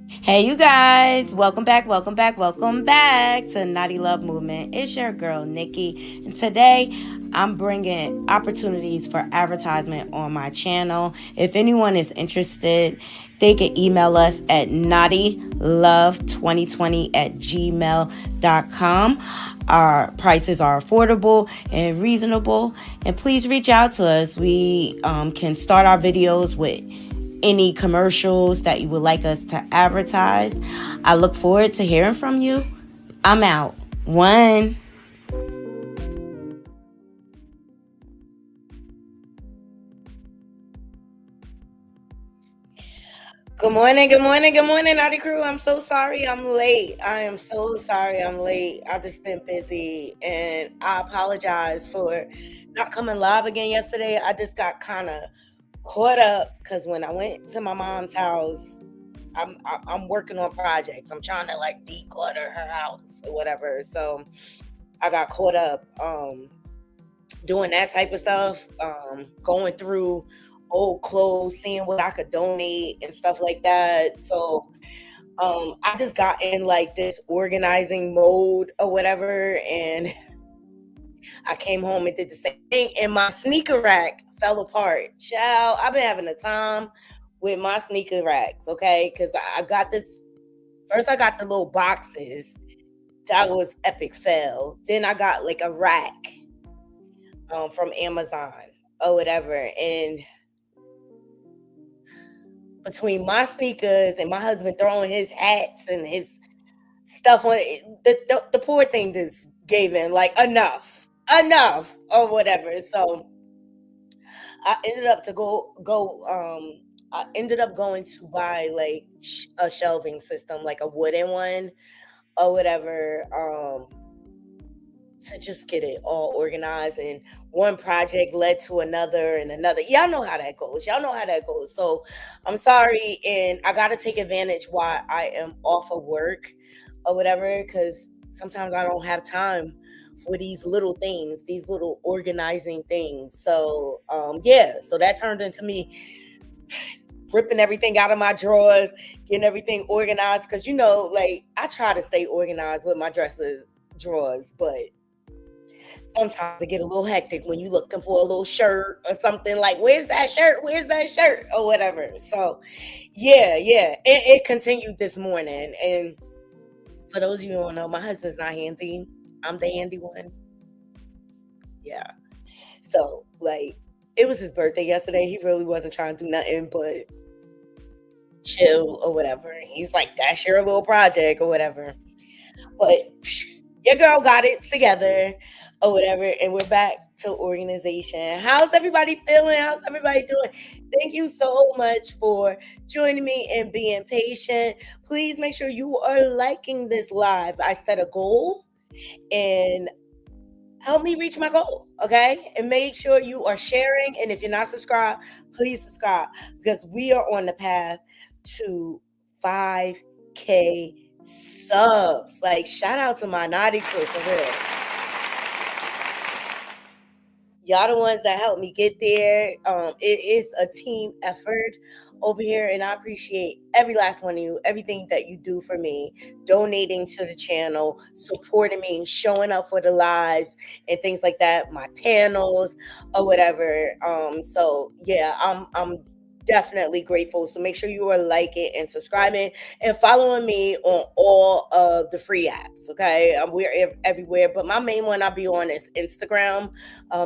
Hey, you guys, welcome back to Naughty Love Movement. It's your girl, Nikki, and today I'm bringing opportunities for advertisement on my channel. If anyone is interested, they can email us at knottylove2020@gmail.com. Our prices are affordable and reasonable, and please reach out to us. We can start our videos with any commercials that you would like us to advertise. I look forward to hearing from you. I'm out. One. Good morning, Naughty Crew. I'm so sorry I'm late. I am so sorry I'm late. I've just been busy and I apologize for not coming live again yesterday. I just got kind of caught up because when I went to my mom's house, I'm working on projects. I'm trying to like declutter her house or whatever. So I got caught up doing that type of stuff, going through old clothes, seeing what I could donate and stuff like that. So I just got in like this organizing mode or whatever, and I came home and did the same thing, and my sneaker rack fell apart. Child, I've been having a time with my sneaker racks, okay? Because I got this. First, I got the little boxes. That was epic fail. Then I got like a rack from Amazon or whatever. And between my sneakers and my husband throwing his hats and his stuff on it, the poor thing just gave in like enough or whatever. So I ended up to go I ended up going to buy like a shelving system, like a wooden one or whatever. To just get it all organized, and one project led to another and another. Y'all know how that goes. So I'm sorry, and I got to take advantage while I am off of work or whatever, because sometimes I don't have time for these little things, these little organizing things. So yeah, so that turned into me ripping everything out of my drawers, getting everything organized, because like I try to stay organized with my drawers, but sometimes it get a little hectic when you looking for a little shirt or something, like where's that shirt, or whatever. So yeah, it continued this morning. And for those of you who don't know, my husband's not handy. I'm the handy one. Yeah. So like, it was his birthday yesterday. He really wasn't trying to do nothing but chill or whatever. He's like, that's your little project or whatever. But your girl got it together or whatever, and we're back to organization. How's everybody feeling? How's everybody doing? Thank you so much for joining me and being patient. Please make sure you are liking this live. I set a goal, and help me reach my goal, okay? And make sure you are sharing. And if you're not subscribed, please subscribe, because we are on the path to 5K subs. Like, shout out to my naughty crew for real. Y'all the ones that helped me get there. It is a team effort over here, and I appreciate every last one of you, everything that you do for me, donating to the channel, supporting me, showing up for the lives and things like that, my panels or whatever. So yeah, I'm definitely grateful. So make sure you are liking and subscribing and following me on all of the free apps. Okay, we're everywhere, but my main one I be on is Instagram.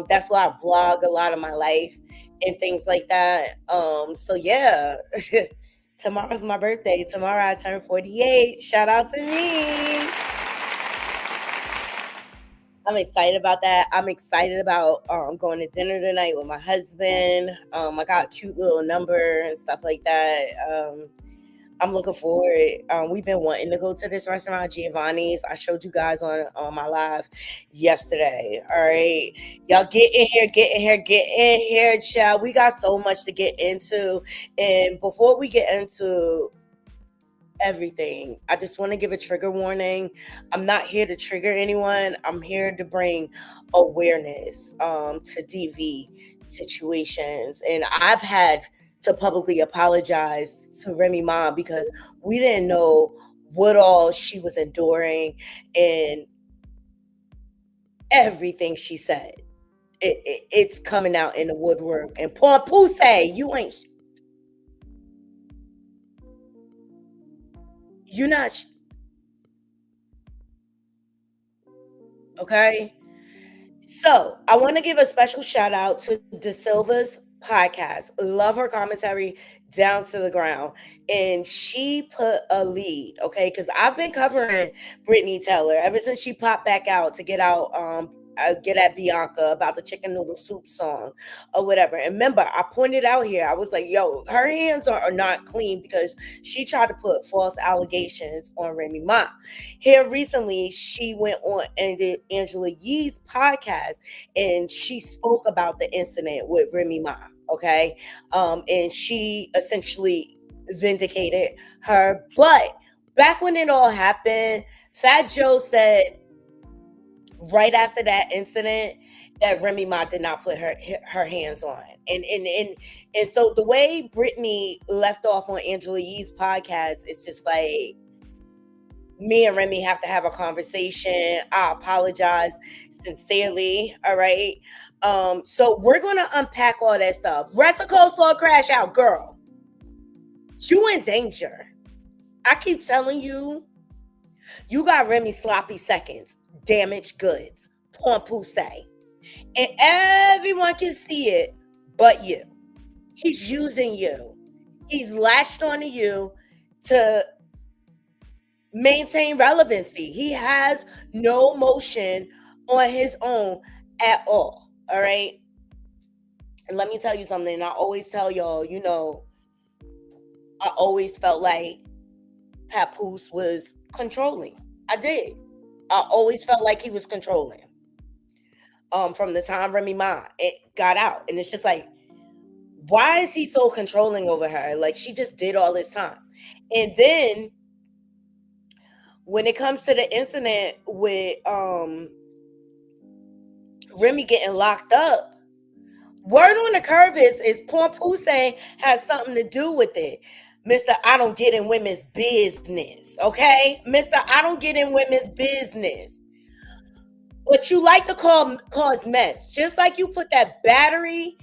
That's why I vlog a lot of my life and things like that. So yeah. Tomorrow's my birthday. Tomorrow I turn 48. Shout out to me. I'm excited about that. I'm excited about going to dinner tonight with my husband. I got a cute little number and stuff like that. I'm looking forward. We've been wanting to go to this restaurant, Giovanni's. I showed you guys on my live yesterday. All right, y'all get in here, child. We got so much to get into, and before we get into everything, I just want to give a trigger warning. I'm not here to trigger anyone. I'm here to bring awareness to DV situations. And I've had to publicly apologize to Remy Ma because we didn't know what all she was enduring and everything she said. It's coming out in the woodwork. And Paul say, you're not, okay? So I want to give a special shout out to De Silva's podcast. Love her commentary down to the ground. And she put a lead, okay? Because I've been covering Brittany Taylor ever since she popped back out to get at Bianca about the chicken noodle soup song or whatever. And remember, I pointed out here, I was like, yo, her hands are not clean because she tried to put false allegations on Remy Ma. Here recently, she went on and did Angela Yee's podcast and she spoke about the incident with Remy Ma. Okay. And she essentially vindicated her. But back when it all happened, Fat Joe said right after that incident that Remy Ma did not put her hands on. And so the way Brittany left off on Angela Yee's podcast, it's just like, me and Remy have to have a conversation. I apologize sincerely. All right. So we're gonna unpack all that stuff. Rest of coleslaw crash out, girl. You in danger. I keep telling you, you got Remy sloppy seconds, damaged goods, pompous, and everyone can see it but you. He's using you. He's latched onto you to maintain relevancy. He has no motion on his own at all. All right. And let me tell you something. I always tell y'all, I always felt like Papoose was controlling. I did. I always felt like he was controlling. From the time Remy Ma it got out. And it's just like, why is he so controlling over her? Like, she just did all this time. And then when it comes to the incident with Remy getting locked up, word on the curve is Papoose has something to do with it. Mr. I don't get in women's business. Okay? Mr. I don't get in women's business. But you like to cause mess. Just like you put that battery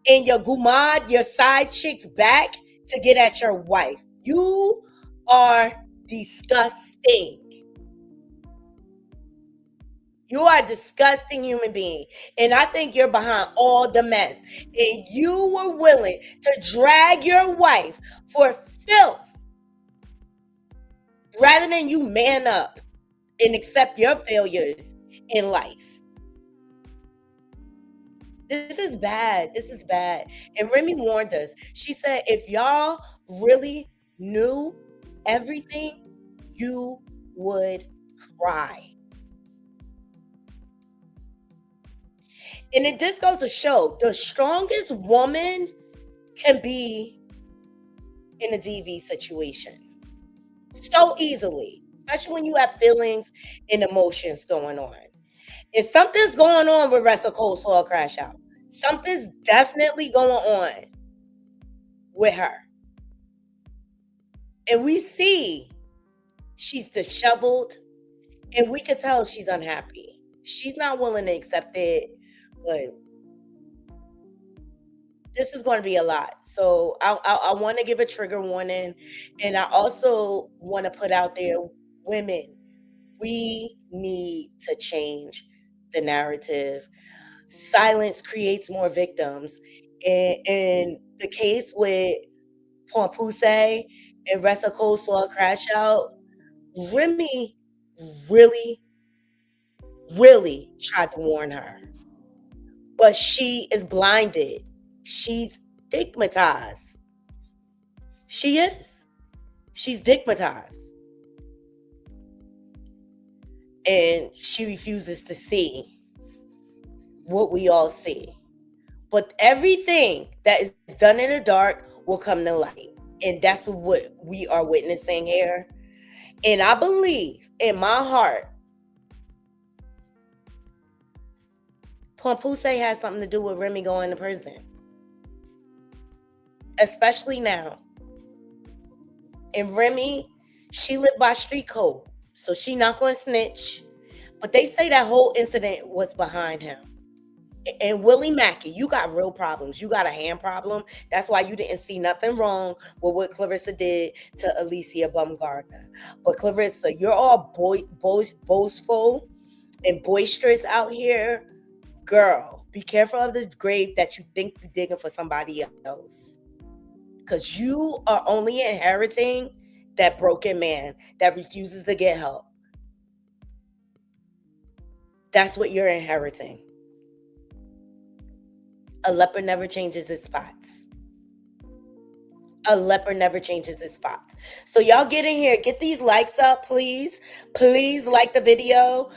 in your gumad, your side chick's back to get at your wife. You are disgusting. You are a disgusting human being. And I think you're behind all the mess. And you were willing to drag your wife for filth rather than you man up and accept your failures in life. This is bad. This is bad. And Remy warned us. She said, if y'all really knew everything, you would cry. And it just goes to show the strongest woman can be in a DV situation so easily, especially when you have feelings and emotions going on. And something's going on with Rest of Coleslaw Crash Out. Something's definitely going on with her. And we see she's disheveled, and we can tell she's unhappy. She's not willing to accept it. But this is going to be a lot. So I want to give a trigger warning. And I also want to put out there, women, we need to change the narrative. Silence creates more victims. And the case with Papoose and Rest of Coleslaw Crash Out, Remy really, really tried to warn her. But she is blinded. She's stigmatized. She is. She's stigmatized. And she refuses to see what we all see. But everything that is done in the dark will come to light. And that's what we are witnessing here. And I believe in my heart, Papoose has something to do with Remy going to prison. especially now. And Remy, she lived by street code, so she not going to snitch. But they say that whole incident was behind him. And Willie Mackey, you got real problems. You got a hand problem. That's why you didn't see nothing wrong with what Clarissa did to Alicia Baumgardner. But Clarissa, you're all boastful and boisterous out here. Girl, be careful of the grave that you think you're digging for somebody else. Because you are only inheriting that broken man that refuses to get help. That's what you're inheriting. A leopard never changes his spots. A leopard never changes his spots. So y'all get in here, get these likes up, please. Please like the video.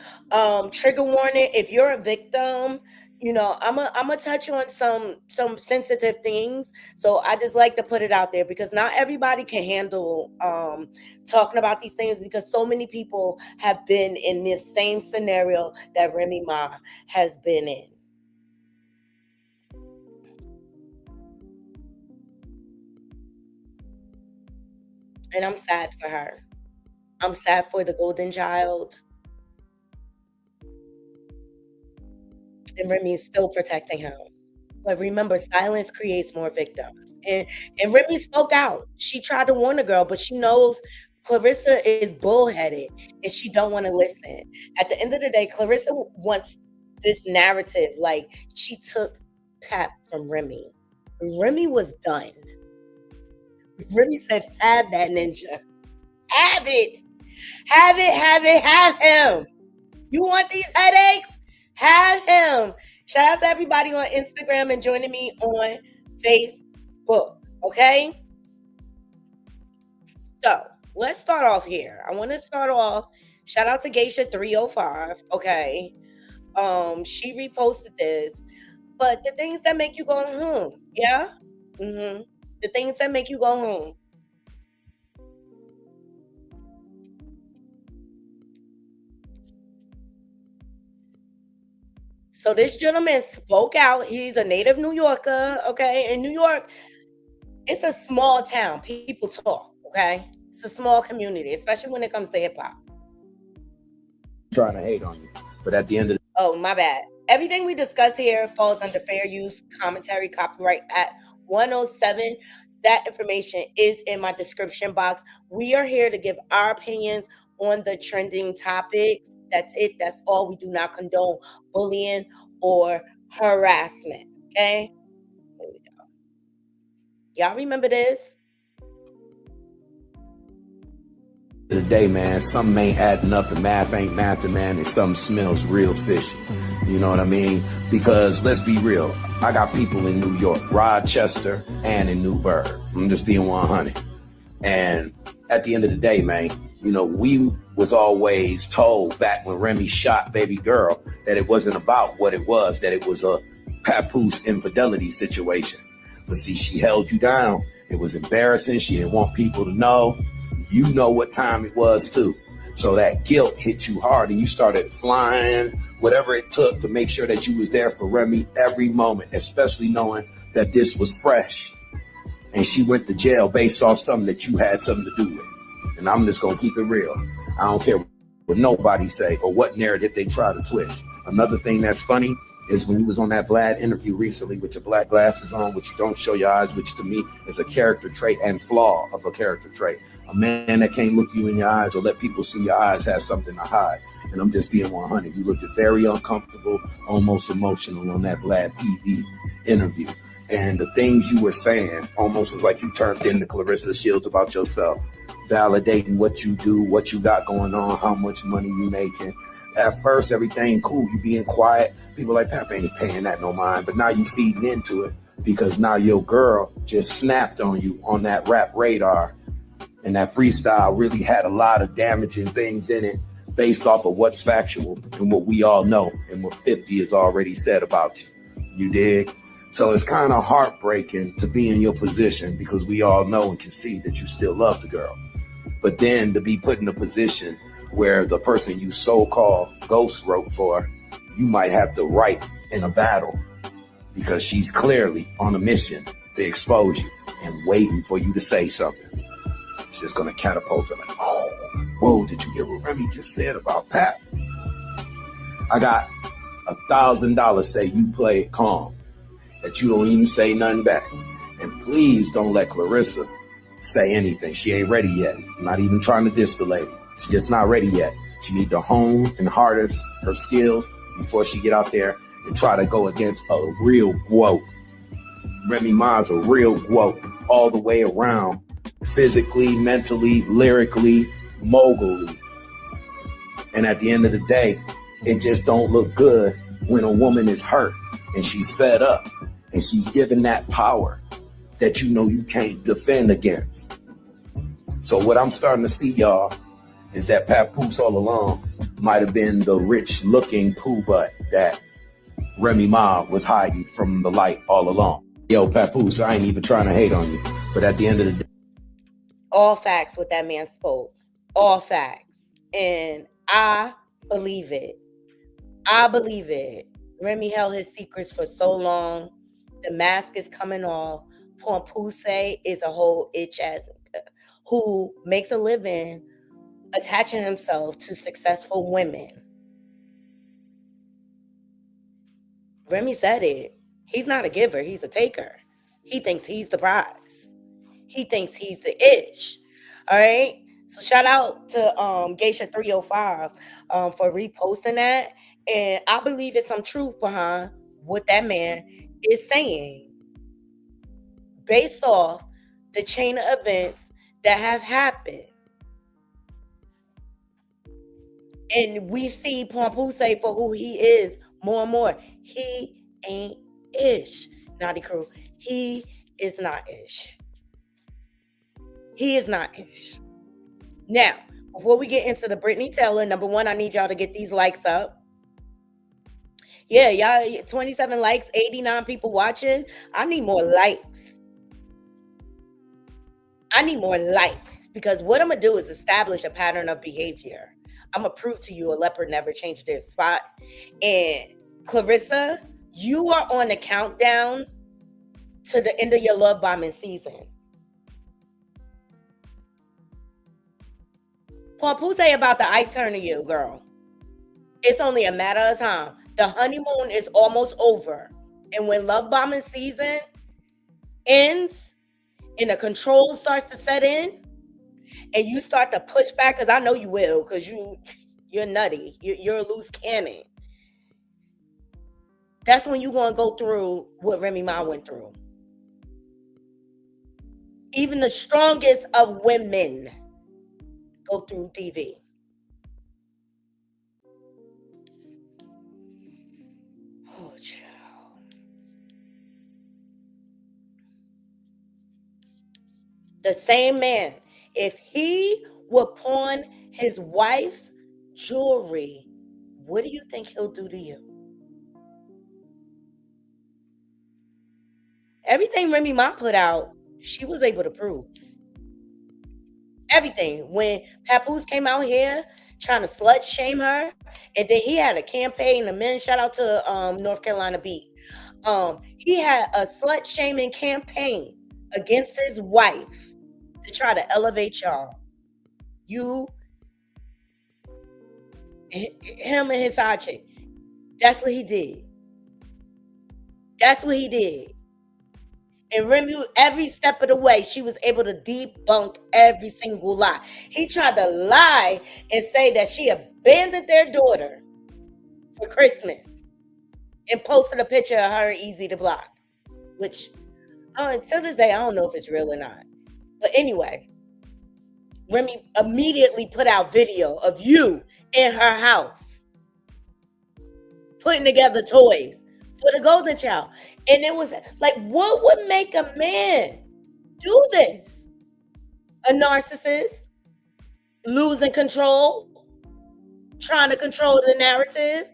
Trigger warning, if you're a victim, you know, I'm a touch on some sensitive things. So I just like to put it out there because not everybody can handle talking about these things because so many people have been in this same scenario that Remy Ma has been in. And I'm sad for her. I'm sad for the golden child. And Remy is still protecting him. But remember, silence creates more victims. And Remy spoke out. She tried to warn the girl, but she knows Clarissa is bullheaded and she don't want to listen. At the end of the day, Clarissa wants this narrative like she took Pap from Remy. Remy was done. Remy said, have that ninja. Have it. Have it, have it, have him. You want these headaches? Have him. Shout out to everybody on Instagram and joining me on Facebook. Okay? So, let's start off here. I want to start off. Shout out to Geisha305. Okay? She reposted this. But the things that make you go, yeah? Mm-hmm. The things that make you go home. So this gentleman spoke out. He's a native New Yorker, okay? In New York, it's a small town. People talk, okay? It's a small community, especially when it comes to hip hop. Trying to hate on you, but at the end of Oh, my bad. Everything we discuss here falls under fair use, commentary, copyright at 107. That information is in my description box. We are here to give our opinions on the trending topics. That's it. That's all. We do not condone bullying or harassment. Okay? Here we go. Y'all remember this? the day, man, something ain't adding up. The math ain't mathing, man, and something smells real fishy. You know what I mean? Because let's be real. I got people in New York, Rochester, and in Newburgh. I'm just being 100. And at the end of the day, man, you know, we was always told back when Remy shot baby girl that it wasn't about what it was, that it was a papoose infidelity situation. But see, she held you down. It was embarrassing. She didn't want people to know. You know what time it was too. So that guilt hit you hard and you started flying, whatever it took to make sure that you was there for Remy every moment, especially knowing that this was fresh. And she went to jail based off something that you had something to do with. And I'm just going to keep it real. I don't care what nobody say or what narrative they try to twist. Another thing that's funny is when you was on that Vlad interview recently with your black glasses on, which you don't show your eyes, which to me is a character trait and flaw of a character trait. A man that can't look you in your eyes or let people see your eyes has something to hide. And I'm just being 100. You looked very uncomfortable, almost emotional on that Vlad TV interview. And the things you were saying almost was like you turned into Clarissa Shields about yourself, validating what you do, what you got going on, how much money you making. At first, everything cool. You being quiet. People like, Papa ain't paying that no mind. But now you feeding into it because now your girl just snapped on you on that rap radar. And that freestyle really had a lot of damaging things in it based off of what's factual and what we all know and what 50 has already said about you. You dig? So it's kind of heartbreaking to be in your position because we all know and can see that you still love the girl. But then to be put in a position where the person you so-called ghost wrote for, you might have the right in a battle because she's clearly on a mission to expose you. and waiting for you to say something. It's just gonna catapult her like, oh, whoa, did you hear what Remy just said about Pat? I got $1,000 say you play it calm, that you don't even say nothing back. And please don't let Clarissa say anything. She ain't ready yet. I'm not even trying to diss the lady. She's just not ready yet. She need to hone and harness her skills before she get out there and try to go against a real GWOAT. Remy Ma's a real GWOAT all the way around, physically, mentally, lyrically, mogully. And at the end of the day, it just don't look good when a woman is hurt and she's fed up and she's given that power that you know you can't defend against. So what I'm starting to see, y'all, is that Papoose all along might have been the rich looking poo butt that Remy Ma was hiding from the light all along. Yo, Papoose, I ain't even trying to hate on you, but at the end of the day, all facts what that man spoke. All facts. And I believe it. I believe it. Remy held his secrets for so long. The mask is coming off. Papoose is a whole itch ass who makes a living attaching himself to successful women. Remy said it. He's not a giver. He's a taker. He thinks he's the prize. He thinks he's the ish. All right. So shout out to Geisha 305 for reposting that. And I believe there's some truth behind what that man is saying based off the chain of events that have happened. And we see Papoose for who he is more and more. He ain't ish. Naughty crew. He is not ish. He is not ish. Now, before we get into the Brittany Taylor, number one, I need y'all to get these likes up. Yeah, y'all, 27 likes, 89 people watching. I need more likes. I need more likes because what I'm going to do is establish a pattern of behavior. I'm going to prove to you a leopard never changed their spot. And Clarissa, you are on the countdown to the end of your love bombing season. Papoose about the Ike turn to you, girl. It's only a matter of time. The honeymoon is almost over. And when love bombing season ends and the control starts to set in and you start to push back, because I know you will, because you're nutty. You're a loose cannon. That's when you're going to go through what Remy Ma went through. Even the strongest of women go through TV. Oh, child. The same man, if he would pawn his wife's jewelry, what do you think he'll do to you? Everything Remy Ma put out, she was able to prove. Everything. When Papoose came out here trying to slut shame her, and then he had a campaign, the men, shout out to North Carolina Beat. He had a slut shaming campaign against his wife to try to elevate y'all. You, him and his side chick. That's what he did. That's what he did. And Remy, every step of the way, she was able to debunk every single lie. He tried to lie and say that she abandoned their daughter for Christmas and posted a picture of her easy to block, which until this day, I don't know if it's real or not. But anyway, Remy immediately put out video of you in her house putting together toys for the golden child. And it was like, what would make a man do this? A narcissist, losing control, trying to control the narrative.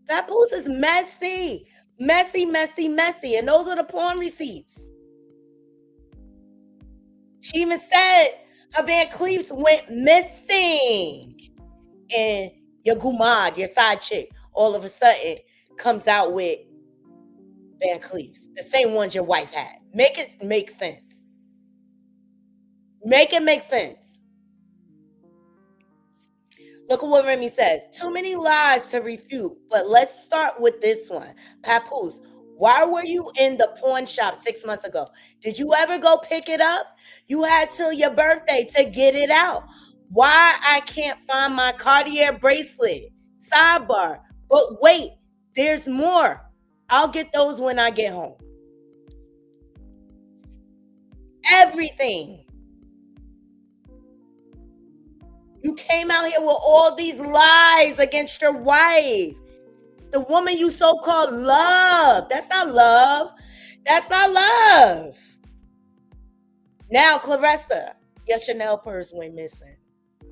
Papoose is messy. Messy, messy, messy. And those are the porn receipts. She even said her Van Cleefs went missing. And your gumad, your side chick, all of a sudden comes out with Van Cleefs, the same ones your wife had. Make it make sense. Make it make sense. Look at what Remy says. Too many lies to refute, but let's start with this one. Papoose, why were you in the pawn shop 6 months ago? Did you ever go pick it up? You had till your birthday to get it out. Why I can't find my Cartier bracelet? Sidebar. But wait, there's more. I'll get those when I get home. Everything. You came out here with all these lies against your wife. The woman you so-called love. That's not love. That's not love. Now, Clarissa, your Chanel purse went missing.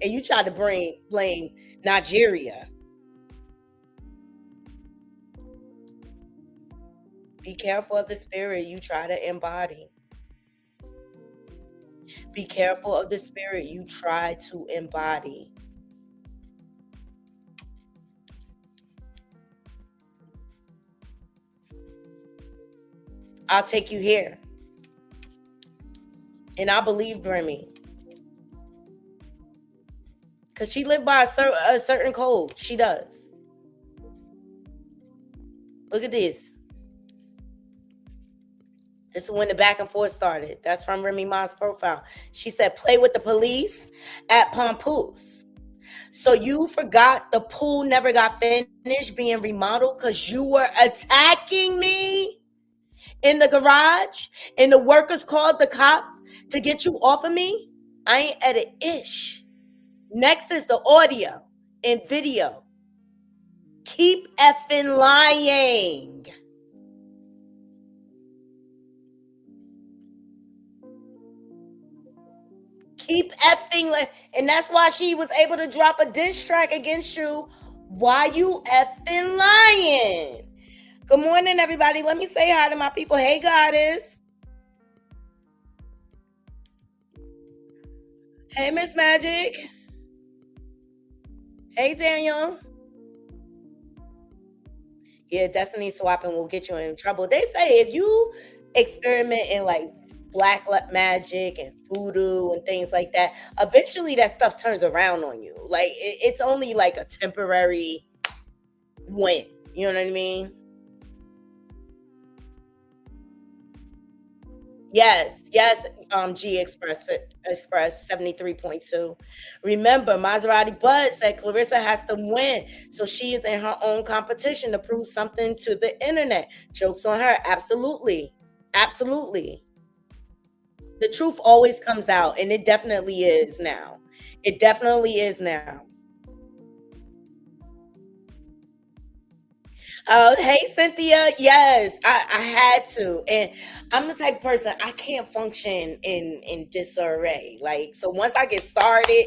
And you tried to blame Nigeria. Be careful of the spirit you try to embody. Be careful of the spirit you try to embody. I'll take you here. And I believed Remy. Because she lived by a certain code. She does. Look at this. This is when the back and forth started. That's from Remy Ma's profile. She said, play with the police at Papoose. So you forgot the pool never got finished being remodeled because you were attacking me in the garage and the workers called the cops to get you off of me? I ain't at it ish. Next is the audio and video. Keep effing lying. Keep effing, and that's why she was able to drop a diss track against you. Why you effing lying? Good morning, everybody. Let me say hi to my people. Hey, Goddess. Hey, Miss Magic. Hey, Daniel. Yeah, destiny swapping will get you in trouble. They say if you experiment in like black magic and voodoo and things like that, eventually that stuff turns around on you. Like it's only like a temporary win. You know what I mean? Yes. G Express 73.2. Remember, Maserati Bud said Clarissa has to win, so she is in her own competition to prove something to the internet. Jokes on her. Absolutely. The truth always comes out, and it definitely is now. Oh, hey, Cynthia. Yes, I had to. And I'm the type of person, I can't function in disarray. Like, so once I get started,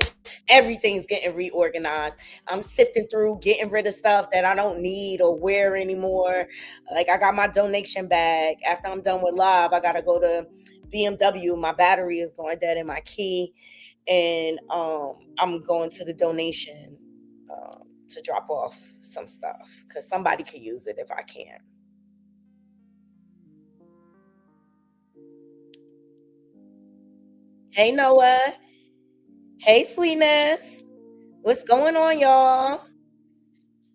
everything's getting reorganized. I'm sifting through, getting rid of stuff that I don't need or wear anymore. Like, I got my donation bag. After I'm done with live, I got to go to BMW. My battery is going dead in my key. And I'm going to the donation to drop off some stuff because somebody could use it if I can't. Hey, Noah. Hey, Sweetness. What's going on, y'all?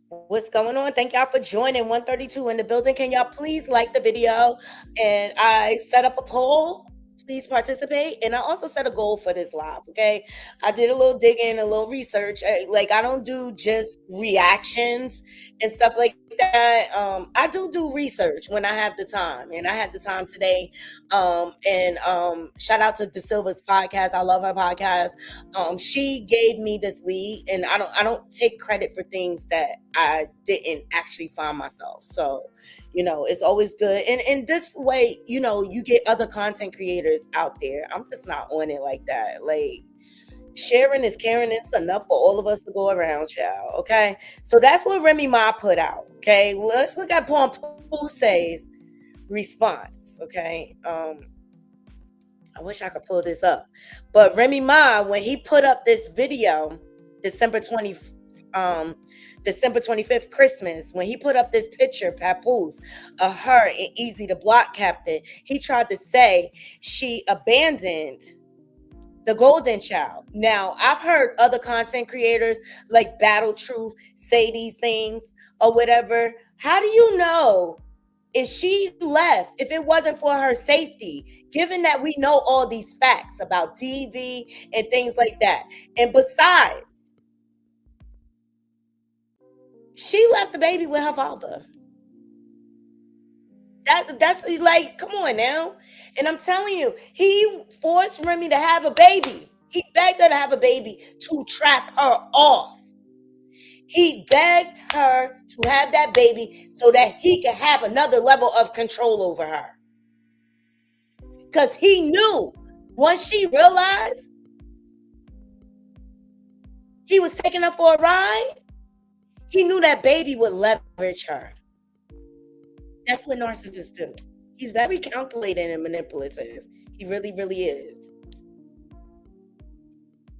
What's going on? Thank y'all for joining. 132 in the building. Can y'all please like the video? And I set up a poll. Please participate. And I also set a goal for this live, okay? I did a little digging, a little research. Like, I don't do just reactions and stuff like that. I do research when I have the time. And I had the time today. And shout out to De Silva's podcast. I love her podcast. She gave me this lead, and I don't take credit for things that I didn't actually find myself. So, you know, it's always good. And in this way, you know, you get other content creators out there. I'm just not on it like that. Like, sharing is caring. It's enough for all of us to go around, child. Okay. So that's what Remy Ma put out. Okay. Let's look at Papoose response. Okay. I wish I could pull this up. But Remy Ma, when he put up this video, December 20th, December 25th, Christmas, when he put up this picture, Papoose, of her and Easy the Block Captain, he tried to say she abandoned the golden child. Now, I've heard other content creators like Battle Truth say these things or whatever. How do you know if she left, if it wasn't for her safety, given that we know all these facts about DV and things like that? And besides, she left the baby with her father. That's like, come on now. And I'm telling you, he forced Remy to have a baby. He begged her to have a baby to trap her off. He begged her to have that baby so that he could have another level of control over her. Because he knew once she realized he was taking her for a ride, he knew that baby would leverage her. That's what narcissists do. He's very calculated and manipulative. He really, really is.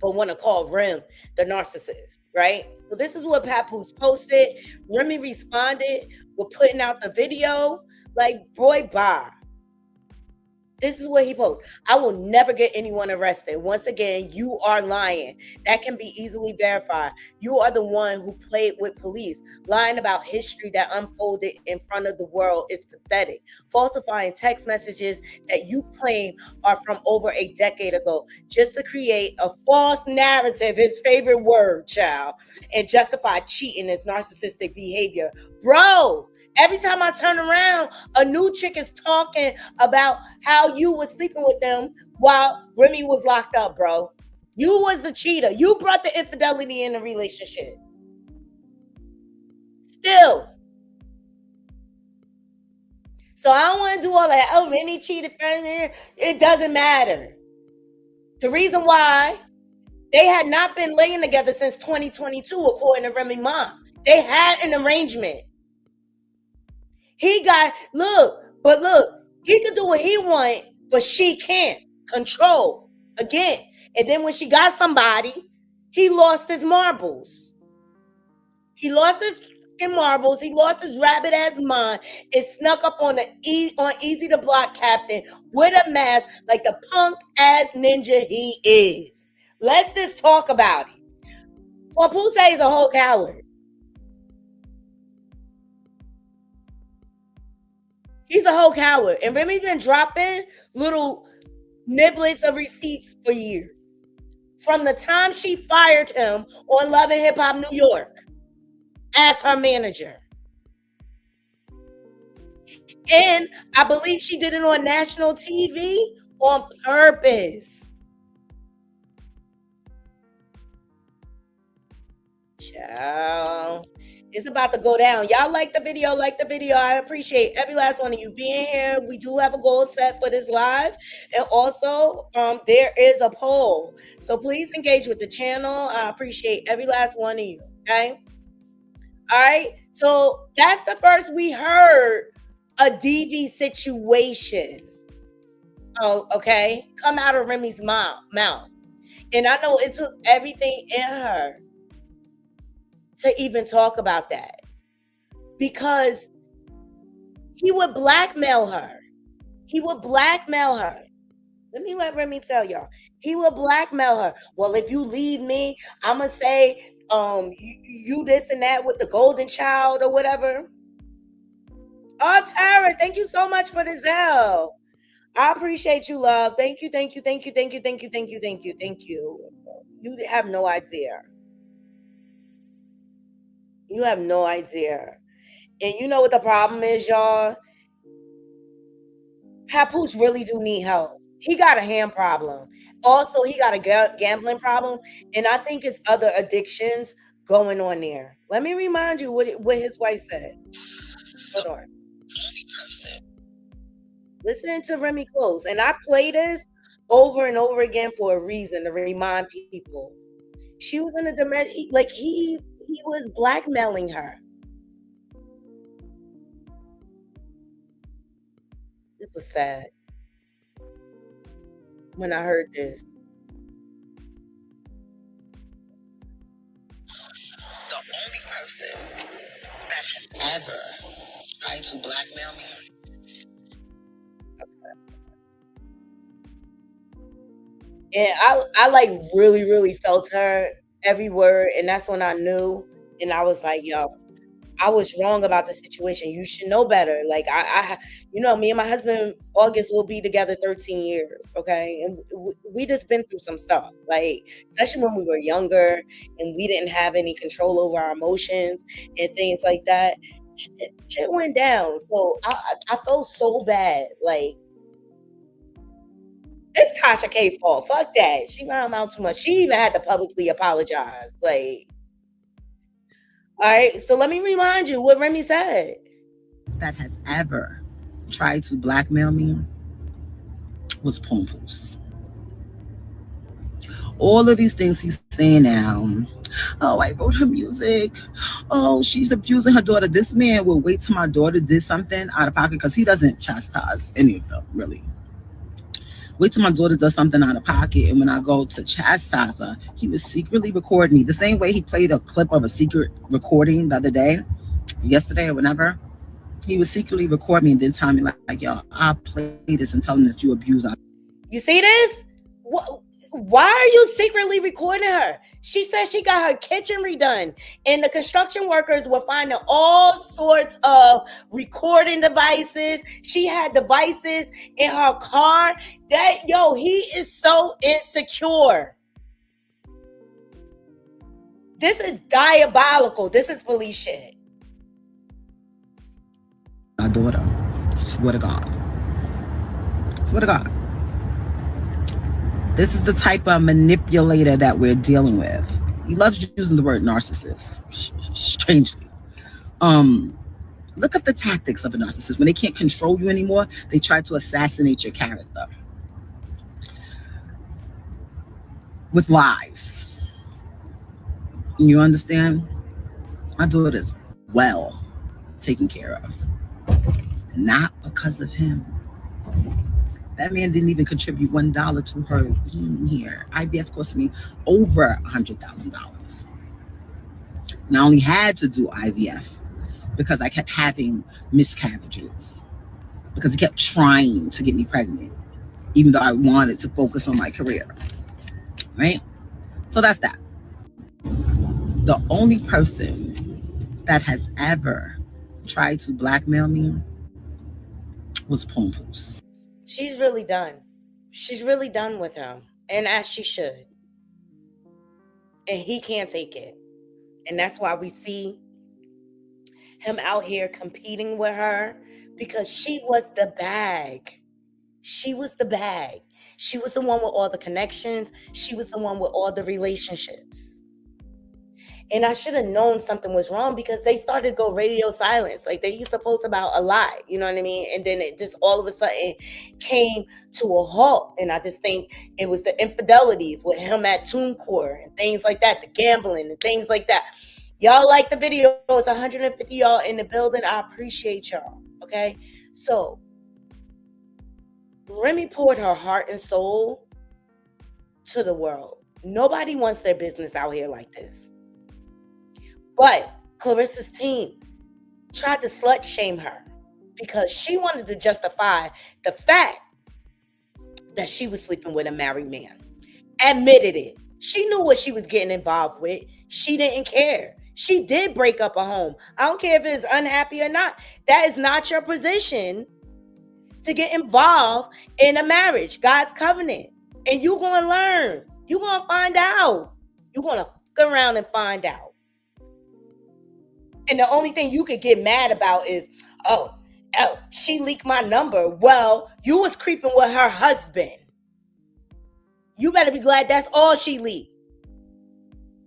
But want to call Rem the narcissist, right? So this is what Papoose posted. Remy responded with putting out the video. Like, boy, bye. This is what he posted. I will never get anyone arrested. Once again, you are lying. That can be easily verified. You are the one who played with police. Lying about history that unfolded in front of the world is pathetic. Falsifying text messages that you claim are from over a decade ago just to create a false narrative, his favorite word, child, and justify cheating as narcissistic behavior. Bro, every time I turn around, a new chick is talking about how you was sleeping with them while Remy was locked up, bro. You was the cheater. You brought the infidelity in the relationship. Still. So I don't want to do all that. Oh, Remy cheated. It doesn't matter. The reason why they had not been laying together since 2022, according to Remy's mom. They had an arrangement. He got, look, he can do what he want, but she can't control again. And then when she got somebody, he lost his marbles. He lost his marbles. He lost his rabbit ass mind and snuck up on Easy the Block Captain with a mask like the punk ass ninja he is. Let's just talk about it. Well, Pooh say he's a whole coward. He's a whole coward. And Remy been dropping little niblets of receipts for years. From the time she fired him on Love and Hip Hop New York as her manager. And I believe she did it on national TV on purpose. Ciao. It's about to go down. Y'all like the video, I appreciate every last one of you being here. We do have a goal set for this live. And also, there is a poll. So please engage with the channel. I appreciate every last one of you. Okay? All right. So that's the first we heard a DV situation. Oh, okay. Come out of Remy's mouth. And I know it took everything in her to even talk about that, because he would blackmail her. Let Remy tell y'all. He would blackmail her. Well, if you leave me, I'm gonna say you this and that with the golden child or whatever. Oh, Tara, thank you so much for the Zelle. I appreciate you, love. Thank you. You have no idea. You have no idea. And you know what the problem is, y'all? Papoose really do need help. He got a hand problem. Also, he got a gambling problem. And I think it's other addictions going on there. Let me remind you what his wife said. Hold on. Listen to Remy close. And I play this over and over again for a reason, to remind people. She was in a domestic, like he was blackmailing her. This was sad when I heard this. The Only person that has ever tried to blackmail me. And I like really felt her every word, and that's when I knew, and I was like, yo, I was wrong about the situation. You should know better. Like me and my husband, August will be together 13 years. Okay, and we just been through some stuff. Like especially when we were younger and we didn't have any control over our emotions and things like that. Shit went down. So I felt so bad. Like it's Tasha K's fault. Fuck that. She ran out too much. She even had to publicly apologize. Like, all right. So let me remind you what Remy said. That has ever tried to blackmail me was Pompous. All of these things he's saying now. Oh, I wrote her music. Oh, she's abusing her daughter. This man will wait till my daughter did something out of pocket because he doesn't chastise any of them, really. Wait till my daughter does something out of pocket, and when I go to chastise her, he was secretly recording me. The same way he played a clip of a secret recording the other day, yesterday or whenever. He was secretly recording me and then tell me like, yo, I'll play this and tell him that you abuse her. You see this? Why are you secretly recording her? She said she got her kitchen redone, and the construction workers were finding all sorts of recording devices. She had devices in her car. He is so insecure. This is diabolical. This is police shit. My daughter, swear to God. Swear to God. This is the type of manipulator that we're dealing with. He loves using the word narcissist, strangely. Look at the tactics of a narcissist. When they can't control you anymore, they try to assassinate your character with lies. You understand? My daughter's well taken care of. Not because of him. That man didn't even contribute $1 to her being here. IVF cost me over $100,000. And I only had to do IVF because I kept having miscarriages. Because he kept trying to get me pregnant, even though I wanted to focus on my career. Right? So that's that. The only person that has ever tried to blackmail me was Pompous. She's really done. She's really done with him. And as she should. And he can't take it. And that's why we see him out here competing with her, because she was the bag. She was the bag. She was the one with all the connections. She was the one with all the relationships. And I should have known something was wrong, because they started to go radio silence. Like they used to post about a lot, you know what I mean? And then it just all of a sudden came to a halt. And I just think it was the infidelities with him at TuneCore and things like that, the gambling and things like that. Y'all like the video. It's 150 y'all in the building. I appreciate y'all. Okay. So Remy poured her heart and soul to the world. Nobody wants their business out here like this. But Clarissa's team tried to slut shame her because she wanted to justify the fact that she was sleeping with a married man. Admitted it. She knew what she was getting involved with. She didn't care. She did break up a home. I don't care if it's unhappy or not. That is not your position to get involved in a marriage, God's covenant. And you're going to learn. You're going to find out. You're going to fuck around and find out. And the only thing you could get mad about is, oh, she leaked my number. Well, you was creeping with her husband. You better be glad that's all she leaked.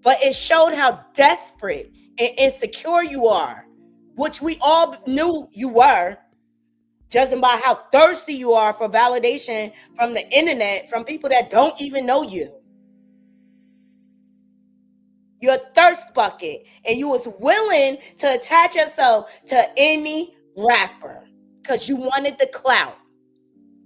But it showed how desperate and insecure you are, which we all knew you were, judging by how thirsty you are for validation from the internet, from people that don't even know you. You're a thirst bucket, and you was willing to attach yourself to any rapper because you wanted the clout.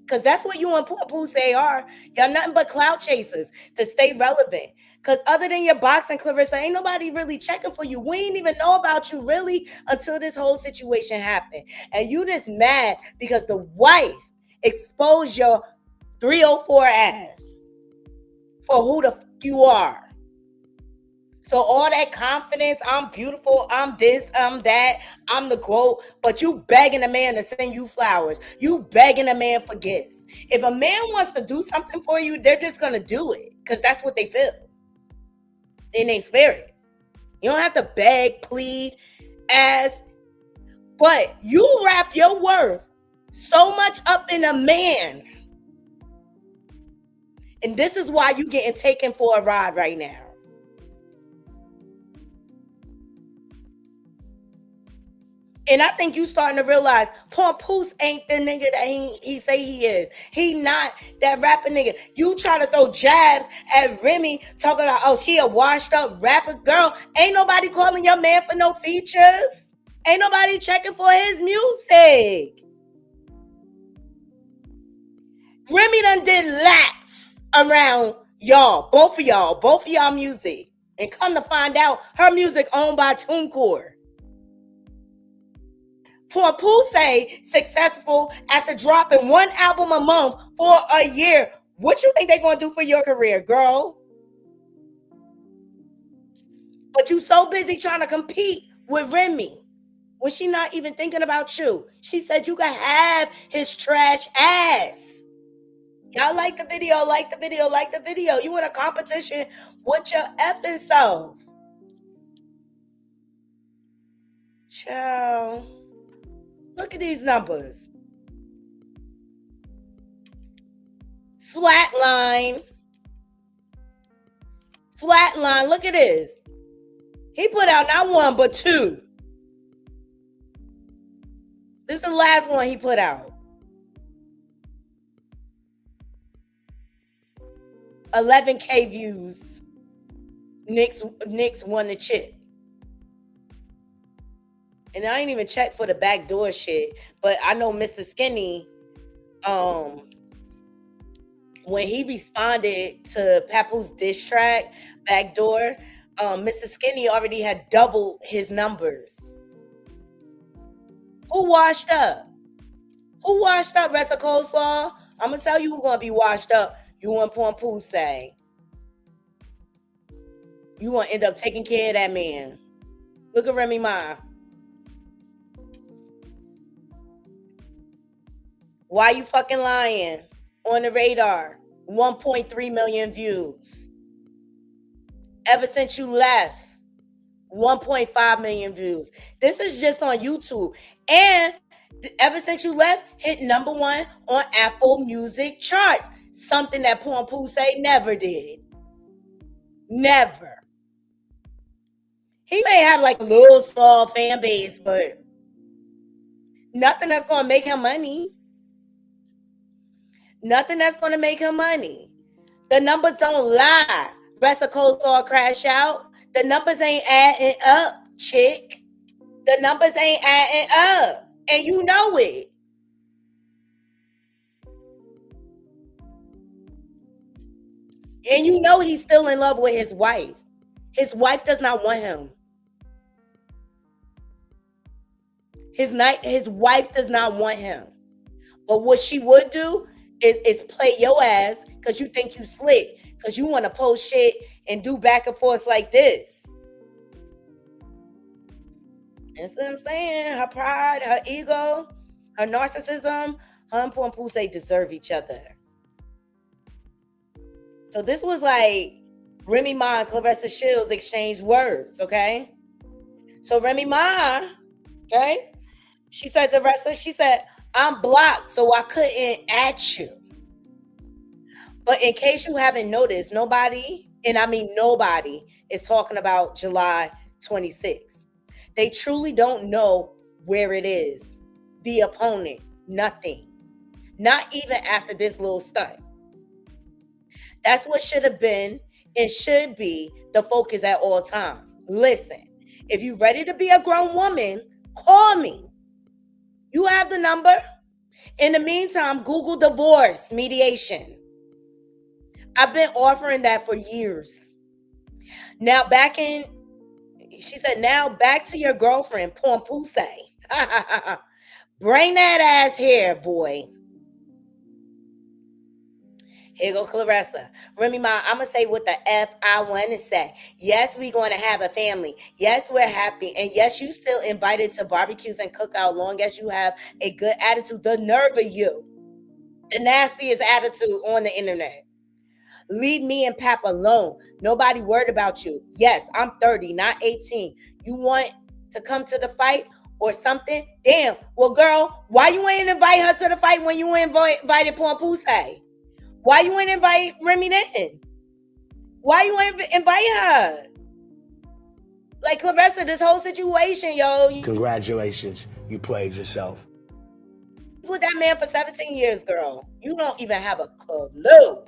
Because that's what you and Poo say are. Y'all nothing but clout chasers to stay relevant. Because other than your boxing, Clarissa, ain't nobody really checking for you. We ain't even know about you really until this whole situation happened. And you just mad because the wife exposed your 304 ass for who the fuck you are. So all that confidence, I'm beautiful, I'm this, I'm that, I'm the quote, but you begging a man to send you flowers. You begging a man for gifts. If a man wants to do something for you, they're just going to do it because that's what they feel in their spirit. You don't have to beg, plead, ask, but you wrap your worth so much up in a man. And this is why you getting taken for a ride right now. And I think you starting to realize Papoose ain't the nigga that he say he is. He not that rapper nigga. You try to throw jabs at Remy talking about, oh, she a washed up rapper. Girl, ain't nobody calling your man for no features. Ain't nobody checking for his music. Remy done did laps around y'all, both of y'all music. And come to find out, her music owned by TuneCore. Papoose say successful after dropping one album a month for a year. What you think they gonna do for your career, girl? But you so busy trying to compete with Remy when she not even thinking about you. She said you can have his trash ass. Y'all like the video, like the video, like the video. You in a competition with your effing self. Ciao. Look at these numbers. Flatline. Flatline. Look at this. He put out not one, but two. This is the last one he put out. 11K views. Knicks won the chip. And I ain't even checked for the backdoor shit. But I know Mr. Skinny, when he responded to Papoose diss track, backdoor, Mr. Skinny already had doubled his numbers. Who washed up? Who washed up, Rest of Coleslaw? I'm going to tell you who's going to be washed up. You and Papoose say. You going to end up taking care of that man. Look at Remy Ma. Why you fucking lying? On the radar. 1.3 million views. Ever since you left. 1.5 million views. This is just on YouTube. And ever since you left, hit number 1 on Apple Music charts. Something that Papoose never did. Never. He may have like a little small fan base, but nothing that's going to make him money. Nothing that's going to make him money. The numbers don't lie. Rest of Coleslaw crash out. The numbers ain't adding up, chick. The numbers ain't adding up. And you know it. And you know he's still in love with his wife. His wife does not want him. His wife does not want him. But what she would do is play your ass because you think you slick. Because you want to post shit and do back and forth like this. That's what I'm saying. Her pride, her ego, her narcissism, her and Papoose deserve each other. So this was like Remy Ma and Clarissa Shields exchanged words, okay? So Remy Ma, okay? She said to Ressa, she said, I'm blocked, so I couldn't add you. But in case you haven't noticed, nobody, and I mean nobody, is talking about July 26th. They truly don't know where it is. The opponent, nothing. Not even after this little stunt. That's what should have been and should be the focus at all times. Listen, if you're ready to be a grown woman, call me. You have the number. In the meantime, Google divorce mediation. I've been offering that for years. Now she said, now back to your girlfriend, Pompuse. Bring that ass here, boy. Here go Clarissa. Remy Ma, I'm going to say what the F I want to say. Yes, we're going to have a family. Yes, we're happy. And yes, you still invited to barbecues and cookout long as you have a good attitude. The nerve of you. The nastiest attitude on the internet. Leave me and Pap alone. Nobody worried about you. Yes, I'm 30, not 18. You want to come to the fight or something? Damn. Well, girl, why you ain't invite her to the fight when you invited Pompuse? Why you ain't invite Remy then? Why you ain't invite her? Like, Clarissa, this whole situation, yo. Congratulations. You played yourself. With that man for 17 years, girl. You don't even have a clue.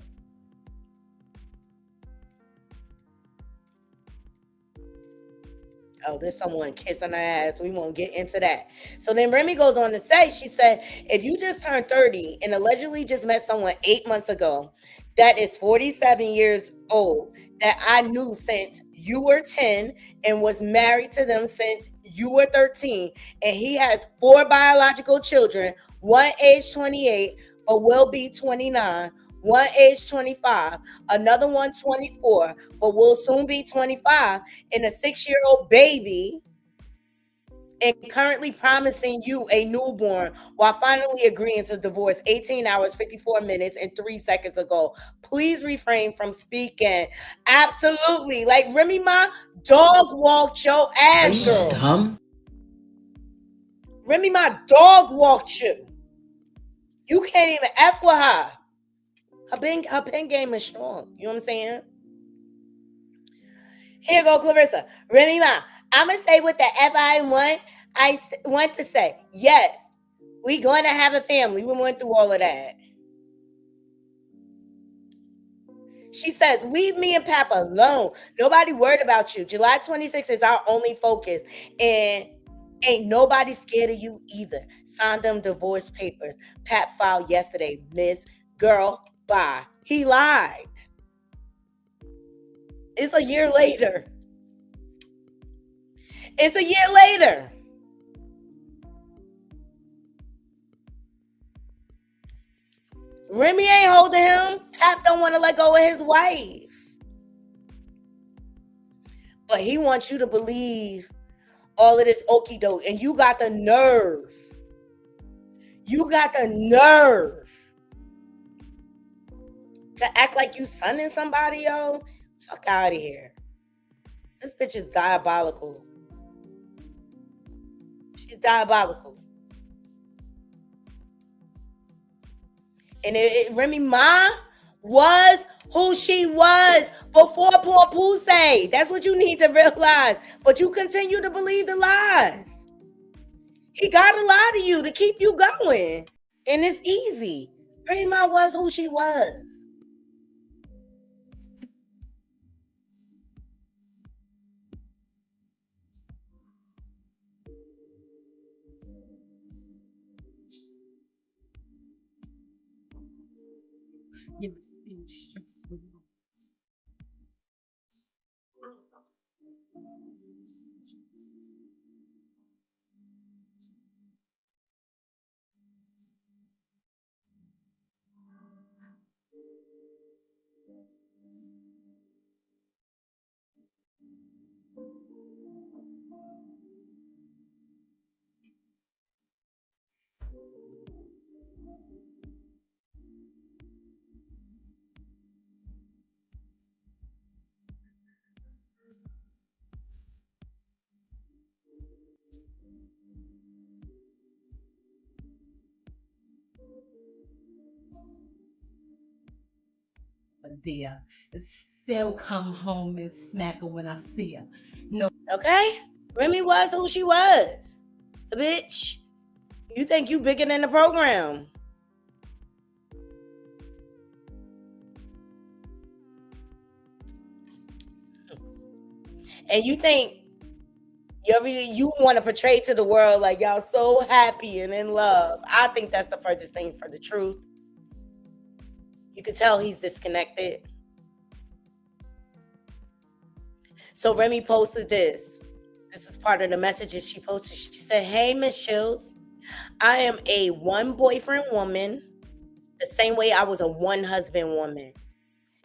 Oh, there's someone kissing her ass. We won't get into that. So then Remy goes on to say, she said, if you just turned 30 and allegedly just met someone 8 months ago that is 47 years old, that I knew since you were 10 and was married to them since you were 13, and he has 4 biological children, one age 28, but will be 29, one age 25, another one 24, but will soon be 25, and a 6-year-old baby, and currently promising you a newborn while finally agreeing to divorce 18 hours, 54 minutes, and 3 seconds ago. Please refrain from speaking. Absolutely. Like, Remy Ma dog walked your ass, girl. Dumb. Remy Ma dog walked you. You can't even F with her. Her pen game is strong. You know what I'm saying? Here go Clarissa. Remy Ma, I'm going to say what the F I want to say. Yes, we going to have a family. We went through all of that. She says, leave me and Pap alone. Nobody worried about you. July 26th is our only focus. And ain't nobody scared of you either. Signed them divorce papers. Pap filed yesterday. Miss Girl, bye. He lied. It's a year later. It's a year later. Remy ain't holding him. Pap don't want to let go of his wife. But he wants you to believe all of this okie doke. And you got the nerve. You got the nerve to act like you sunning somebody, yo. Fuck out of here. This bitch is diabolical. She's diabolical. And Remy Ma was who she was before Pompuse. That's what you need to realize. But you continue to believe the lies. He got to lie to you to keep you going. And it's easy. Remy Ma was who she was. Dear, still come home and smack her when I see her. No. Okay? Remy was who she was. The bitch. You think you bigger than the program. And you think You want to portray to the world like y'all so happy and in love. I think that's the furthest thing for the truth. You can tell he's disconnected. So Remy posted this. This is part of the messages she posted. She said, "Hey, Miss Shields, I am a one boyfriend woman, the same way I was a one husband woman.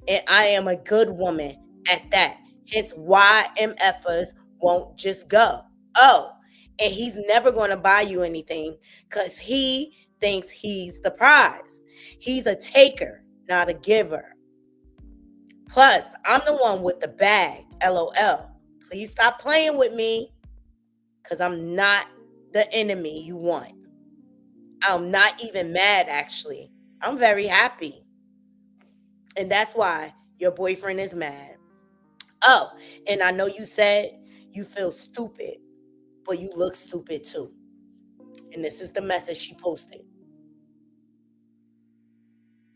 And I am a good woman at that. Hence why MFers won't just go. Oh, and he's never going to buy you anything because he thinks he's the prize. He's a taker, not a giver. Plus, I'm the one with the bag, LOL. Please stop playing with me because I'm not the enemy you want. I'm not even mad, actually. I'm very happy. And that's why your boyfriend is mad. Oh, and I know you said you feel stupid, but you look stupid too." And this is the message she posted.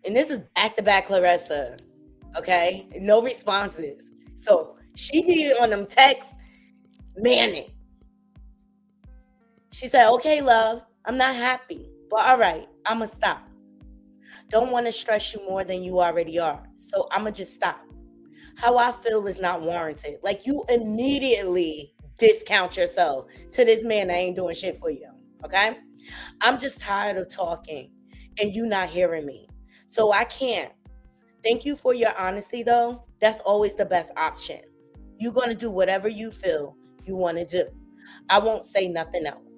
And this is back-to-back Clarissa. Okay? No responses. So she be on them texts, manic. She said, "Okay, love, I'm not happy, but all right, I'm going to stop. Don't want to stress you more than you already are. So I'm going to just stop. How I feel is not warranted." Like, you immediately discount yourself to this man that ain't doing shit for you. Okay? "I'm just tired of talking and you not hearing me. So I can't. Thank you for your honesty, though. That's always the best option. You're going to do whatever you feel you want to do. I won't say nothing else.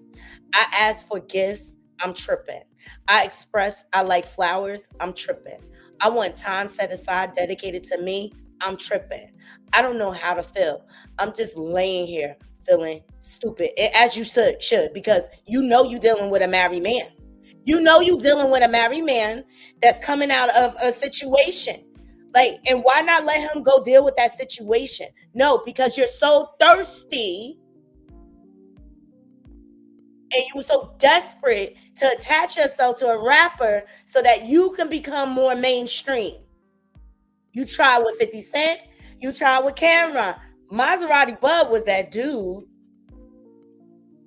I ask for gifts. I'm tripping. I express I like flowers. I'm tripping. I want time set aside dedicated to me. I'm tripping. I don't know how to feel. I'm just laying here feeling stupid." As you should, because you know you're dealing with a married man. You know you're dealing with a married man that's coming out of a situation. Like, and why not let him go deal with that situation? No, because you're so thirsty and you were so desperate to attach yourself to a rapper so that you can become more mainstream. You tried with 50 Cent. You tried with Cameron. Maserati Bud was that dude.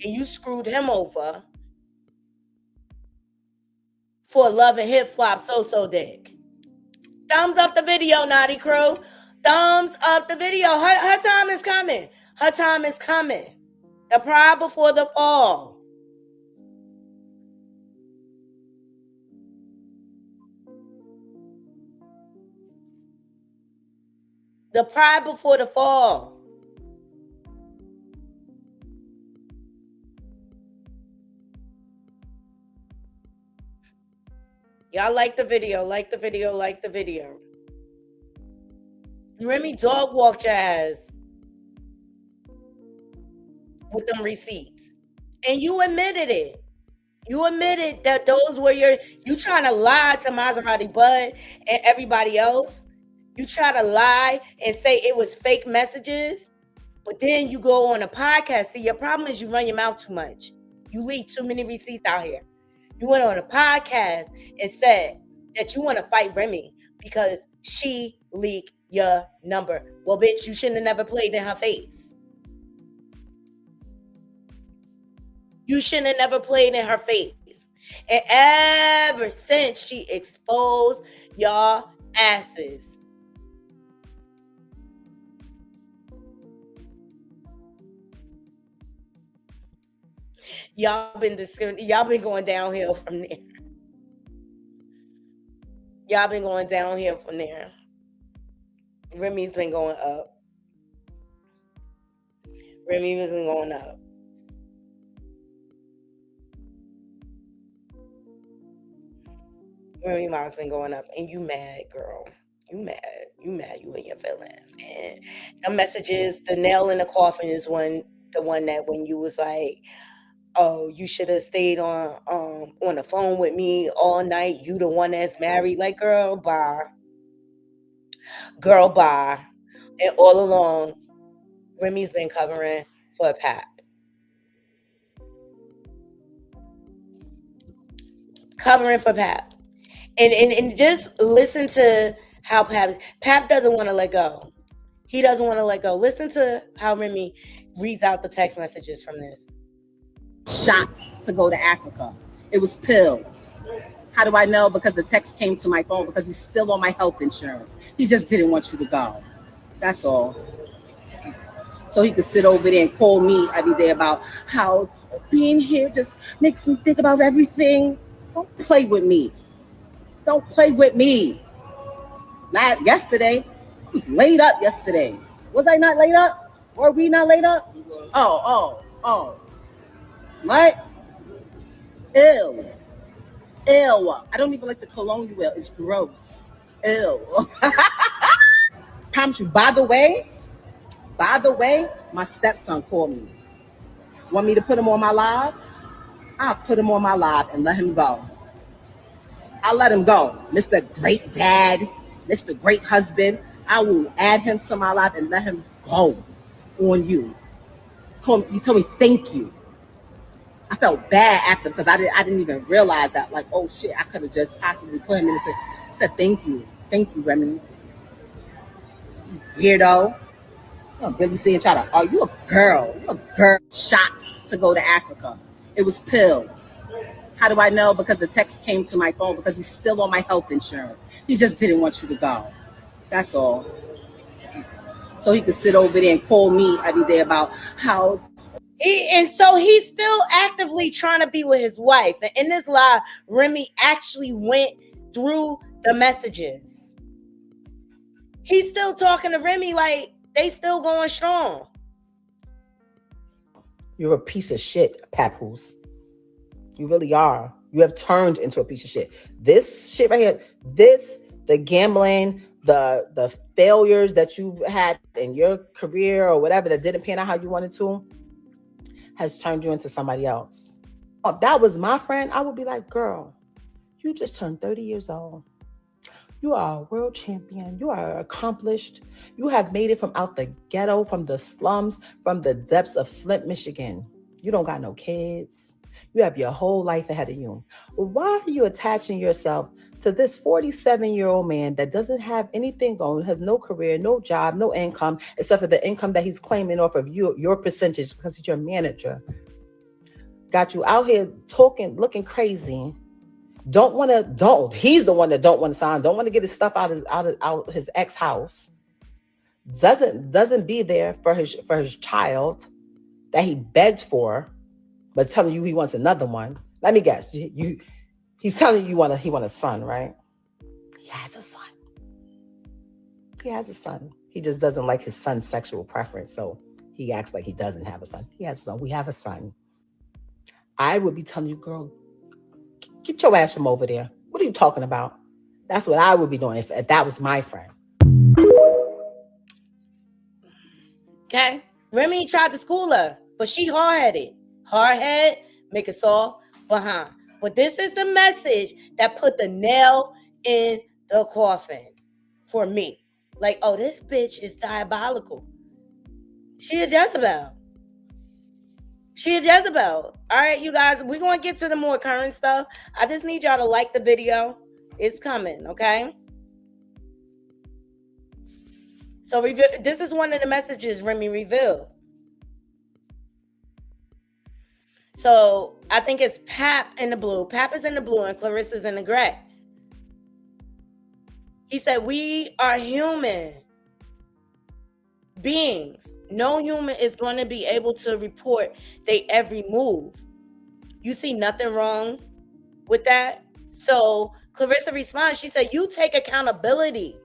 And you screwed him over for Love and Hip Flop So Dick. Thumbs up the video, Naughty Crew. Thumbs up the video. Her time is coming. Her time is coming. The pride before the fall. The pride before the fall. Y'all like the video, like the video, like the video. Remy dog walked your ass with them receipts. And you admitted it. You admitted that those were you trying to lie to Maserati Bud and everybody else. You try to lie and say it was fake messages, but then you go on a podcast. See, your problem is you run your mouth too much. You leave too many receipts out here. You went on a podcast and said that you want to fight Remy because she leaked your number. Well, bitch, you shouldn't have never played in her face. You shouldn't have never played in her face. And ever since she exposed y'all asses, y'all been going downhill from there. Y'all been going downhill from there. Remy's been going up. Remy has been going up. Remy Ma's been going up. And you mad, girl. You mad. You mad. You in your feelings. And the messages, the nail in the coffin is the one that when you was like, "Oh, you should have stayed on the phone with me all night. You the one that's married." Like, girl, bye. Girl, bye. And all along, Remy's been covering for Pap. Covering for Pap. And just listen to how Pap doesn't want to let go. He doesn't want to let go. Listen to how Remy reads out the text messages from this. Shots to go to Africa. It was pills. How do I know? Because the text came to my phone, because he's still on my health insurance. He just didn't want you to go. That's all. So he could sit over there and call me every day about how being here just makes me think about everything. Don't play with me. Don't play with me. Not yesterday. I was laid up yesterday. Was I not laid up? Were we not laid up? Oh. What? Ew. I don't even like the cologne you wear. It's gross. Ew. Promise you. By the way, my stepson called me. Want me to put him on my live? I'll put him on my live and let him go. I'll let him go. Mr. Great Dad, Mr. Great Husband. I will add him to my live and let him go on you. You told me thank you. I felt bad after, because I didn't even realize that, like, oh shit, I could have just possibly put him in and said thank you. Thank you, Remy. You weirdo. I'm really seeing you a girl. You a girl. Shots to go to Africa. It was pills. How do I know? Because the text came to my phone, because he's still on my health insurance. He just didn't want you to go. That's all. So he could sit over there and call me every day about how. So he's still actively trying to be with his wife. And in this live, Remy actually went through the messages. He's still talking to Remy like they still going strong. You're a piece of shit, Papoose. You really are. You have turned into a piece of shit. This shit right here, the gambling, the failures that you've had in your career or whatever that didn't pan out how you wanted to, has turned you into somebody else. If that was my friend, I would be like, girl, you just turned 30 years old. You are a world champion. You are accomplished. You have made it from out the ghetto, from the slums, from the depths of Flint, Michigan. You don't got no kids. You have your whole life ahead of you. Why are you attaching yourself to this 47-year-old man that doesn't have anything going, has no career, no job, no income, except for the income that he's claiming off of your percentage because he's your manager? Got you out here talking, looking crazy. He's the one that don't want to sign, don't want to get his stuff out of his ex house. Doesn't be there for his child that he begged for, but telling you he wants another one. Let me guess. He's telling you he want a son, right? He has a son. He just doesn't like his son's sexual preference, so he acts like he doesn't have a son. He has a son. We have a son. I would be telling you, girl, get your ass from over there. What are you talking about? That's what I would be doing if that was my friend. Okay? Remy tried to school her, but she hard-headed. Hard-head, make us all behind. But this is the message that put the nail in the coffin for me. Like, oh, this bitch is diabolical. She a Jezebel. All right, you guys, we're going to get to the more current stuff. I just need y'all to like the video. It's coming, okay? So this is one of the messages Remy revealed. So I think it's Pap in the blue. Pap is in the blue and Clarissa's in the gray. He said, we are human beings. No human is going to be able to report their every move. You see nothing wrong with that? So Clarissa responds, she said, you take accountability.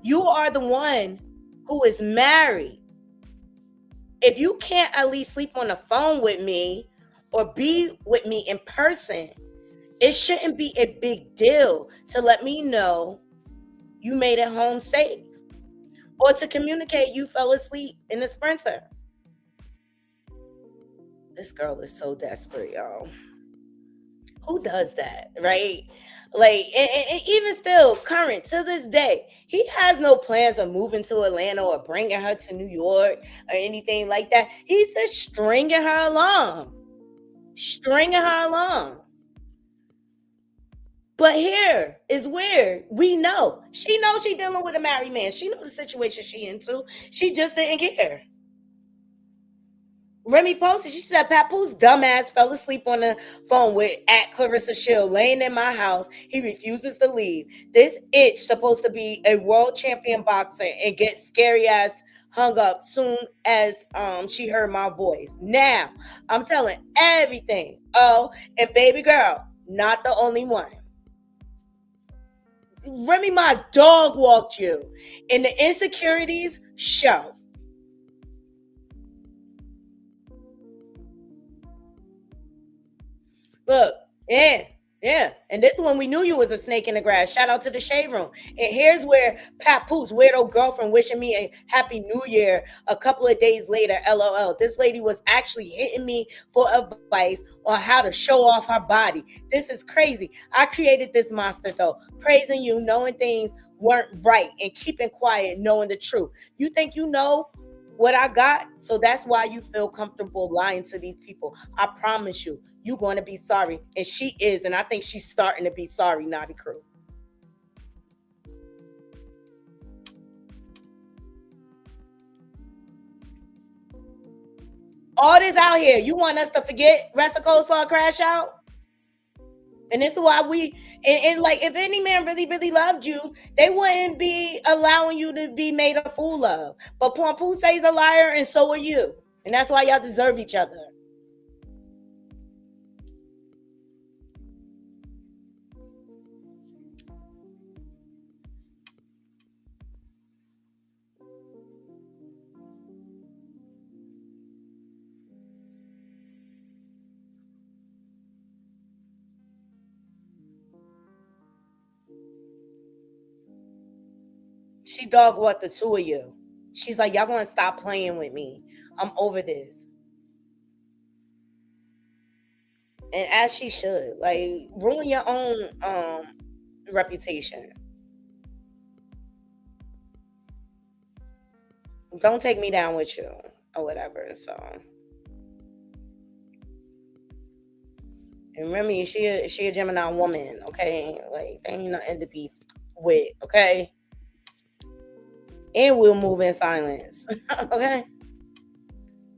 You are the one who is married. If you can't at least sleep on the phone with me or be with me in person, it shouldn't be a big deal to let me know you made it home safe or to communicate you fell asleep in the Sprinter. This girl is so desperate, y'all. Who does that, right? Like, and even still, current to this day, he has no plans of moving to Atlanta or bringing her to New York or anything like that. He's just stringing her along. But here is where we know. She knows she dealing with a married man. She knows the situation she into. She just didn't care. Remy posted, she said, Papoose dumbass fell asleep on the phone with at Clarissa Shield laying in my house. He refuses to leave. This itch supposed to be a world champion boxer and get scary ass hung up soon as she heard my voice. Now, I'm telling everything. Oh, and baby girl, not the only one. Remy, my dog walked you. And the insecurities show. Look, yeah. And this one we knew you was a snake in the grass. Shout out to the Shade Room. And here's where Papoose, weirdo girlfriend, wishing me a happy new year a couple of days later. LOL. This lady was actually hitting me for advice on how to show off her body. This is crazy. I created this monster though. Praising you, knowing things weren't right and keeping quiet, knowing the truth. You think you know what I got? So that's why you feel comfortable lying to these people. I promise you, you're going to be sorry. And she is. And I think she's starting to be sorry, Naughty Crew. All this out here, you want us to forget Rest of Coleslaw Crash Out? And this is why and like, if any man really, really loved you, they wouldn't be allowing you to be made a fool of. But Papoose says a liar, and so are you. And that's why y'all deserve each other. She dog walked the two of you. She's like, y'all gonna stop playing with me. I'm over this. And as she should. Like, ruin your own reputation. Don't take me down with you or whatever. So, and Remy, she a Gemini woman, okay? Like, there ain't nothing to be with, okay? And we'll move in silence. Okay?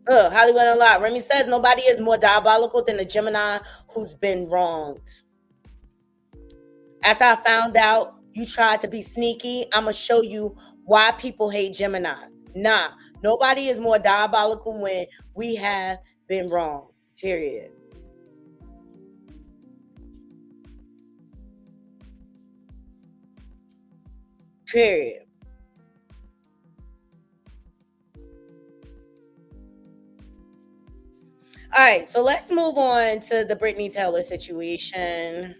Hollywood Unlocked. Remy says nobody is more diabolical than a Gemini who's been wronged. After I found out you tried to be sneaky, I'm going to show you why people hate Geminis. Nah, nobody is more diabolical when we have been wrong. Period. Period. All right, so let's move on to the Brittany Taylor situation.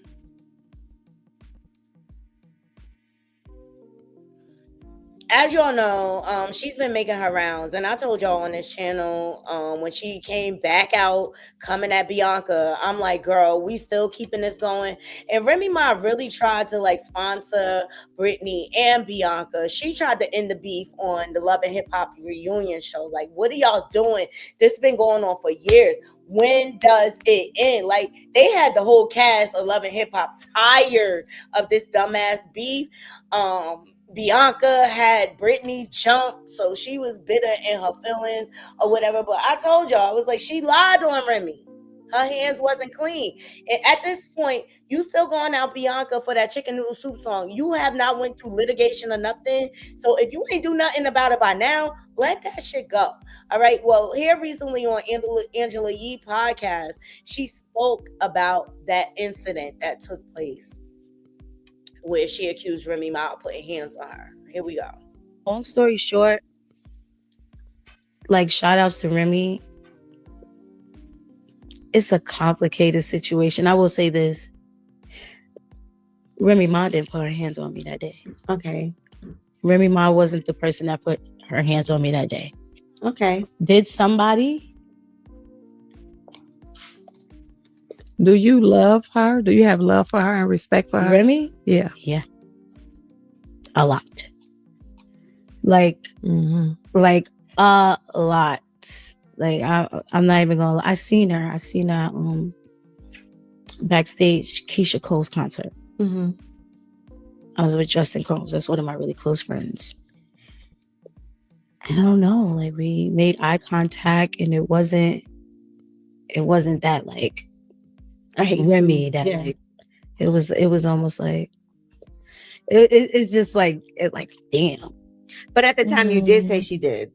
As y'all know, she's been making her rounds, and I told y'all on this channel when she came back out coming at Bianca, I'm like, girl, we still keeping this going. And Remy Ma really tried to like sponsor Brittany and Bianca. She tried to end the beef on the Love and Hip Hop reunion show. Like, what are y'all doing? This has been going on for years. When does it end? Like, they had the whole cast of Love and Hip Hop tired of this dumbass beef. Bianca had Brittany jump, so she was bitter in her feelings or whatever. But I told y'all, I was like, she lied on Remy. Her hands wasn't clean. And at this point, you still going out Bianca for that chicken noodle soup song. You have not went through litigation or nothing. So if you ain't do nothing about it by now, let that shit go. All right. Well, here recently on Angela Yee podcast, she spoke about that incident that took place where she accused Remy Ma of putting hands on her. Here we go. Long story short, like, shout outs to Remy. It's a complicated situation. I will say this. Remy Ma didn't put her hands on me that day. Okay. Remy Ma wasn't the person that put her hands on me that day. Okay. Did somebody? Do you love her? Do you have love for her and respect for her? Remy? Yeah. Yeah. A lot. Like, like a lot. Like, I'm not even gonna lie. I seen her backstage Keisha Cole's concert. Mm-hmm. I was with Justin Combs. That's one of my really close friends. I don't know. Like, we made eye contact, and it wasn't that like I hate Remy you. that Yeah. like it was almost like it's just like damn. But at the time, you did say she did.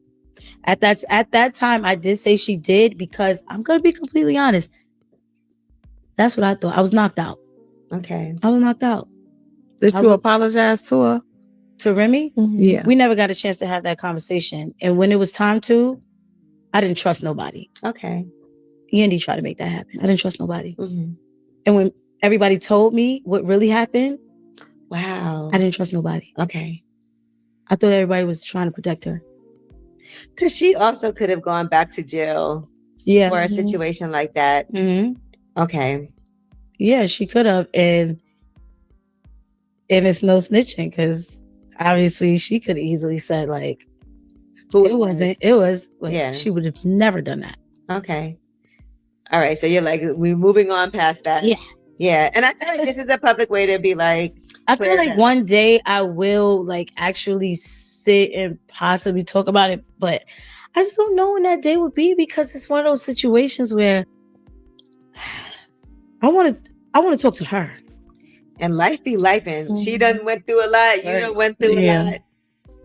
At that time, I did say she did, because I'm gonna be completely honest. That's what I thought. I was knocked out. Okay. I was knocked out. Did you apologize to her? To Remy? Yeah. We never got a chance to have that conversation. And when it was time to, I didn't trust nobody. Okay. Andy tried to make that happen. I didn't trust nobody. Mm-hmm. And when everybody told me what really happened, wow, I didn't trust nobody. Okay. I thought everybody was trying to protect her. Because she also could have gone back to jail for a situation like that. Mm-hmm. Okay. Yeah, she could have. And it's no snitching, because obviously she could have easily said, like, it was like, yeah, she would have never done that. Okay. All right. So you're like, we're moving on past that. Yeah. Yeah. And I feel like this is a public way to be like, I feel like one day I will like actually sit and possibly talk about it, but I just don't know when that day would be, because it's one of those situations where I want to talk to her. And life be life, and she done went through a lot. You done went through a lot.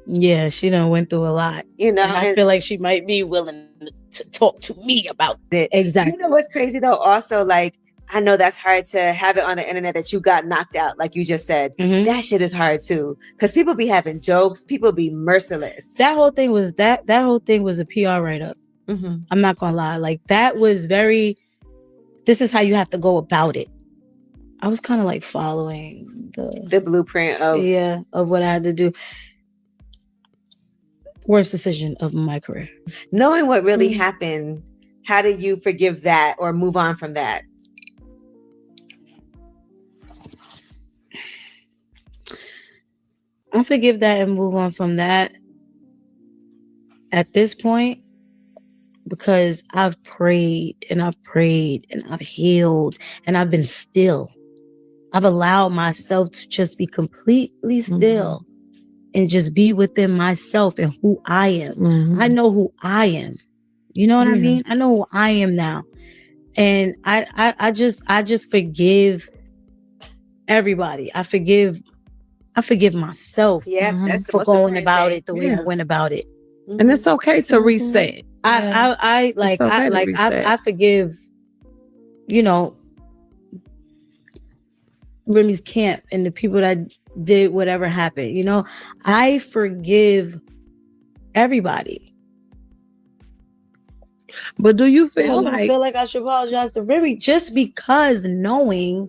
Yeah, she done went through a lot. You know, and I feel like she might be willing to talk to me about it. Exactly. You know what's crazy though? Also, like, I know that's hard to have it on the internet that you got knocked out, like you just said. Mm-hmm. That shit is hard too, because people be having jokes. People be merciless. That whole thing was that whole thing was a PR write-up. Mm-hmm. I'm not gonna lie. Like, that was very. This is how you have to go about it. I was kind of like following the blueprint of what I had to do. Worst decision of my career. Knowing what really happened, how did you forgive that or move on from that? I forgive that and move on from that at this point, because I've prayed and I've prayed and I've healed and I've been still. I've allowed myself to just be completely still and just be within myself and who I am. I know who I am. You know what I mean? I know who I am now. And I just forgive everybody. I forgive myself for going about it the way I went about it. And it's okay to reset. I forgive, you know, Remy's camp and the people that did whatever happened. You know, I forgive everybody. But do you feel I feel like I should apologize to Remy just because knowing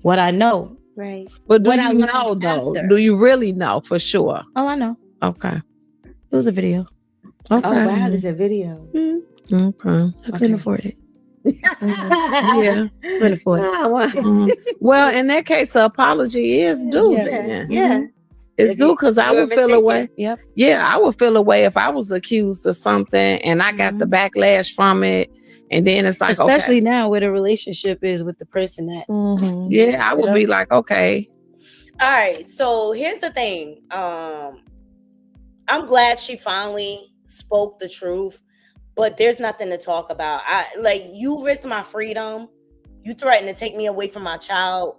what I know. Right. But do you know though? Do you really know for sure? Oh, I know. Okay. It was a video. Okay. Oh wow, there's a video. Okay. I couldn't afford it. Yeah. Couldn't afford it. Well, in that case, the apology is due. Yeah. It's due, because I would feel away. Yep. Yeah, I would feel away if I was accused of something and I got the backlash from it. And then it's like, especially now where the relationship is with the person that. Yeah, I would be like, okay. All right. So here's the thing. I'm glad she finally spoke the truth, but there's nothing to talk about. You risked my freedom. You threatened to take me away from my child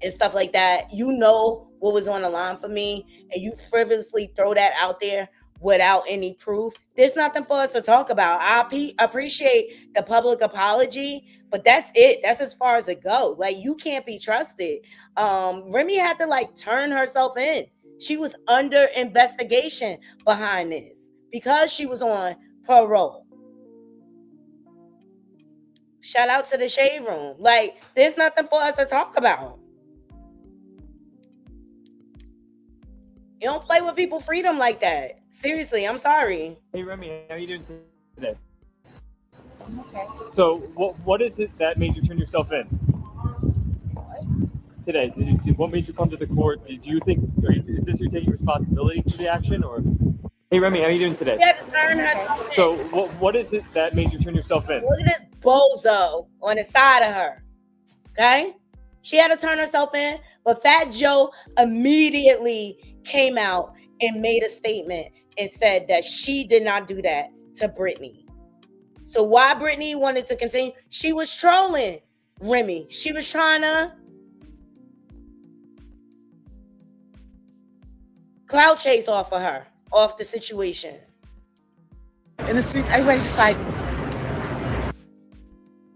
and stuff like that. You know what was on the line for me, and you frivolously throw that out there without any proof. There's nothing for us to talk about. I appreciate the public apology, but that's it. That's as far as it goes. Like, you can't be trusted. Remy had to turn herself in. She was under investigation behind this because she was on parole. Shout out to the Shade Room. There's nothing for us to talk about. You don't play with people's freedom like that. Seriously, I'm sorry. Hey, Remy, how are you doing today? Okay. So, what is it that made you turn yourself in? Today, what made you come to the court? Do you think, is this you taking responsibility for the action, or? Hey, Remy, how are you doing today? So, what is it that made you turn yourself in? Look at this bozo on the side of her. Okay? She had to turn herself in, but Fat Joe immediately came out and made a statement and said that she did not do that to Brittany. So why Brittany wanted to continue? She was trolling Remy. She was trying to clout chase off of her, off the situation. In the streets, everybody's just like,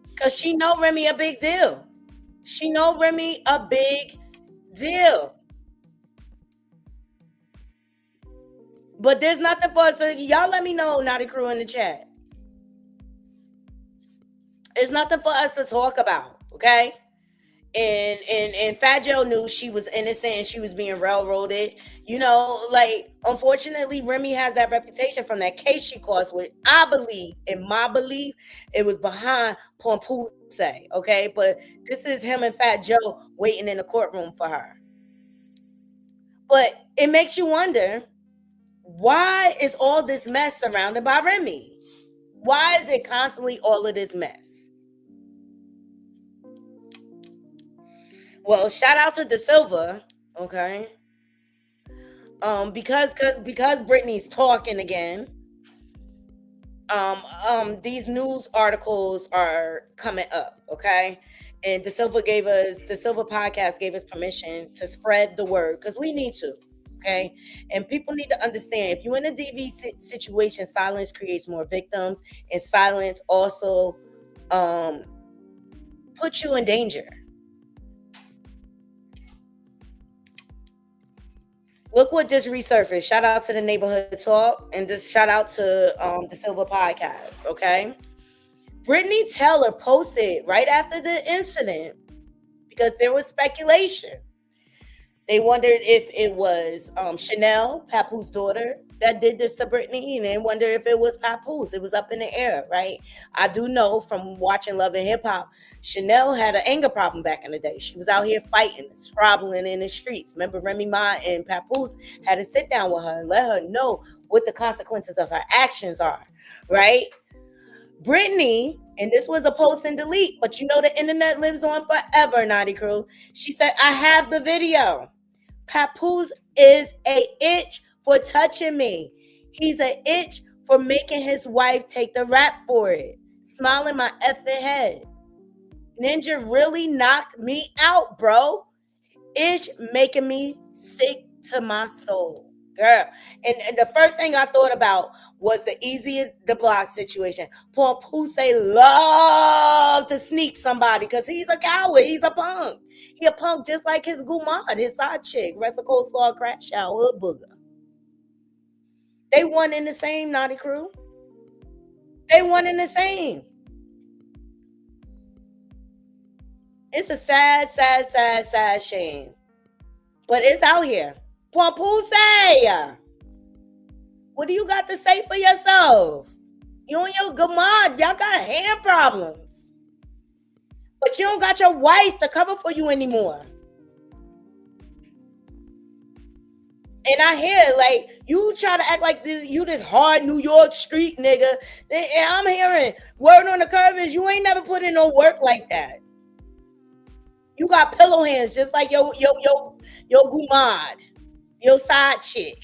because she know Remy a big deal. She know Remy a big deal. But there's nothing for us to, y'all let me know, Naughty Crew, in the chat. It's nothing for us to talk about, okay? And Fat Joe knew she was innocent and she was being railroaded. You know, like, unfortunately, Remy has that reputation from that case she caused with, I believe, in my belief, it was behind Pompous, okay? But this is him and Fat Joe waiting in the courtroom for her. But it makes you wonder, why is all this mess surrounded by Remy? Why is it constantly all of this mess? Well, shout out to Da Silva, okay? Because Brittany's talking again. These news articles are coming up, okay? And Da Silva podcast gave us permission to spread the word because we need to, okay? And people need to understand, if you're in a DV situation, silence creates more victims, and silence also puts you in danger. Look what just resurfaced. Shout out to the Neighborhood Talk, and just shout out to the Silver Podcast, okay? Brittany Taylor posted right after the incident, because there was speculation. They wondered if it was Chanel, Papoose' daughter, that did this to Brittany, and they wonder if it was Papoose. It was up in the air, right? I do know from watching Love and Hip Hop, Chanel had an anger problem back in the day. She was out here fighting, scrabbling in the streets. Remember, Remy Ma and Papoose had to sit down with her and let her know what the consequences of her actions are, right? Brittany, and this was a post and delete, but you know the internet lives on forever, Naughty Crew. She said, I have the video. Papoose is a itch for touching me. He's an itch for making his wife take the rap for it. Smiling my effing head. Ninja really knocked me out, bro. Ish making me sick to my soul. Girl. And the first thing I thought about was the easy to block situation. Pompous love to sneak somebody because he's a coward. He's a punk. He a punk just like his gumad, his side chick, Rest of Coleslaw, Crash Out, Hood Booger. They one in the same, Naughty Crew. They one in the same. It's a sad, sad, sad, sad shame. But it's out here. Pompous, what do you got to say for yourself? You and your gumad, y'all got hand problems. But you don't got your wife to cover for you anymore. And I hear, like, you try to act like this, you this hard New York street nigga. And I'm hearing, word on the curve is you ain't never put in no work like that. You got pillow hands just like your gumad, your side chick.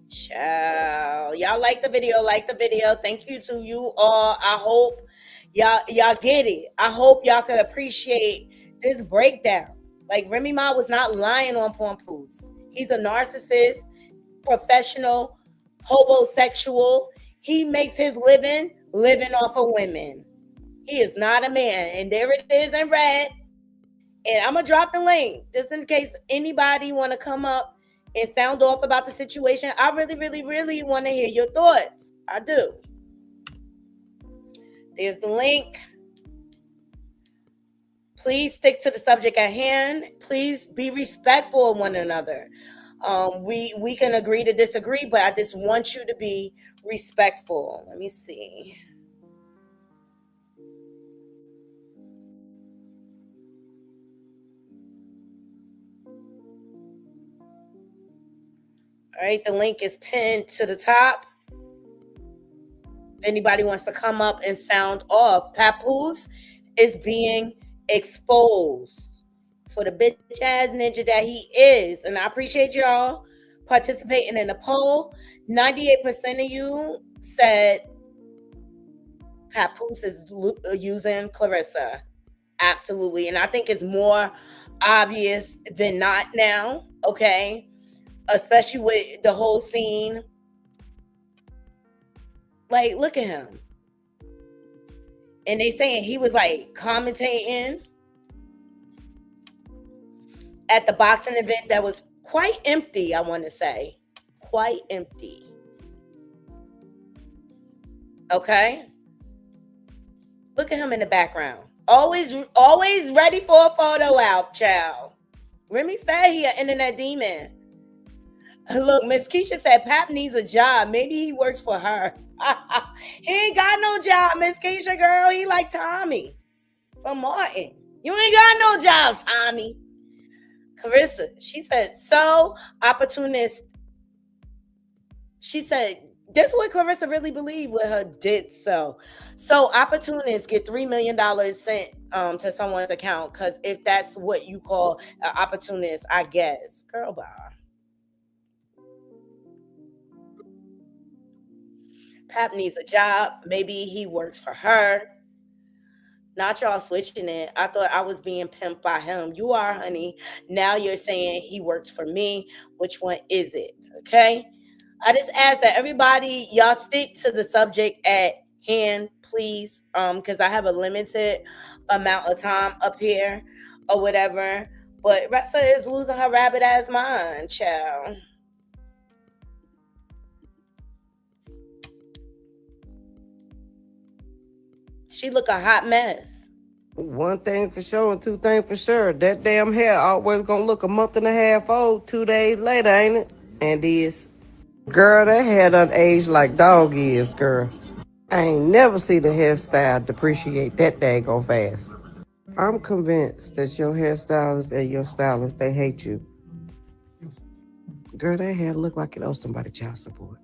Ciao. Y'all like the video. Thank you to you all. I hope y'all get it. I hope y'all can appreciate this breakdown. Like, Remy Ma was not lying on Pompous. He's a narcissist, professional, homosexual. He makes his living off of women. He is not a man. And there it is in red. And I'm going to drop the link just in case anybody want to come up and sound off about the situation. I really, really, really want to hear your thoughts. I do. There's the link. Please stick to the subject at hand. Please be respectful of one another. We can agree to disagree, but I just want you to be respectful. Let me see. All right, the link is pinned to the top. anybody wants to come up and sound off, Papoose is being exposed for the bitch ass ninja that he is. And I appreciate y'all participating in the poll. 98% of you said Papoose is using Clarissa. Absolutely. And I think it's more obvious than not now, okay? Especially with the whole scene. Like, look at him. And they saying he was like commentating at the boxing event that was quite empty, I want to say. Quite empty. Okay? Look at him in the background. Always ready for a photo out, child. Remy said he an internet demon. Look, Miss Keisha said Pap needs a job. Maybe he works for her. He ain't got no job, Miss Keisha, girl. He like Tommy from Martin. You ain't got no job, Tommy. Carissa, she said, so opportunist. She said, this is what Clarissa really believed with her did so. So opportunists get $3 million sent to someone's account, because if that's what you call an opportunist, I guess. Girl, bye. Pap needs a job. Maybe he works for her. Not y'all switching it. I thought I was being pimped by him. You are, honey. Now you're saying he works for me. Which one is it? Okay? I just ask that everybody, y'all stick to the subject at hand, please. Because I have a limited amount of time up here or whatever. But Ressa is losing her rabbit ass mind, child. She look a hot mess. One thing for sure and two things for sure. That damn hair always gonna look a month and a half old 2 days later, ain't it? And is. Girl, that hair done aged like dog is, girl. I ain't never seen the hairstyle depreciate that daggone fast. I'm convinced that your hairstylist and your stylist, they hate you. Girl, that hair look like it owes somebody child support.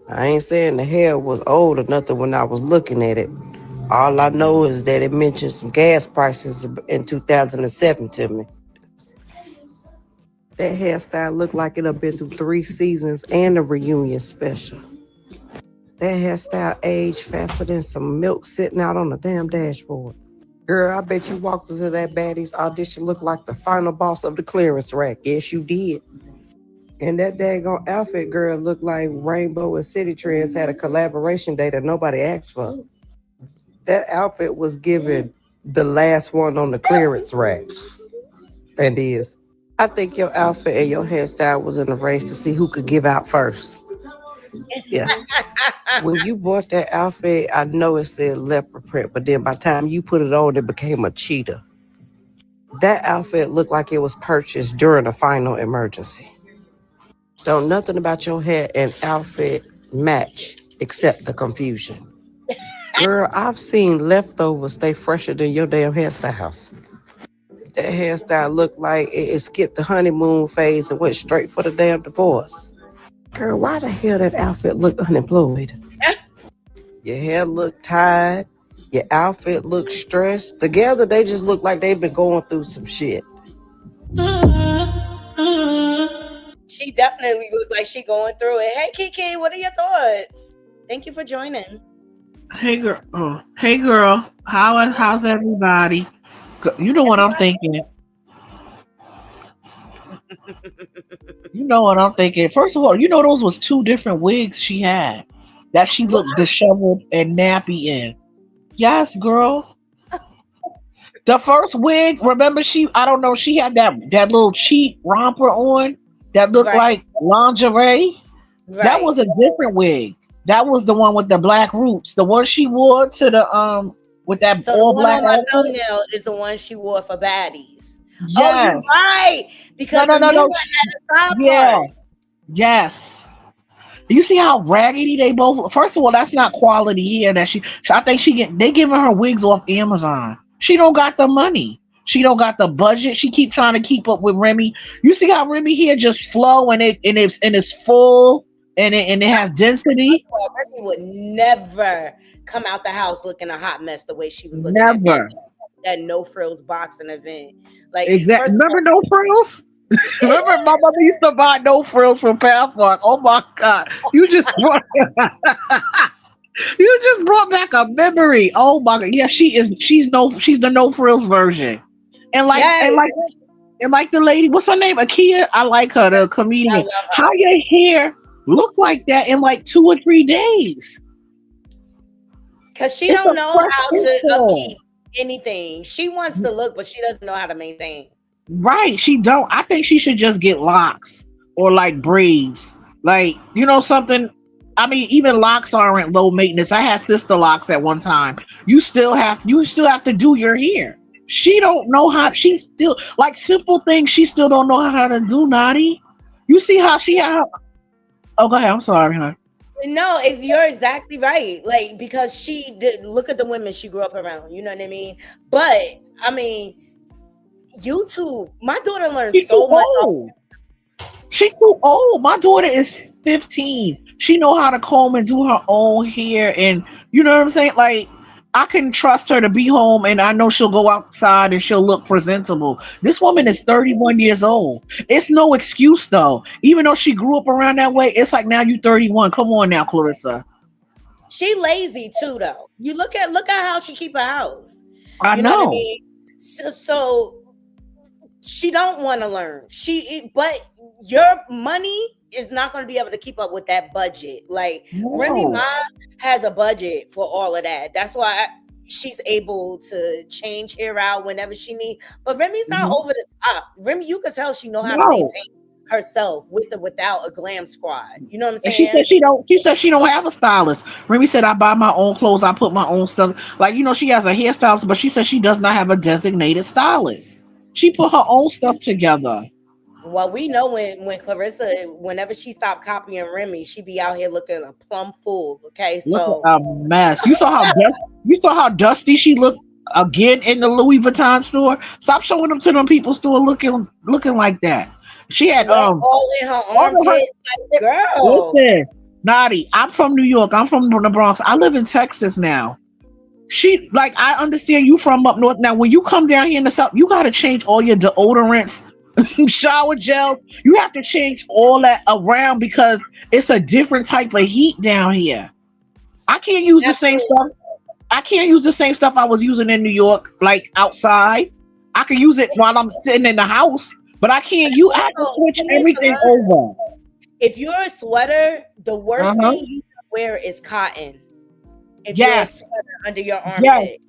I ain't saying the hair was old or nothing when I was looking at it. All I know is that it mentioned some gas prices in 2007 to me. That hairstyle looked like it have been through 3 seasons and a reunion special. That hairstyle aged faster than some milk sitting out on the damn dashboard. Girl, I bet you walked into that baddie's audition looked like the final boss of the clearance rack. Yes, you did. And that daggone outfit, girl, looked like Rainbow and City Trends had a collaboration day that nobody asked for. That outfit was given the last one on the clearance rack. And is. I think your outfit and your hairstyle was in a race to see who could give out first. Yeah. When you bought that outfit, I know it said leopard print, but then by the time you put it on, it became a cheetah. That outfit looked like it was purchased during a final emergency. Don't nothing about your hair and outfit match except the confusion. Girl, I've seen leftovers stay fresher than your damn hairstyles. That hairstyle looked like it skipped the honeymoon phase and went straight for the damn divorce. Girl, why the hell that outfit look unemployed? Your hair look tired. Your outfit look stressed. Together, they just look like they've been going through some shit. She definitely looked like she going through it. Hey, Kiki, what are your thoughts? Thank you for joining. Hey girl, how's everybody? You know what I'm thinking. You know what I'm thinking. First of all, you know those was 2 different wigs she had that she looked disheveled and nappy in. Yes, girl. The first wig, remember she had that little cheap romper on that looked like lingerie. Right. That was a different wig. That was the one with the black roots. The one she wore to the with that all black. The one on my thumbnail is the one she wore for baddies. Yes. Oh, you're right. Because no. One had a side part. Yes. You see how raggedy they both. First of all, that's not quality hair. I think they giving her wigs off Amazon. She don't got the money. She don't got the budget. She keep trying to keep up with Remy. You see how Remy hair just flow and it's full. and it has density. Remy would never come out the house looking a hot mess the way she was looking at Never. that no frills boxing event. Like, Exactly. first of Remember all, no frills? Remember my mother used to buy no frills from Pathmark. Oh my God. You just brought back a memory. Oh my God. Yeah, she's the no frills version. And like yes, and like and like the lady, what's her name? Akia. I like her, the I comedian. love How your hair look like that in like 2 or 3 days? because she It's a don't know fresh how to install. upkeep anything. She wants to look, but she doesn't know how to maintain. Right. She don't. I think she should just get locks or like braids. Like, you know something? I mean, even locks aren't low maintenance. I had sister locks at one time. You still have to do your hair. She don't know how she still like simple things she still don't know how to do, Naughty. You see how she had oh go ahead, I'm sorry, huh? No, you're exactly right. Like, because she did look at the women she grew up around. You know what I mean? But I mean, YouTube. My daughter learned She too so much. old. She too old. My daughter is 15. She know how to comb and do her own hair, and you know what I'm saying. Like I can trust her to be home, and I know she'll go outside and she'll look presentable. This woman is 31 years old. It's no excuse though. Even though she grew up around that way, it's like now you 31. Come on now, Clarissa. She lazy too, though. You look at how she keep her house. I You know what I know. mean? So she don't want to learn. But your money is not going to be able to keep up with that budget. Like, Remy No. Ma has a budget for all of that. That's why she's able to change hair out whenever she needs. But Remy's not Mhm. over the top. Remy, you can tell she know how to No. maintain herself with or without a glam squad. You know what I'm And she saying? said she don't. She said she don't have a stylist. Remy said I buy my own clothes. I put my own stuff. Like she has a hairstylist, but she said she does not have a designated stylist. She put her own stuff together. Well, we know when Clarissa, whenever she stopped copying Remy, she be out here looking a plum fool. Okay, Look so at a mess. You saw how dusty she looked again in the Louis Vuitton store. Stop showing them to them people store looking like that. She had sweat all in her all of her. armpits. Like, girl, Listen, Naughty. I'm from New York. I'm from the Bronx. I live in Texas now. I understand you from up north. Now, when you come down here in the south, you got to change all your deodorants, shower gels. You have to change all that around because it's a different type of heat down here. I can't use the same absolutely. stuff. I can't use the same stuff I was using in New York, like outside. I can use it while I'm sitting in the house, but I can't use. I have to Also, switch you need to everything learn. over. If you're a sweater, the worst Uh-huh. thing you can wear is cotton. If you're a Yes. sweater under your Yes. armpit,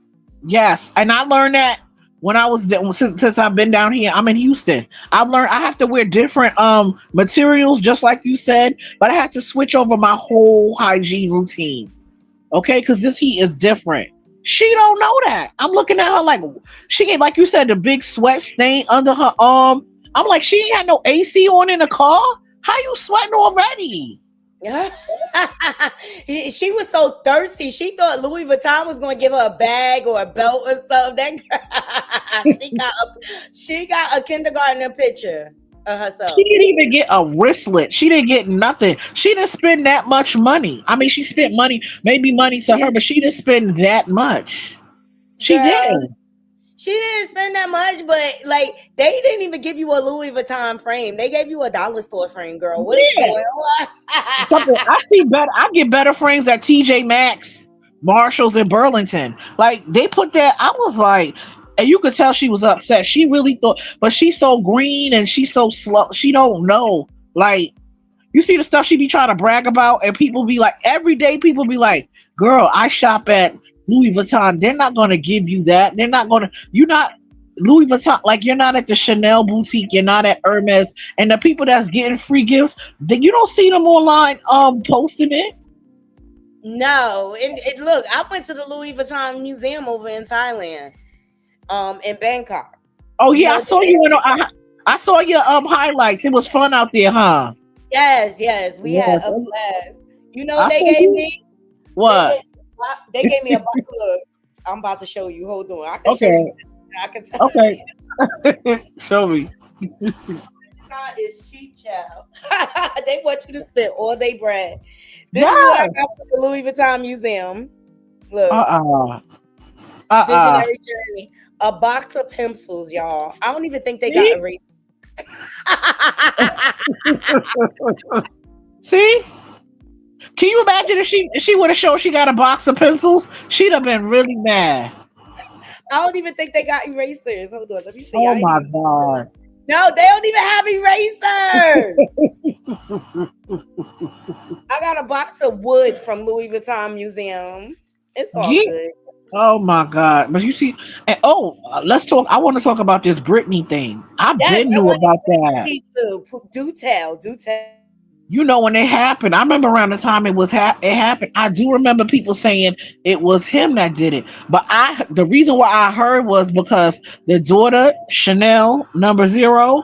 Yes, and I learned that when I was since I've been down here. I'm in Houston. I've learned I have to wear different materials, just like you said, but I had to switch over my whole hygiene routine. Okay, because this heat is different. She don't know that. I'm looking at her like she ain't like you said the big sweat stain under her arm. I'm like she ain't had no AC on in the car. How you sweating already? she was so thirsty. She thought Louis Vuitton was going to give her a bag or a belt or something. That girl, she got a kindergarten picture of She herself. didn't even get a wristlet. She didn't get nothing. She didn't spend that much money. I mean, she spent money, maybe money to her, but she didn't spend that much. She Girl, did. she didn't spend that much, but like they didn't even give you a Louis Vuitton frame. They gave you a dollar store frame, girl. What is Yeah. going on? Something I see better. I get better frames at TJ Maxx, Marshalls, and Burlington. Like they put that. I was like, and you could tell she was upset. She really thought, but she's so green and she's so slow. She don't know. Like you see the stuff she be trying to brag about, and people be like, every day people be like, "Girl, I shop at Louis Vuitton." They're not gonna give you that. They're not gonna. You're not Louis Vuitton. Like you're not at the Chanel boutique. You're not at Hermes. And the people that's getting free gifts, then you don't see them online posting it. No, and look, I went to the Louis Vuitton museum over in Thailand, in Bangkok. Oh You yeah, know I what saw they you. gave I saw your highlights. It was fun out there, huh? Yes, we had Yes. a blast. You know I what they saw gave you. me? They What? gave me a box. Look, I'm about to show you. Hold on, I can show Okay. you. I can tell. Okay. Show me. Scott is cheap, child. They want you to spend all their bread. This is what I got from the Louis Vuitton Museum. Look. Visionary Journey. A box of pencils, y'all. I don't even think they got erasers. See? Can you imagine if she would have shown she got a box of pencils? She'd have been really mad. I don't even think they got erasers. Hold on, let me see. Oh my God. No, they don't even have erasers. I got a box of wood from Louis Vuitton Museum. It's all good. Oh my God. But you see, and let's talk. I want to talk about this Britney thing. I knew about that. Do tell. You know, when it happened, I remember around the time it happened, I do remember people saying it was him that did it. But the reason why I heard was because the daughter, Chanel number 0,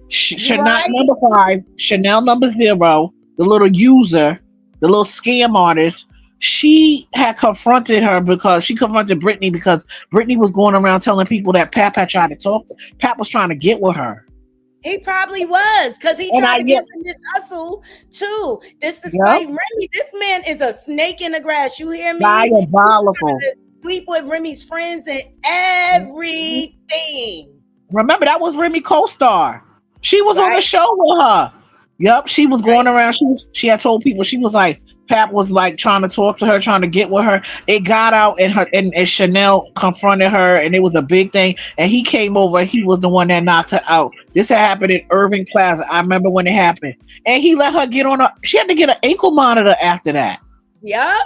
Chanel number 5, Chanel number 0, the little user, the little scam artist, she had confronted Britney because Britney was going around telling people that Pap had tried to talk to. Pap was trying to get with her. He probably was, because he tried to give him this hustle too. This is like Remy. This man is a snake in the grass. You hear me? Diabolical. Sleep with Remy's friends and everything. Remember, that was Remy co-star. She was on the show with her. Yep, she was going around. She had told people, she was like, Pap was like trying to talk to her, trying to get with her. It got out, and Chanel confronted her, and it was a big thing. And he came over. He was the one that knocked her out. This had happened in Irving Plaza. I remember when it happened. And he let her get on she had to get an ankle monitor after that. Yep.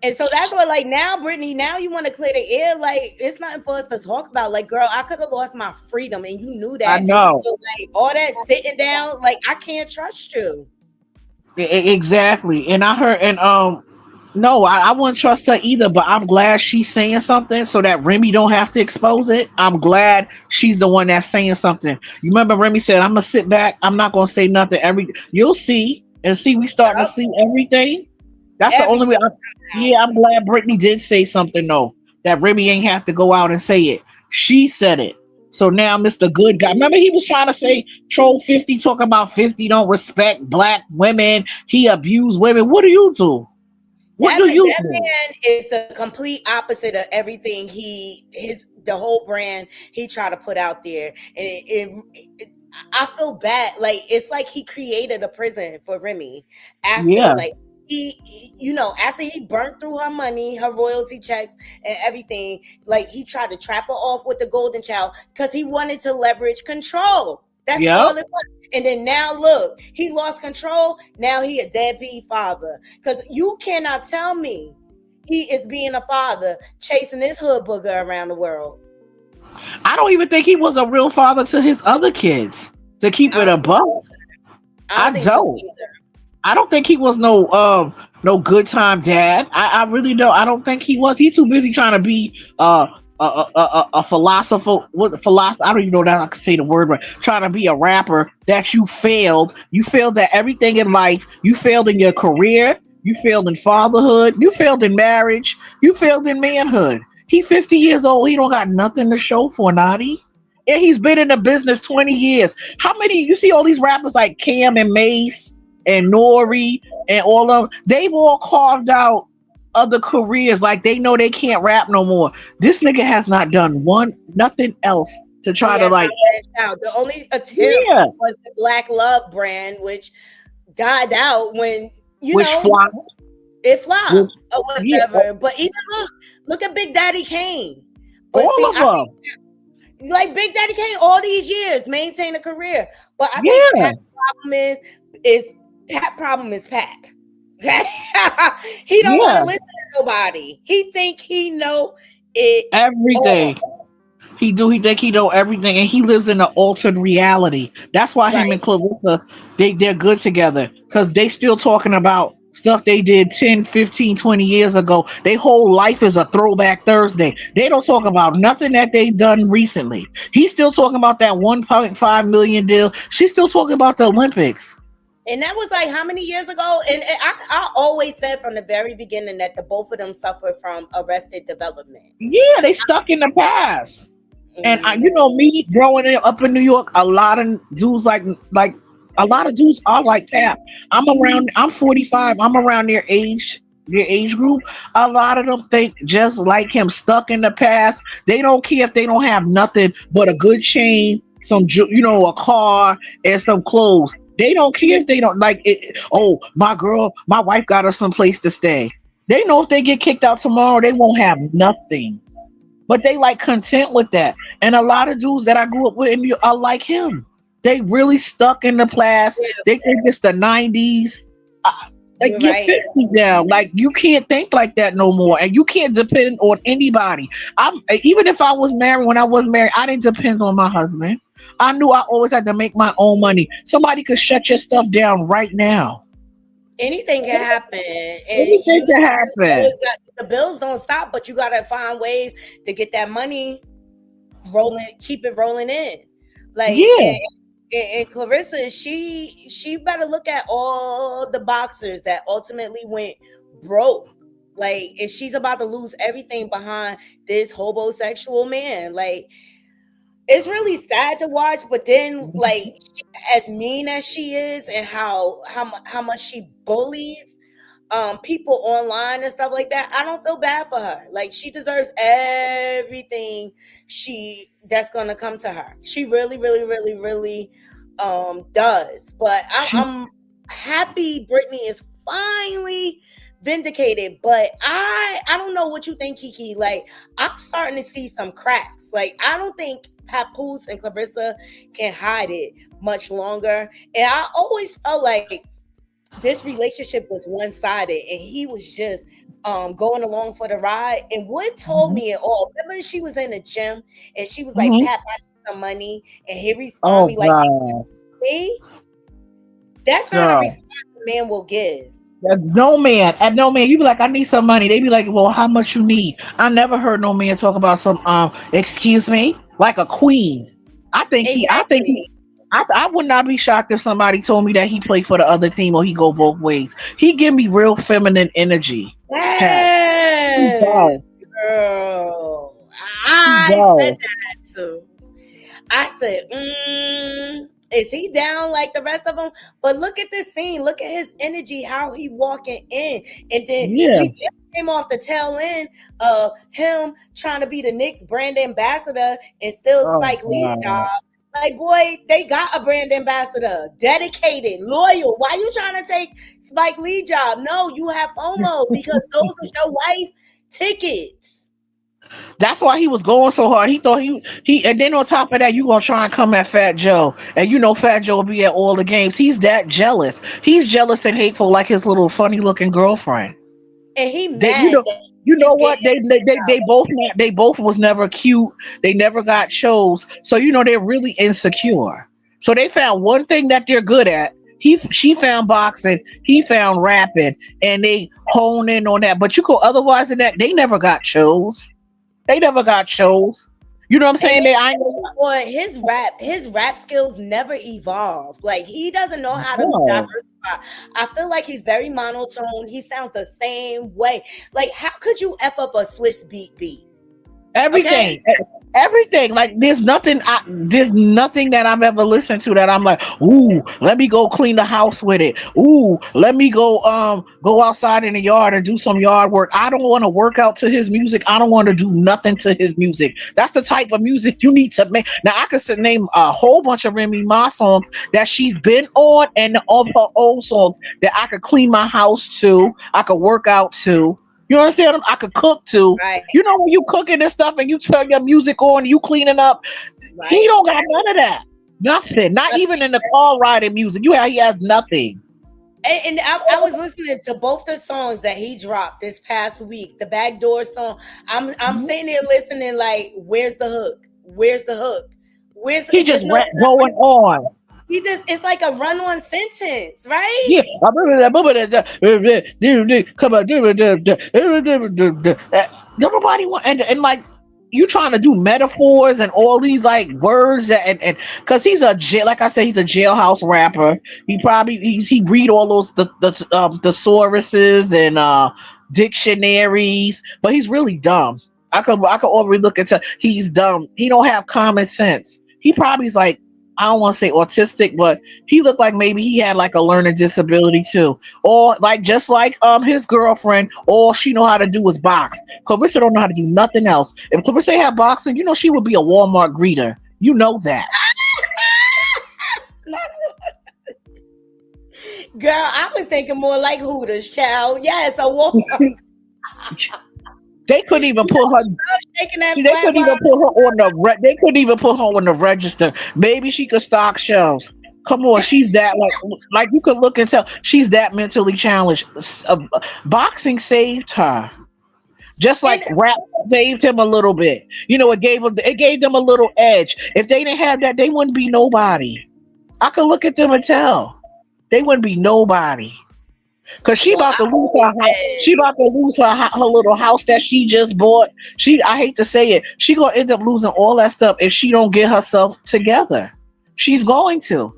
And so that's what, like, now, Brittany, now you want to clear the air. Like, it's nothing for us to talk about. Like, girl, I could have lost my freedom, and you knew that. I know. So, like, all that sitting down, like, I can't trust you. Exactly. And I heard, and no, I wouldn't trust her either, but I'm glad she's saying something so that Remy don't have to expose it. I'm glad she's the one that's saying something. You remember Remy said, I'm gonna sit back, I'm not gonna say nothing. You'll see, and see, we starting to see everything. That's the only way. I'm glad Britney did say something though, that Remy ain't have to go out and say it. She said it. So now Mr. Good Guy, remember he was trying to say troll 50, talk about 50 don't respect black women, he abused women. What do you do? What do you do? That man is the complete opposite of everything the whole brand he tried to put out there. And I feel bad. Like, it's like he created a prison for Remy after like after he burnt through her money, her royalty checks and everything. Like, he tried to trap her off with the golden child because he wanted to leverage control. That's all it was. And then now look, he lost control. Now he a deadbeat father. Because you cannot tell me he is being a father chasing this hood booger around the world. I don't even think he was a real father to his other kids, to keep it above. I don't. I don't think he was no good time dad. I really don't. I don't think he was. He's too busy trying to be a philosopher. I don't even know that I can say the word, but trying to be a rapper. That you failed. You failed at everything in life. You failed in your career. You failed in fatherhood. You failed in marriage. You failed in manhood. He 50 years old. He don't got nothing to show for, Knotty. And he's been in the business 20 years. How many? You see all these rappers like Cam and Mace and Nori and all of them. They've all carved out other careers. Like, they know they can't rap no more. This nigga has not done nothing else to try to like. The only attempt was the Black Love brand, which died out when flopped. It flopped or whatever. But even look at Big Daddy Kane. But all of them. Like Big Daddy Kane, all these years maintain a career. But I think Pat's problem is Pac. Okay, he don't want to listen to nobody. He think he know it everything. He think he know everything, and he lives in an altered reality. That's why him and Clarissa, they're good together, because they still talking about stuff they did 10, 15, 20 years ago. Their whole life is a throwback Thursday. They don't talk about nothing that they've done recently. He's still talking about that 1.5 million deal. She's still talking about the Olympics. And that was like how many years ago? And I always said from the very beginning that the both of them suffered from arrested development. Yeah, they stuck in the past. And you know me growing up in New York, a lot of dudes like a lot of dudes are like Pap. I'm 45. I'm around their age group. A lot of them think just like him, stuck in the past. They don't care if they don't have nothing but a good chain, a car, and some clothes. They don't care if they don't like it. Oh, my wife got us some place to stay. They know if they get kicked out tomorrow, they won't have nothing. But they like content with that. And a lot of dudes that I grew up with are like him. They really stuck in the past. They think it's the 90s. Like, get 50 down. Like, you can't think like that no more. And you can't depend on anybody. Even if I was married, when I was married, I didn't depend on my husband. I knew I always had to make my own money. Somebody could shut your stuff down right now. Anything can happen. Anything can happen. The bills don't stop, but you gotta find ways to get that money rolling, keep it rolling in. Like, and Clarissa, she better look at all the boxers that ultimately went broke. Like, and she's about to lose everything behind this homosexual man. Like, it's really sad to watch, but then, like, as mean as she is and how much she bullies people online and stuff like that, I don't feel bad for her. Like, she deserves everything that's gonna come to her. She really, really, really, really does. But I'm happy Brittany is finally vindicated. But I don't know what you think, Kiki. Like, I'm starting to see some cracks. Like, I don't think Papoose and Clarissa can hide it much longer. And I always felt like this relationship was one-sided and he was just going along for the ride. And what told me it all, remember she was in the gym and she was like, Pap, I need some money, and he responded me like, me? That's not a response a man will give. No man, you be like, I need some money. They be like, well, how much you need? I never heard no man talk about some excuse me, like a queen. I would not be shocked if somebody told me that he played for the other team or he go both ways. He give me real feminine energy. Yes, girl. I said that too. I said, is he down like the rest of them? But look at this scene. Look at his energy, how he walking in. And then we just came off the tail end of him trying to be the Knicks brand ambassador and still Spike Lee job. Like, boy, they got a brand ambassador, dedicated, loyal. Why you trying to take Spike Lee job? No, you have FOMO because those are your wife tickets. That's why he was going so hard. He thought he and then on top of that, you gonna try and come at Fat Joe. And you know Fat Joe will be at all the games. He's that jealous. He's jealous and hateful like his little funny looking girlfriend. And he mad. You know what? They both was never cute. They never got shows. So you know they're really insecure. So they found one thing that they're good at. She found boxing, he found rapping, and they hone in on that. But you go otherwise than that, they never got shows. You know what I'm saying? Well, his rap skills never evolve. Like, he doesn't know how to diversify. I feel like he's very monotone. He sounds the same way. Like, how could you F up a Swiss beat? Everything. Everything. Like, there's nothing that I've ever listened to that I'm like, ooh, let me go clean the house with it. Ooh, let me go outside in the yard and do some yard work. I don't want to work out to his music. I don't want to do nothing to his music. That's the type of music you need to make. Now, I could name a whole bunch of Remy Ma songs that she's been on and all her old songs that I could clean my house to, I could work out to. You understand? I could cook too. Right. You know, when you cooking and stuff and you turn your music on, you cleaning up. Right. He don't got none of that. Nothing. Not even in the car riding music. He has nothing. And I was listening to both the songs that he dropped this past week. The Backdoor song. I'm sitting there listening like, where's the hook? He just going on. It's like a run-on sentence, right? Yeah. Nobody want and like you trying to do metaphors and all these like words and because he's a jailhouse rapper. He read all those the thesauruses and dictionaries, but he's really dumb. I could already look into. He's dumb. He don't have common sense. He probably is like, I don't want to say autistic, but he looked like maybe he had like a learning disability too, or like just like his girlfriend. All she know how to do is box. Clarissa don't know how to do nothing else. If Clarissa had boxing, she would be a Walmart greeter. You know that. Girl, I was thinking more like Hooters, child. Yes, a Walmart. They couldn't even put her. They couldn't even put her on the. They couldn't even put her on the register. Maybe she could stock shelves. Come on, she's that like you could look and tell she's that mentally challenged. Boxing saved her, just like rap saved him a little bit. It gave them a little edge. If they didn't have that, they wouldn't be nobody. I could look at them and tell they wouldn't be nobody. Cause she about to lose her house. She about to lose her little house that she just bought. I hate to say it, she gonna end up losing all that stuff if she don't get herself together. She's going to.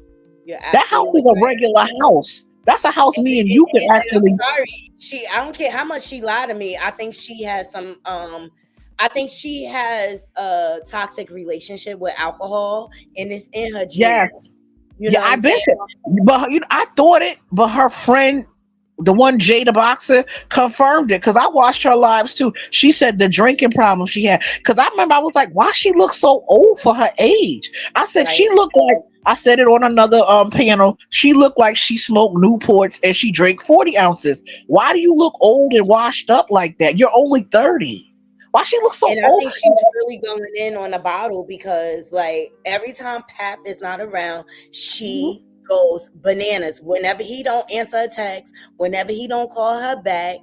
That house is a regular house. That's a house me and you can actually. I'm sorry. I don't care how much she lied to me. I think she has some. I think she has a toxic relationship with alcohol, and it's in her genes. Yes. I've been. But I thought it. But her friend, the one Jada Boxer, confirmed it because I watched her lives too. She said the drinking problem she had. Because I remember I was like, why she look so old for her age? I said she looked like. I said it on another panel. She looked like she smoked Newports and she drank 40 ounces. Why do you look old and washed up like that? You're only 30. Why she look so old? I think she's really going in on the bottle because, like, every time Pap is not around, she goes bananas. Whenever he don't answer a text, whenever he don't call her back,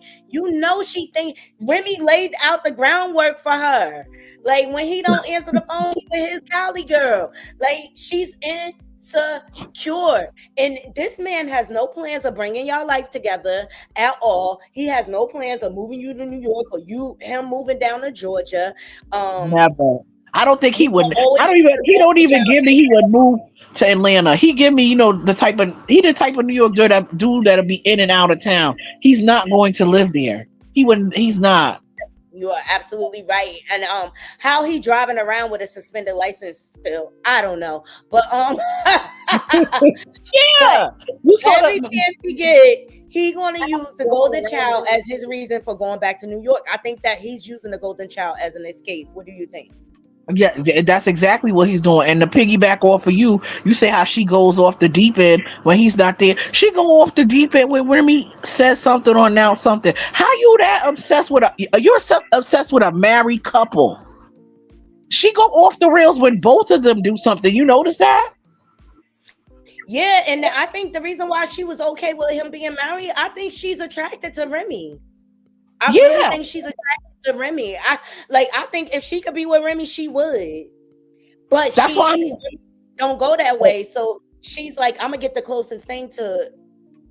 she think Remy laid out the groundwork for her. Like, when he don't answer the phone with his collie girl, like, she's insecure. And this man has no plans of bringing y'all life together at all. He has no plans of moving you to New York or him moving down to Georgia. Never. I don't think he would. He don't even give me he would move to Atlanta. He give me, the type of New York dude that'll be in and out of town. He's not going to live there. He wouldn't. He's not. You are absolutely right. And how he driving around with a suspended license still, I don't know. But yeah, every chance he get, he gonna use the golden child as his reason for going back to New York. I think that he's using the golden child as an escape. What do you think? Yeah, that's exactly what he's doing. And to piggyback off of you say how she goes off the deep end when he's not there. She go off the deep end when Remy says something or announce something. How you that obsessed with you're obsessed with a married couple? She go off the rails when both of them do something. You notice that? Yeah, and I think the reason why she was okay with him being married, I think she's attracted to Remy. I really think she's attracted to Remy. I think if she could be with Remy, she would. But that's why don't go that way. So she's like, I'm gonna get the closest thing to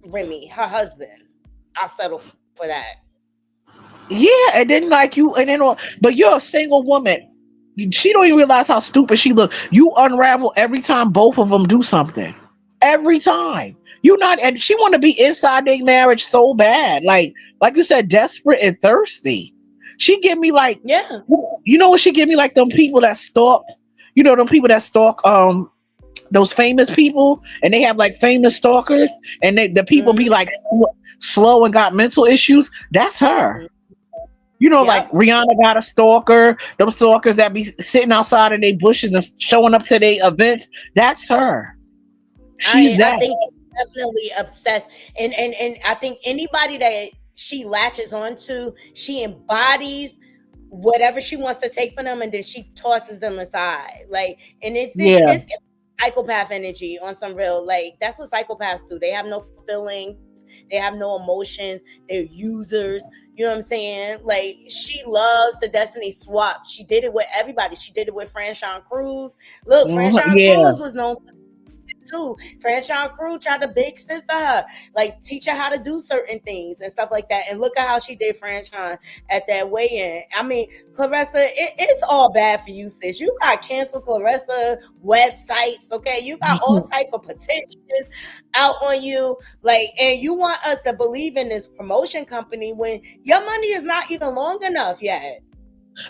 Remy, her husband. I'll settle for that. Yeah, and then but you're a single woman. She don't even realize how stupid she look. You unravel every time both of them do something. Every time. And she want to be inside their marriage so bad. Like you said, desperate and thirsty. She give me what she give me, like them people that stalk, them people that stalk those famous people, and they have like famous stalkers, and the people be like slow and got mental issues. That's her. Like Rihanna got a stalker, them stalkers that be sitting outside of their bushes and showing up to their events. That's her. She's that. I think she's definitely obsessed. And I think anybody that she latches onto, she embodies whatever she wants to take from them, and then she tosses them aside. Like, and it's psychopath energy on some real, like, that's what psychopaths do. They have no feelings, they have no emotions, they're users. You know what I'm saying? Like, she loves the Destiny swap. She did it with everybody. She did it with Franchon Cruz. Look, Franchon Cruz was known for too. Franchon Cruz tried to big sister her, like, teach her how to do certain things and stuff like that. And look at how she did Franchon at that weigh-in. I mean, Clarissa, it's all bad for you, sis. You got canceled Clarissa websites, okay? You got all type of petitions out on you, like, and you want us to believe in this promotion company when your money is not even long enough yet.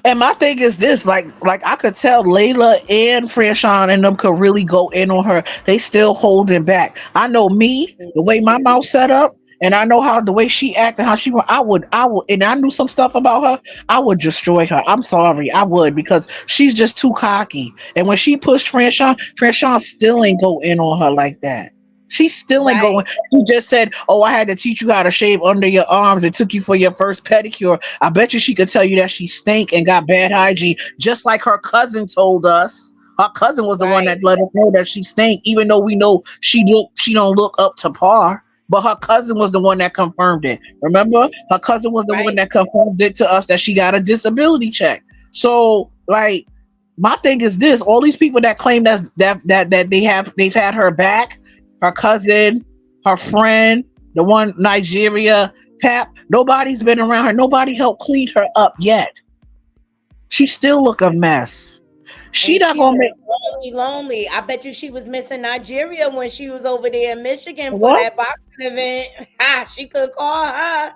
And my thing is this, like I could tell Layla and Franchon and them could really go in on her. They still holding back. I know me, the way my mouth set up, and I know how the way she acted, how she wa- I would, and I knew some stuff about her. I would destroy her. I'm sorry, I would because she's just too cocky. And when she pushed Franchon still ain't go in on her like that. She still ain't Right. going. She just said, "Oh, I had to teach you how to shave under your arms. It took you for your first pedicure." I bet you she could tell you that she stank and got bad hygiene, just like her cousin told us. Her cousin was the one Right. that let us know that she stank, even though we know she don't look up to par. But her cousin was the one that confirmed it. Remember, her cousin was the one Right. that confirmed it to us that she got a disability check. So, like, my thing is this: all these people that claim that they've had her back, her cousin, her friend, the one Nigeria, Pap, nobody's been around her. Nobody helped clean her up yet. She still look a mess. She And not she gonna make was lonely. I bet you she was missing Nigeria when she was over there in Michigan for what? that boxing event. Ha, she could call her.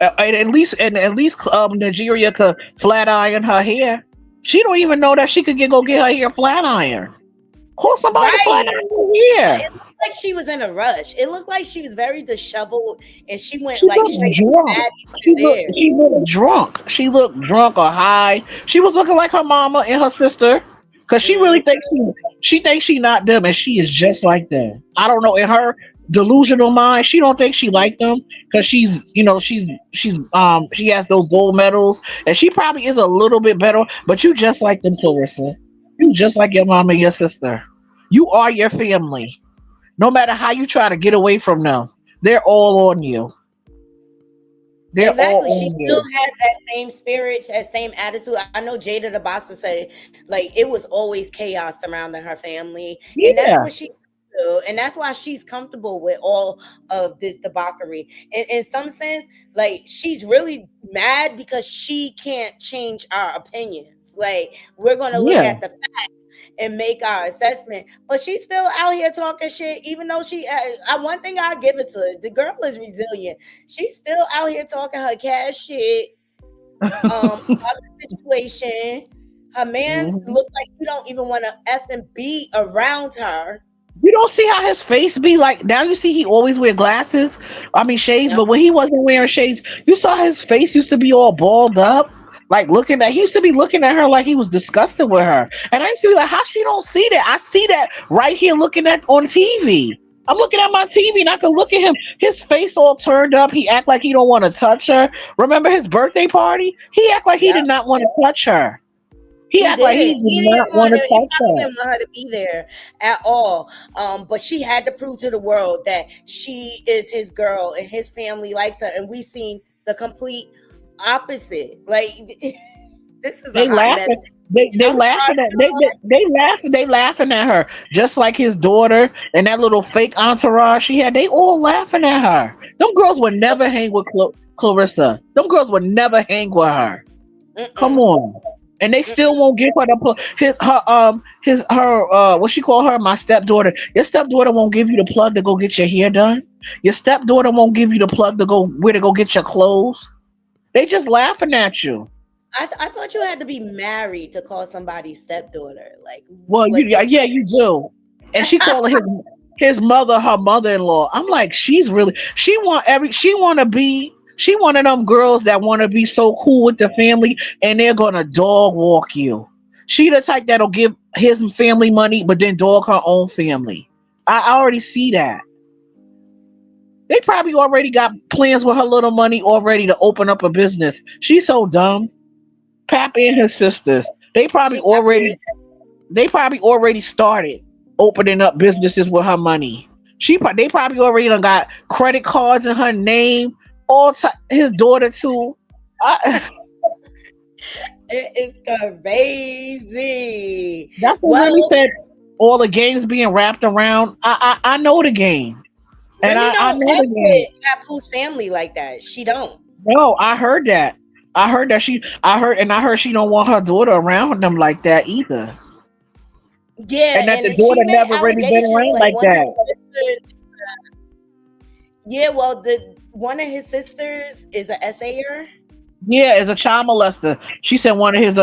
And at least Nigeria could flat iron her hair. She don't even know that she could go get her hair flat iron. Call somebody to flat Right. iron her But hair. it looked like she was in a rush. It looked like she was very disheveled and she went She like looked straight from drunk. Maddie to there. She looked drunk. She looked drunk or high. She was looking like her mama and her sister. Cause she really Mhm. thinks she thinks she not them and she is just like them. I don't know, in her delusional mind, she don't think she like them because she has those gold medals and she probably is a little bit better, but you just like them, Clarissa. You just like your mama and your sister. You are your family. No matter how you try to get away from them, they're all on you. They're Exactly. all She on still you. has that same spirit, that same attitude. I know Jada the boxer said like it was always chaos surrounding her family. And that's Yeah, what she do. And that's why she's comfortable with all of this debauchery. In some sense, like she's really mad because she can't change our opinions. Like we're gonna look yeah, at the and make our assessment. But she's still out here talking shit, even though one thing I give it to her, the girl is resilient. She's still out here talking her cash shit about the situation. Her man mhm. looked like he don't even want to F and be around her. You don't see how his face be like. Now you see he always wear glasses. I mean shades, Yep. but when he wasn't wearing shades, you saw his face used to be all balled up. Like looking at, he used to be looking at her like he was disgusted with her. And I used to be like, how she don't see that? I see that right here looking at on TV. I'm looking at my TV and I can look at him. His face all turned up. He act like he don't want to touch her. Remember his birthday party? He act like he Yep. did not want to touch her. He He act like he didn't. did He didn't not want want to to. He touch probably her. didn't want her to be there at all. But she had to prove to the world that she is his girl and his family likes her. And we seen the complete opposite. Like this is a They hot mess. laughing. They I'm laughing at they laughing at her just like his daughter and that little fake entourage she had. They all laughing at her. Them girls would never hang with Clarissa. Them girls would never hang with her. Come mm-mm, on. And they still mm-mm. won't give her the plug. What she call her, my stepdaughter. Your stepdaughter won't give you the plug to go get your hair done. Your stepdaughter won't give you the plug to go get your clothes. They just laughing at you. I thought you had to be married to call somebody stepdaughter. Well, Like yeah, you do. And she called his mother her mother-in-law. I'm like, she one of them girls that want to be so cool with the family and they're gonna dog walk you. She the type that'll give his family money, but then dog her own family. I already see that. They probably already got plans with her little money already to open up a business. She's so dumb. Pap and his sisters. she got this. They probably already started opening up businesses with her money. They probably already done got credit cards in her name. His daughter too. I, It is crazy. that's what Remy Well, said. All the games being wrapped around. I know the game, and Remy I don't know F the game. with Papoose family like that. She don't. No, I heard that. I heard that I heard she don't want her daughter around them like that either, Yeah, and that and the then she daughter made never really been allegations around like like one of that. his sisters. Yeah, well, the one of his sisters is an essayer, Yeah, as a child molester. She said one of his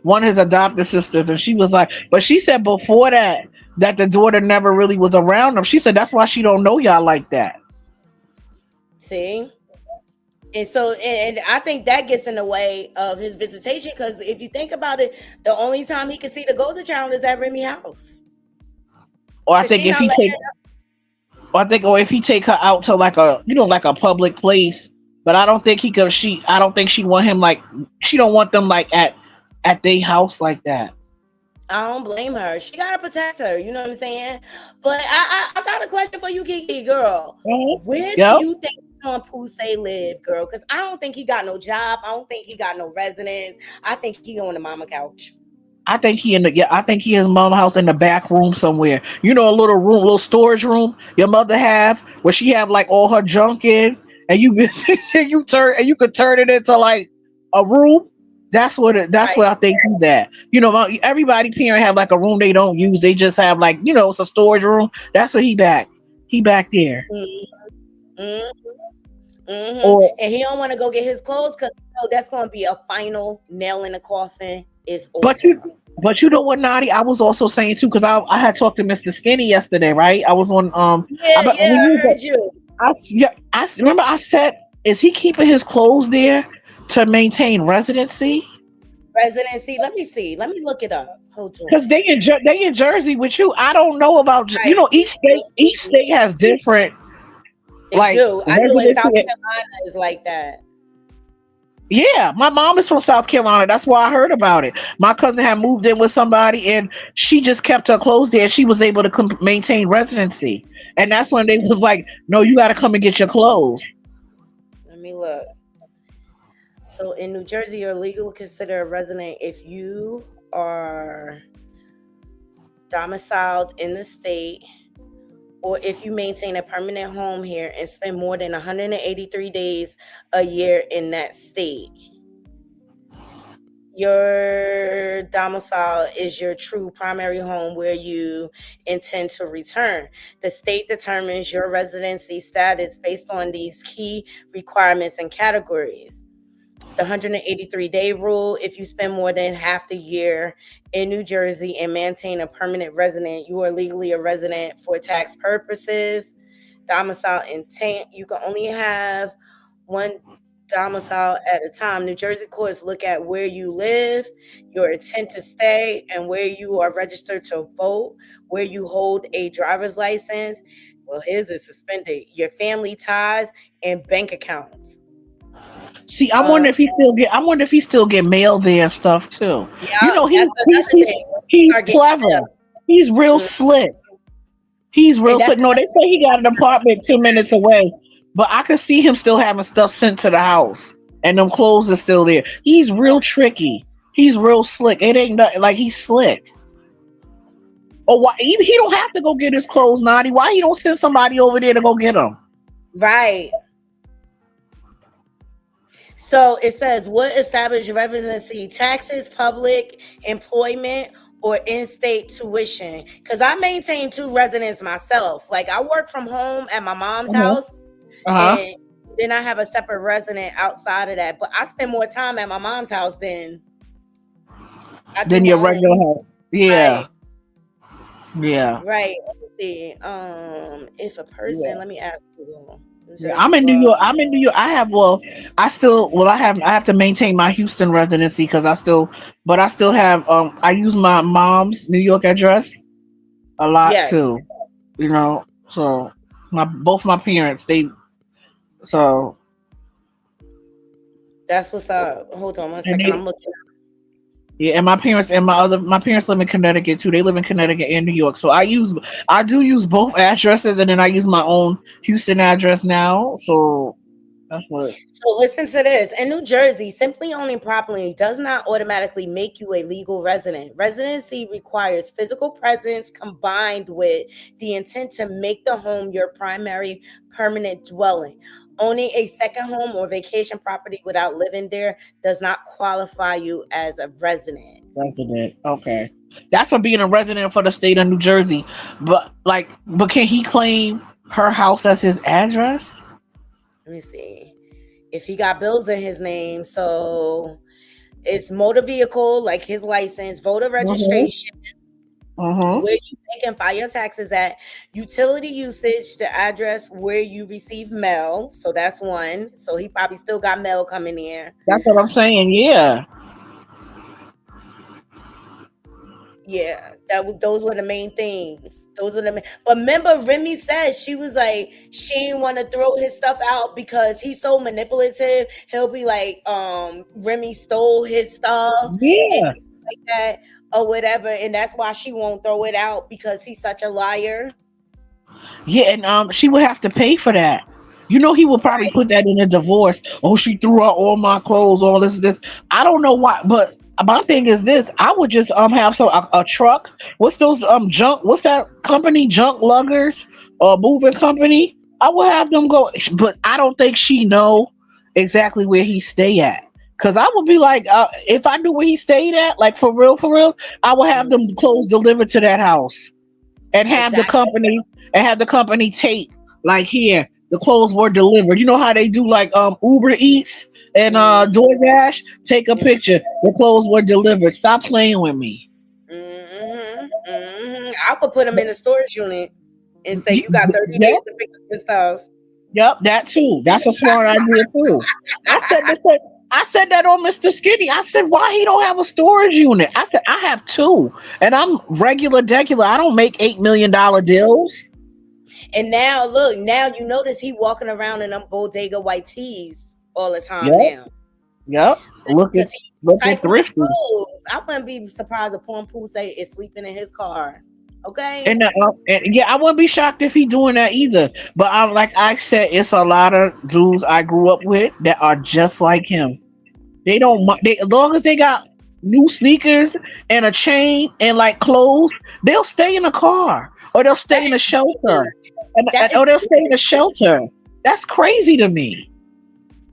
one of his adopted sisters, and she was like, but she said before that the daughter never really was around them. She said that's why she don't know y'all like that. See? And so, and I think that gets in the way of his visitation because if you think about it, the only time he can see the golden child is at Remy house. Or I think if he take, or if he take her out to like a like a public place, but I don't think he could. I don't think she want him like she don't want them like at their house like that. I don't blame her. She gotta protect her. You know what I'm saying? But I got a question for you, Kiki girl. Where do you think Sean Poussey live, girl? Because I don't think he got no job. I don't think he got no residence. I think he on the mama couch. I think he in his mama house in the back room somewhere. You know, a little storage room your mother have where she have like all her junk in, and you you could turn it into like a room. That's where I think he's at. You know, everybody parent have like a room they don't use. They just have like it's a storage room. That's where he back. He back there. And he don't want to go get his clothes because that's going to be a final nail in the coffin. It's over. But you know what, Knotty? I was also saying too because I had talked to Mr. Skinny yesterday, right? I was on I heard you. I remember I said, is he keeping his clothes there to maintain residency? Residency. Let me see. Let me look it up. Hold on. Because they in Jersey with you. I don't know about each state has different. They do. I know in South Carolina is like that. Yeah, my mom is from South Carolina. That's why I heard about it. My cousin had moved in with somebody, and she just kept her clothes there. She was able to maintain residency, and that's when they was like, "No, you got to come and get your clothes." Let me look. So in New Jersey, you're legally considered a resident if you are domiciled in the state, or if you maintain a permanent home here and spend more than 183 days a year in that state. Your domicile is your true primary home where you intend to return. The state determines your residency status based on these key requirements and categories. The 183-day rule: if you spend more than half the year in New Jersey and maintain a permanent resident, you are legally a resident for tax purposes. Domicile intent: you can only have one domicile at a time. New Jersey courts look at where you live, your intent to stay, and where you are registered to vote, where you hold a driver's license. Well, his is suspended. Your family ties and bank accounts. See, I wonder if he still get mail there and stuff too. Yeah, he's clever. He's real slick. He's real slick. No, they say he got an apartment 2 minutes away, but I could see him still having stuff sent to the house, and them clothes are still there. He's real tricky. He's real slick. It ain't nothing like he's slick. Or why he don't have to go get his clothes, Naughty? Why he don't send somebody over there to go get them? Right. So it says, what established residency? Taxes, public employment, or in-state tuition? Because I maintain 2 residents myself. Like I work from home at my mom's house, and then I have a separate resident outside of that. But I spend more time at my mom's house than your regular house. Yeah. Right. Yeah. Right. Let me see. If a person, let me ask you. I'm in New York. I have to maintain my Houston residency because I still have I use my mom's New York address a lot too. So both my parents that's what's up. Hold on one second. I'm looking. Yeah, and my parents live in Connecticut too. They live in Connecticut and New York. So I do use both addresses, and then I use my own Houston address now. So that's what. So listen to this. In New Jersey, simply owning property does not automatically make you a legal resident. Residency requires physical presence combined with the intent to make the home your primary permanent dwelling. Owning a second home or vacation property without living there does not qualify you as a resident. Okay. That's for being a resident for the state of New Jersey. But can he claim her house as his address? Let me see. if he got bills in his name. So it's motor vehicle, like his license, voter registration, where you pay and file your taxes at, utility usage, the address where you receive mail. So that's one. So he probably still got mail coming in. That's what I'm saying. Yeah. Yeah, those were the main things. Those are the main. But remember, Remy said she was like she didn't want to throw his stuff out because he's so manipulative. He'll be like, Remy stole his stuff and Yeah. things like that or whatever, and that's why she won't throw it out because he's such a liar. Yeah, and she would have to pay for that. You know, he would probably put that in a divorce. Oh, she threw out all my clothes, all this. I don't know why, but my thing is this: I would just have a truck. What's those junk? What's that company? Junk luggers or moving company? I would have them go, but I don't think she know exactly where he stay at. Cause I would be like, if I knew where he stayed at, like for real, I would have them clothes delivered to that house and have the company take like here the clothes were delivered. You know how they do like Uber Eats and DoorDash. Take a picture. The clothes were delivered. Stop playing with me. I could put them in the storage unit and say you got 30 days Yep, to pick up this stuff. yep, that too. That's a smart idea too. I said that on Mr. Skinny. I said, why he don't have a storage unit? I said, I have two, and I'm regular degular. I don't make $8 million deals. And now look, now you notice he walking around in them bodega white tees all the time Yep, now. yep. Looking, Because he looking type of thrifty. clothes. I wouldn't be surprised if Porn Pooh say is sleeping in his car. Okay. And yeah, I wouldn't be shocked if he doing that either. But I'm like I said, it's a lot of dudes I grew up with that are just like him. They don't they, as long as they got new sneakers and a chain and like clothes, they'll stay in the car or they'll stay in the shelter, or they'll stay in the shelter. That's crazy to me.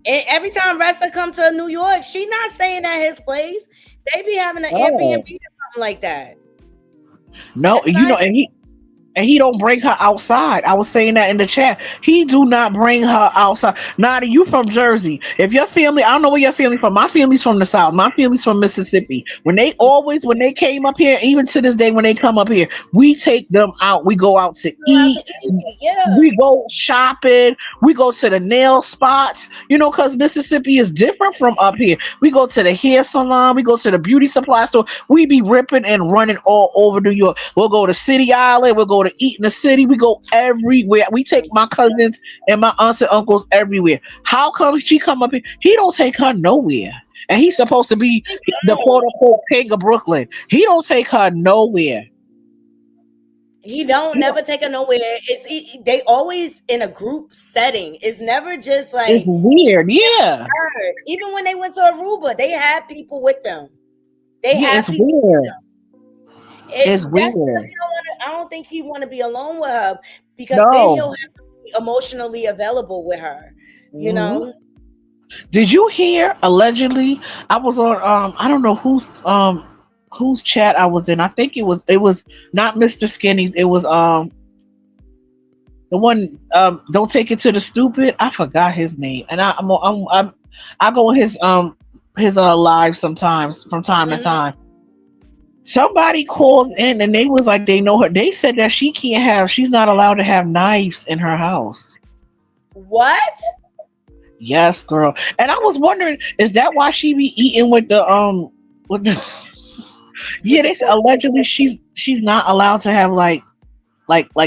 And every time Ressa come to New York, she not staying at his place. They be having an Airbnb Oh or something like that. no, That's you know, nice. and he don't bring her outside. I was saying that in the chat. He do not bring her outside. Nadi, you from Jersey. If your family, I don't know where your family from. My family's from the South. My family's from Mississippi. When they came up here, even to this day, when they come up here, we take them out. We go out to eat. Yeah. We go shopping. We go to the nail spots. You know, because Mississippi is different from up here. We go to the hair salon. We go to the beauty supply store. We be ripping and running all over New York. We'll go to City Island. We'll go to eat in the city. We go everywhere. We take my cousins and my aunts and uncles everywhere. How come she come up here? He don't take her nowhere. And he's supposed to be the quote unquote king of Brooklyn. He don't take her nowhere. He don't never take her nowhere. They always in a group setting. It's never just like It's weird. Yeah. even when they went to Aruba, they had people with them. They Yeah, had it's people with weird. them. It's That's because weird. I don't think he want to be alone with her because then No. he'll have to be emotionally available with her. You Mhm. know? Did you hear allegedly? I was on I don't know whose chat I was in. I think it was not Mr. Skinny's. It was the one don't take it to the stupid. I forgot his name. And I go on his live sometimes from time to time. Somebody calls in and they was like they know her. They said that she's not allowed to have knives in her house. What? Yes, girl. And I was wondering, is that why she be eating with the yeah, they said allegedly she's not allowed to have like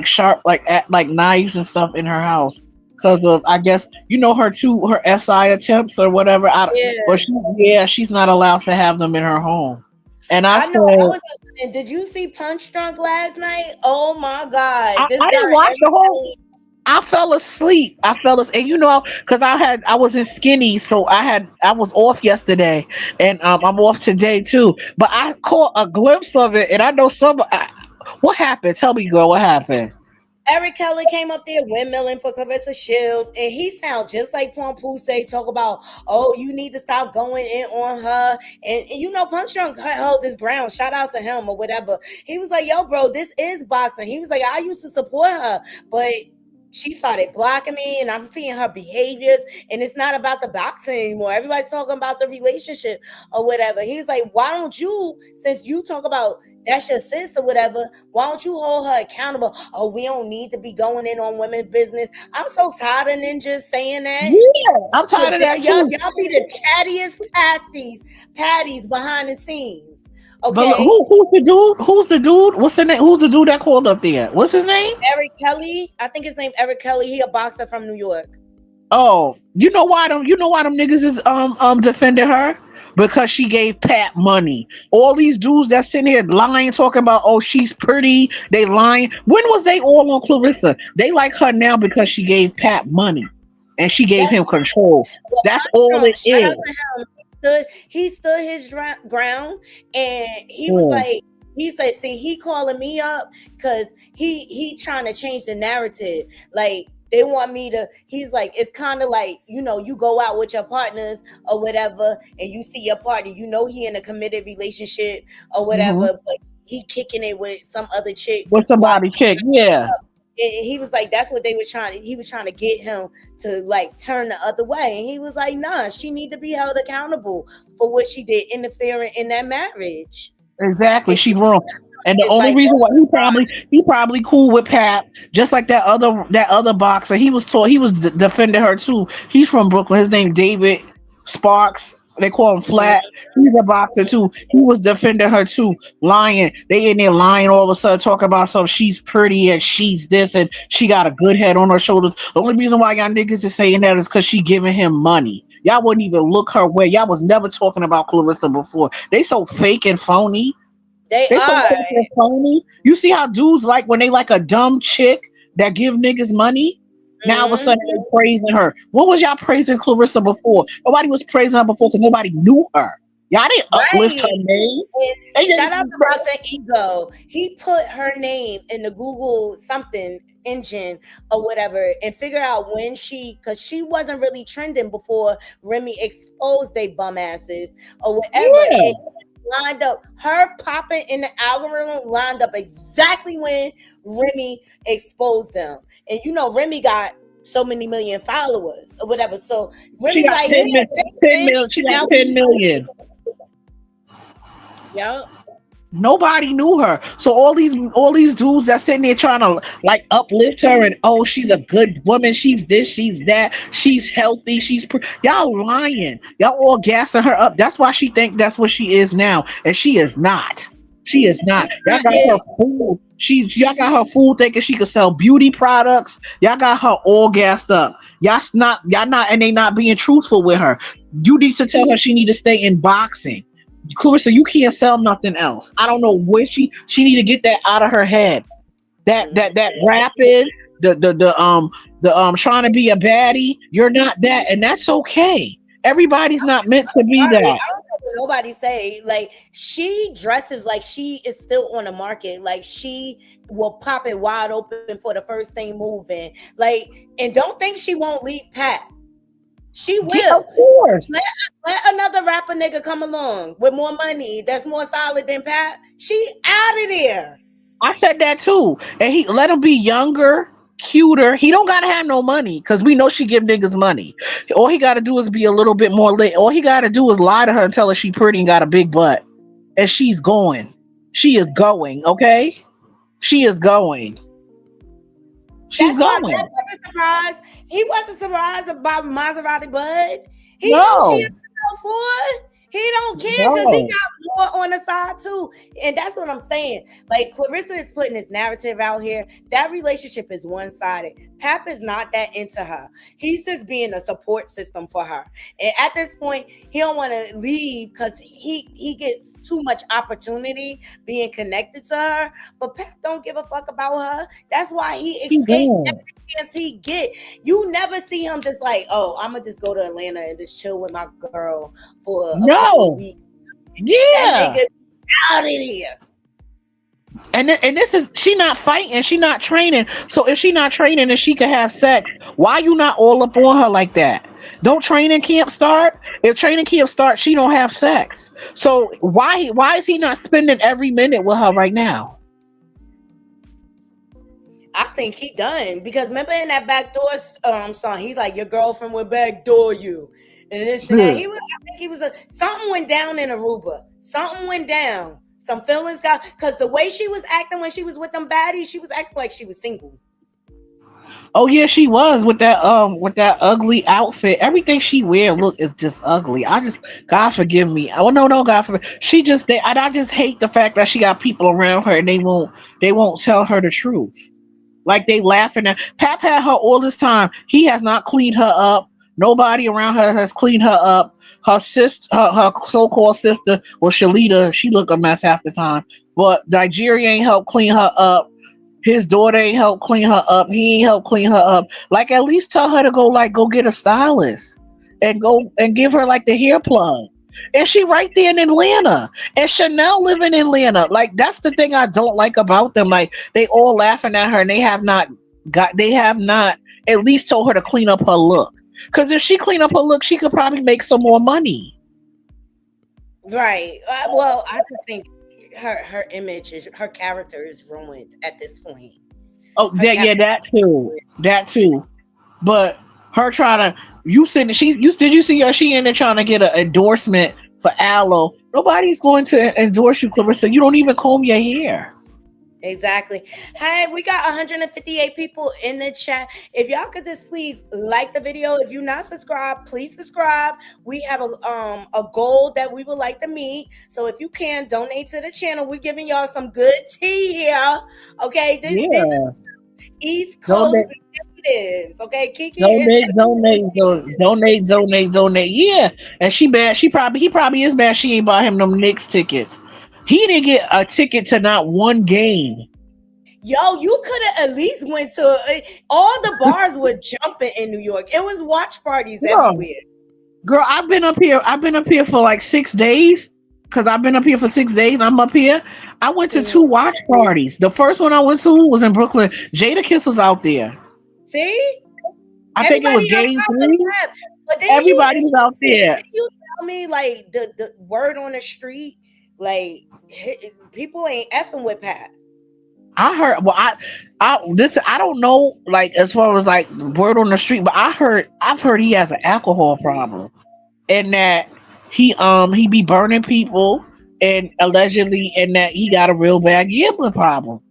sharp like knives and stuff in her house because of I guess her SI attempts or whatever. But she's not allowed to have them in her home. And I know. said, I was listening. Did you see Punch Drunk last night? Oh my God! This I guy didn't watch the whole. I fell asleep. And because I was in skinny, so I was off yesterday, and I'm off today too. But I caught a glimpse of it, and I know what happened? Tell me, girl, what happened? Eric Kelly came up there windmilling for Clarissa Shields, and he sound just like Porn Pooh say, talk about, oh, you need to stop going in on her. And Punch Drunk held his ground. Shout out to him or whatever. He was like, yo, bro, this is boxing. He was like, I used to support her, but she started blocking me, and I'm seeing her behaviors, and it's not about the boxing anymore. Everybody's talking about the relationship or whatever. He's like, why don't you, since you talk about that's your sister, whatever, why don't you hold her accountable? Oh, we don't need to be going in on women's business. I'm so tired of ninjas saying that. Yeah, I'm tired of that Y'all too. be the chattiest patties behind the scenes. But Okay. who's the dude? Who's the dude? What's the name? Who's the dude that called up there? What's his name? Eric Kelly. I think his name Eric Kelly. He a boxer from New York. Oh, you know why them niggas is defending her? Because she gave Pat money. All these dudes that sitting here lying, talking about, oh, she's pretty, they lying. When was they all on Clarissa? They like her now because she gave Pat money and she gave him control. Well, That's all it shout out is. to him. He stood his ground, and he was like, he said, see, he calling me up because he trying to change the narrative. Like, they want me to, he's like, it's kind of like, you know, you go out with your partners or whatever, and you see your partner, you know, he in a committed relationship or whatever, but he kicking it with some other chick. With somebody chick, yeah. And he was like, that's what they were he was trying to get him to like turn the other way. And he was like, nah, she need to be held accountable for what she did, interfering in that marriage. Exactly, she wrong. And the only reason why he probably cool with Pat, just like that other boxer. He was defending her too. He's from Brooklyn. His name David Sparks. They call him Flat. He's a boxer too. He was defending her too, lying. They in there lying all of a sudden, talking about some she's pretty and she's this and she got a good head on her shoulders. The only reason why y'all niggas is saying that is because she giving him money. Y'all wouldn't even look her way. Y'all was never talking about Clarissa before. They so fake and phony. They so fake and phony. You see how dudes like when they like a dumb chick that give niggas money? Now all of a sudden they're praising her. What was y'all praising Clarissa before? Nobody was praising her before because nobody knew her. Y'all didn't uplift her name. And shout out to Boxing Ego. He put her name in the Google something engine or whatever and figure out when because she wasn't really trending before Remy exposed they bum asses or whatever. Yeah. And lined up, her popping in the algorithm lined up exactly when Remy exposed them. And you know, Remy got so many million followers or whatever. So Remy she got like 10 million. She got 10 million. Yep. Nobody knew her. So all these dudes that sitting there trying to like uplift her and oh, she's a good woman, she's this, she's that, she's healthy, y'all lying. Y'all all gassing her up. That's why she think that's what she is now. And she is not. She is not. Y'all got her fool. Y'all got her fool thinking she could sell beauty products. Y'all got her all gassed up. Y'all not, and they not being truthful with her. You need to tell her she need to stay in boxing. Clarissa, you can't sell nothing else. I don't know where she need to get that out of her head. That rapping, the trying to be a baddie. You're not that, and that's okay. Everybody's not meant to be that. I don't know what nobody say. Like, she dresses like she is still on the market. Like, she will pop it wide open for the first thing moving. Like, and don't think she won't leave Pat. She will. Yeah, of course. Let another rapper nigga come along with more money that's more solid than Pat. She out of there. I said that too. And he let him be younger, cuter. He don't gotta have no money because we know she give niggas money. All he gotta do is be a little bit more lit. All he gotta do is lie to her and tell her she pretty and got a big butt. And she's going. She is going, okay? She is going. She's going. Why Pat wasn't surprised. He wasn't surprised about Maserati Bud. He No. knows she is for. He don't care because he got more on the side too. And that's what I'm saying. Like, Clarissa is putting this narrative out here. That relationship is one-sided. Pap is not that into her. He's just being a support system for her. And at this point, he don't want to leave because he gets too much opportunity being connected to her. But Pap don't give a fuck about her. That's why he escaped every chance he get. You never see him just like, oh, I'm gonna just go to Atlanta and just chill with my girl for a couple of weeks. Yeah. That nigga out of here. And this is, she not fighting, she not training. So if she not training and she can have sex, why you not all up on her like that? Don't training camp start? If training camp starts, she don't have sex. So why is he not spending every minute with her right now? I think he done because remember in that backdoor song, he's like, your girlfriend will backdoor you, and this and that. He was, I think he was something went down in Aruba. Something went down. Some feelings got because the way she was acting when she was with them baddies, she was acting like she was single. Oh yeah, she was with that ugly outfit. Everything she wear look is just ugly. I just God forgive me. Oh no, God forgive. She just and I just hate the fact that she got people around her and they won't tell her the truth. Like they laughing at Pap had her all this time. He has not cleaned her up. Nobody around her has cleaned her up. Her sister, her so-called sister, well, Shalita, she look a mess half the time. But Nigeria ain't helped clean her up. His daughter ain't helped clean her up. He ain't helped clean her up. Like at least tell her to go get a stylist and go and give her like the hair plug. And she right there in Atlanta. And Chanel living in Atlanta. Like that's the thing I don't like about them. Like they all laughing at her and they have not at least told her to clean up her look. Because if she clean up her look, she could probably make some more money. Right. Well, I just think her image is her character is ruined at this point. Oh, that too. But her trying to did you see her? She in there trying to get an endorsement for aloe. Nobody's going to endorse you, Clarissa. You don't even comb your hair. Exactly. Hey, we got 158 people in the chat. If y'all could just please like the video. If you're not subscribed, please subscribe. We have a goal that we would like to meet. So if you can donate to the channel, we're giving y'all some good tea here. Okay, this is East Coast natives. Okay, Kiki donate. Yeah, and she bad. He probably is bad. She ain't bought him them Knicks tickets. He didn't get a ticket to not one game. Yo, you could have at least went to all the bars were jumping in New York. It was watch parties everywhere. Girl, I've been up here for like 6 days. Because I've been up here for 6 days. I'm up here. I went to 2 watch parties. The first one I went to was in Brooklyn. Jadakiss was out there. See? I think it was game 3. But everybody was out there. You tell me like the word on the street, like people ain't effing with Pat. I heard. Well, I don't know. Like as far as like word on the street, but I've heard he has an alcohol problem, and that he be burning people, and allegedly, and that he got a real bad gambling problem.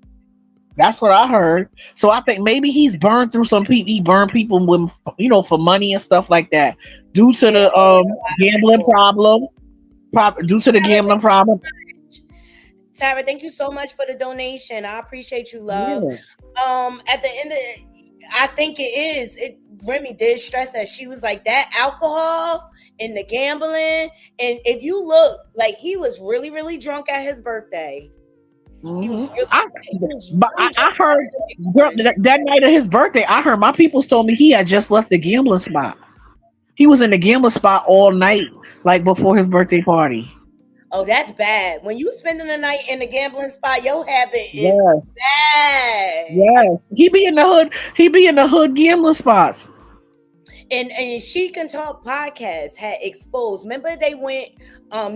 That's what I heard. So I think maybe he's burned through some people. He burned people with for money and stuff like that due to the gambling problem. Due to the gambling problem. Tara, thank you so much for the donation. I appreciate you, love. Yeah. At the end of it, I think Remy did stress that she was like that alcohol and the gambling. And if you look, like he was really, really drunk at his birthday. Mm-hmm. He was really, I heard that night of his birthday, I heard my people told me he had just left the gambling spot. He was in the gambling spot all night, like before his birthday party. Oh, that's bad. When you spending the night in the gambling spot, your habit is bad. Yes. He be in the hood. He be in the hood gambling spots. And She Can Talk podcast had exposed. Remember they went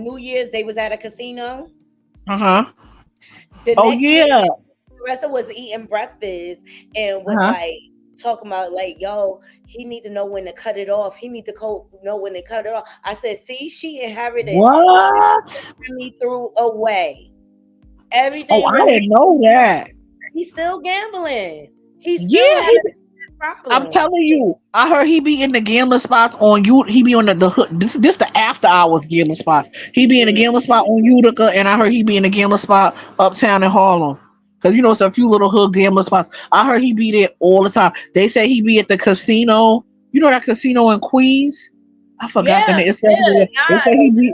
New Year's, they was at a casino. Uh-huh. Oh yeah. The rest was eating breakfast and was like talking about like, yo, he need to know when to cut it off. He need to know when to cut it off. I said, see, she inherited what he threw away. Everything. Oh, I didn't know that. He's still gambling. He's still I'm telling you, I heard he be in the gambling spots on you. He be on the hood. This the after hours gambling spots. He be in the gambling spot on Utica, and I heard he be in the gambling spot uptown in Harlem. Because it's a few little hood gambling spots. I heard he be there all the time. They say he be at the casino. You know that casino in Queens? I forgot the name. They say he be.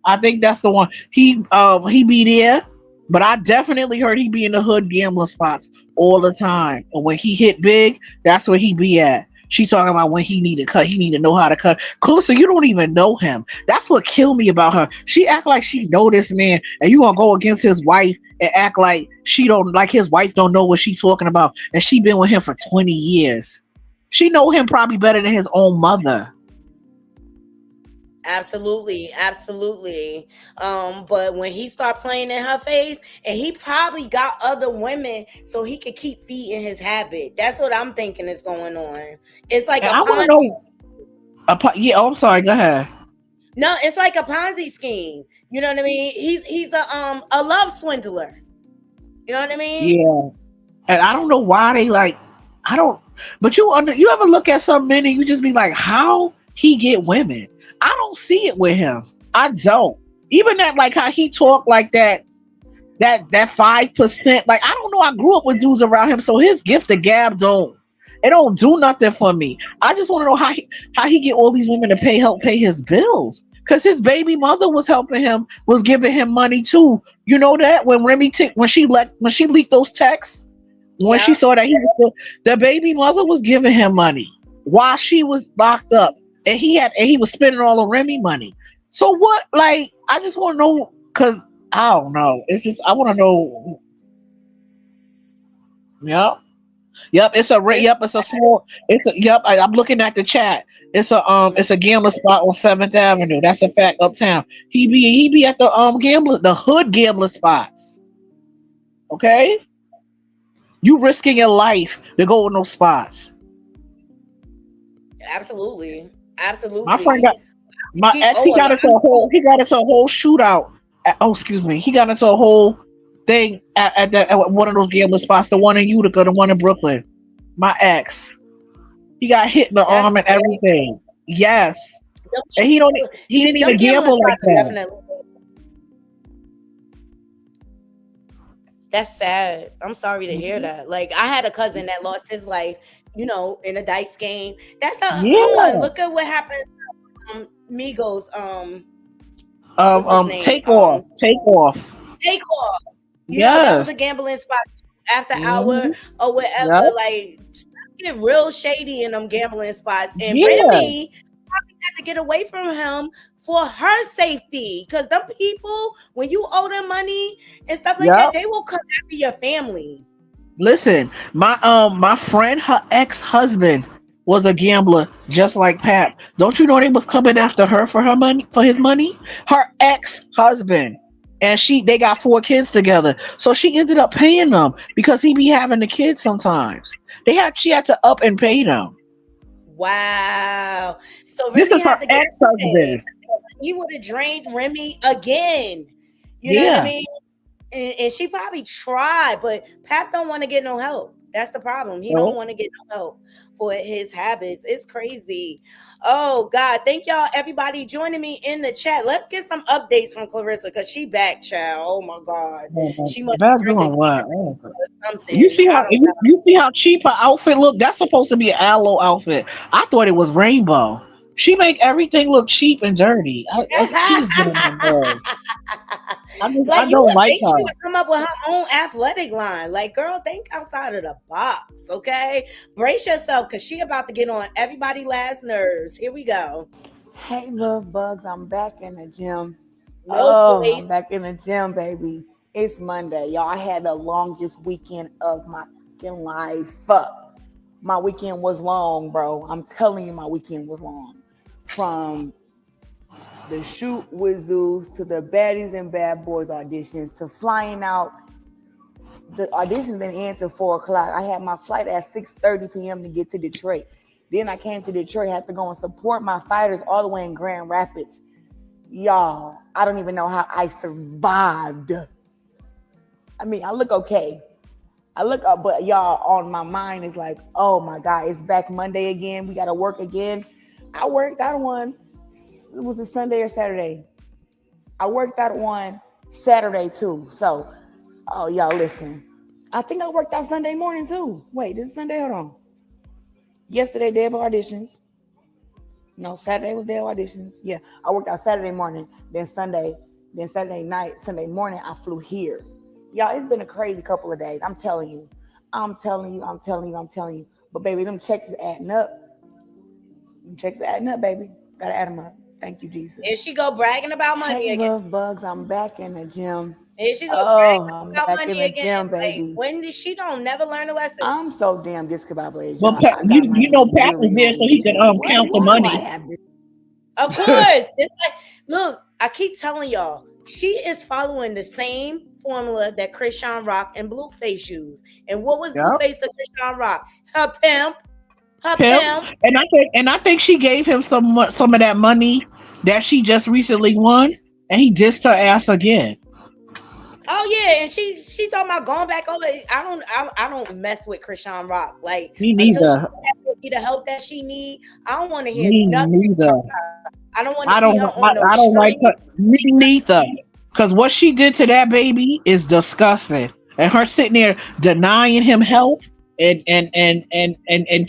I think that's the one. He be there. But I definitely heard he be in the hood gambling spots all the time. And when he hit big, that's where he be at. She talking about when he need to cut. He need to know how to cut. Clarissa, you don't even know him. That's what killed me about her. She act like she know this man, and you gonna go against his wife and act like she don't, like his wife don't know what she's talking about. And she been with him for 20 years. She know him probably better than his own mother. Absolutely, absolutely. But when he start playing in her face, and he probably got other women so he could keep feeding his habit. That's what I'm thinking is going on. It's like And a I want to Ponzi. know. Yeah, oh, I'm sorry. Go ahead. No, it's like a Ponzi scheme. You know what I mean? He's a love swindler. You know what I mean? Yeah, and I don't know why they like. I don't. But you ever look at some men and you just be like, how he get women? I don't see it with him. I don't. Even that, like how he talk like that. That 5%. Like I don't know. I grew up with dudes around him, so his gift of gab don't do nothing for me. I just want to know how he get all these women to help pay his bills. Cause his baby mother was helping him, was giving him money too. You know that when when she leaked those texts, when she Yeah, saw that the baby mother was giving him money while she was locked up, and he was spending all the Remy money. So what? Like I just want to know, cause I don't know. It's just I want to know. Yep. Yep, it's a small. I'm looking at the chat. It's a gambler spot on 7th Avenue. That's a fact uptown. He be at the the hood gambler spots. Okay, you risking your life to go in those spots. absolutely, My friend got absolutely. my He ex. owe a lot. He got into a whole shootout. Oh, excuse me. He got into a whole thing at one of those gambler spots. The one in Utica, the one in Brooklyn. My ex. He got hit in the That's arm and crazy. everything. Yes. Them, And he didn't them even gambling gamble like spots are that. definitely. That's sad. I'm sorry to hear Mhm. that. Like I had a cousin that lost his life, in a dice game. Come on, Yeah. look at what happened to Migos. What's his name? Take off. Take off. That was Yes. a gambling spot after hour Mhm. or whatever. Yep. Like stuff get real shady in them gambling spots. And Yeah. Remy probably had to get away from him for her safety. Because them people, when you owe them money and stuff like that, Yep. they will come after your family. Listen, my friend, her ex-husband was a gambler just like Pat. Don't you know they was coming after her for her money, for his money? Her ex-husband. And they got 4 kids together. So she ended up paying them because he be having the kids sometimes. She had to up and pay them. Wow. So This Remy is her had to get away. ex-husband. He would have drained Remy again. You know what I Yeah. mean? And she probably tried, but Pap don't want to get no help. That's the problem. He don't So want to get no help for his habits. It's crazy. Oh God. Thank y'all, everybody joining me in the chat. Let's get some updates from Clarissa because she back, child. Oh my God. She must that's drink doing again what? or You something. see I how don't know. you see how cheap her outfit look? That's supposed to be an aloe outfit. I thought it was rainbow. She make everything look cheap and dirty. She just get on my nerves. I Like you don't would like think she her. would come up with her own athletic line. Like, girl, think outside of the box, okay? Brace yourself because she about to get on everybody last nerves. Here we go. Hey, love bugs. I'm back in the gym. No Oh, I'm voice. back in the gym, baby. It's Monday. Y'all, I had the longest weekend of my fucking life. My weekend was long, bro. I'm telling you, my weekend was long. From the shoot with Zeus to the baddies and bad boys auditions to flying out. The audition didn't end till 4:00. I had my flight at 6:30 p.m. to get to Detroit. Then I came to Detroit, had to go and support my fighters all the way in Grand Rapids. Y'all, I don't even know how I survived. I mean, I look okay. I look up, but y'all, on my mind is like, oh my God, it's back Monday again. We got to work again. I worked out one. It was a Sunday or Saturday. I worked out one Saturday too. So, oh, y'all, listen. I think I worked out Sunday morning too. Wait, this is Sunday? Hold on. Yesterday, day of auditions. No, Saturday was day of auditions. Yeah, I worked out Saturday morning, then Saturday night, Sunday morning, I flew here. Y'all, it's been a crazy couple of days. I'm telling you. I'm telling you. But baby, them checks is adding up. Baby. Gotta add them up. Thank you, Jesus. Here she go bragging about money Hey, again. love bugs. I'm back in the gym. Here she go Oh, bragging I'm about back in money the again. gym, Like, baby. when did she don't never learn a lesson? I'm so damn discombobulated, But y'all. I got my you know Pat was jewelry there on so in the he could gym. count the Why do I money. have this? Of course. It's like, look, I keep telling y'all, she is following the same formula that Christian Rock and Blueface use. And what was Yep. Blueface to Christian Rock? Her pimp. Her Pimp. pimp. And I think she gave him some of that money that she just recently won, and he dissed her ass again. Oh yeah, and she talking about going back over. I don't mess with Christian Rock. Like Me until she neither. get the help that she need, I don't want to hear Me nothing neither. from her. I don't want to see her on no I don't like stream. her. Me neither. Because what she did to that baby is disgusting. And her sitting there denying him help and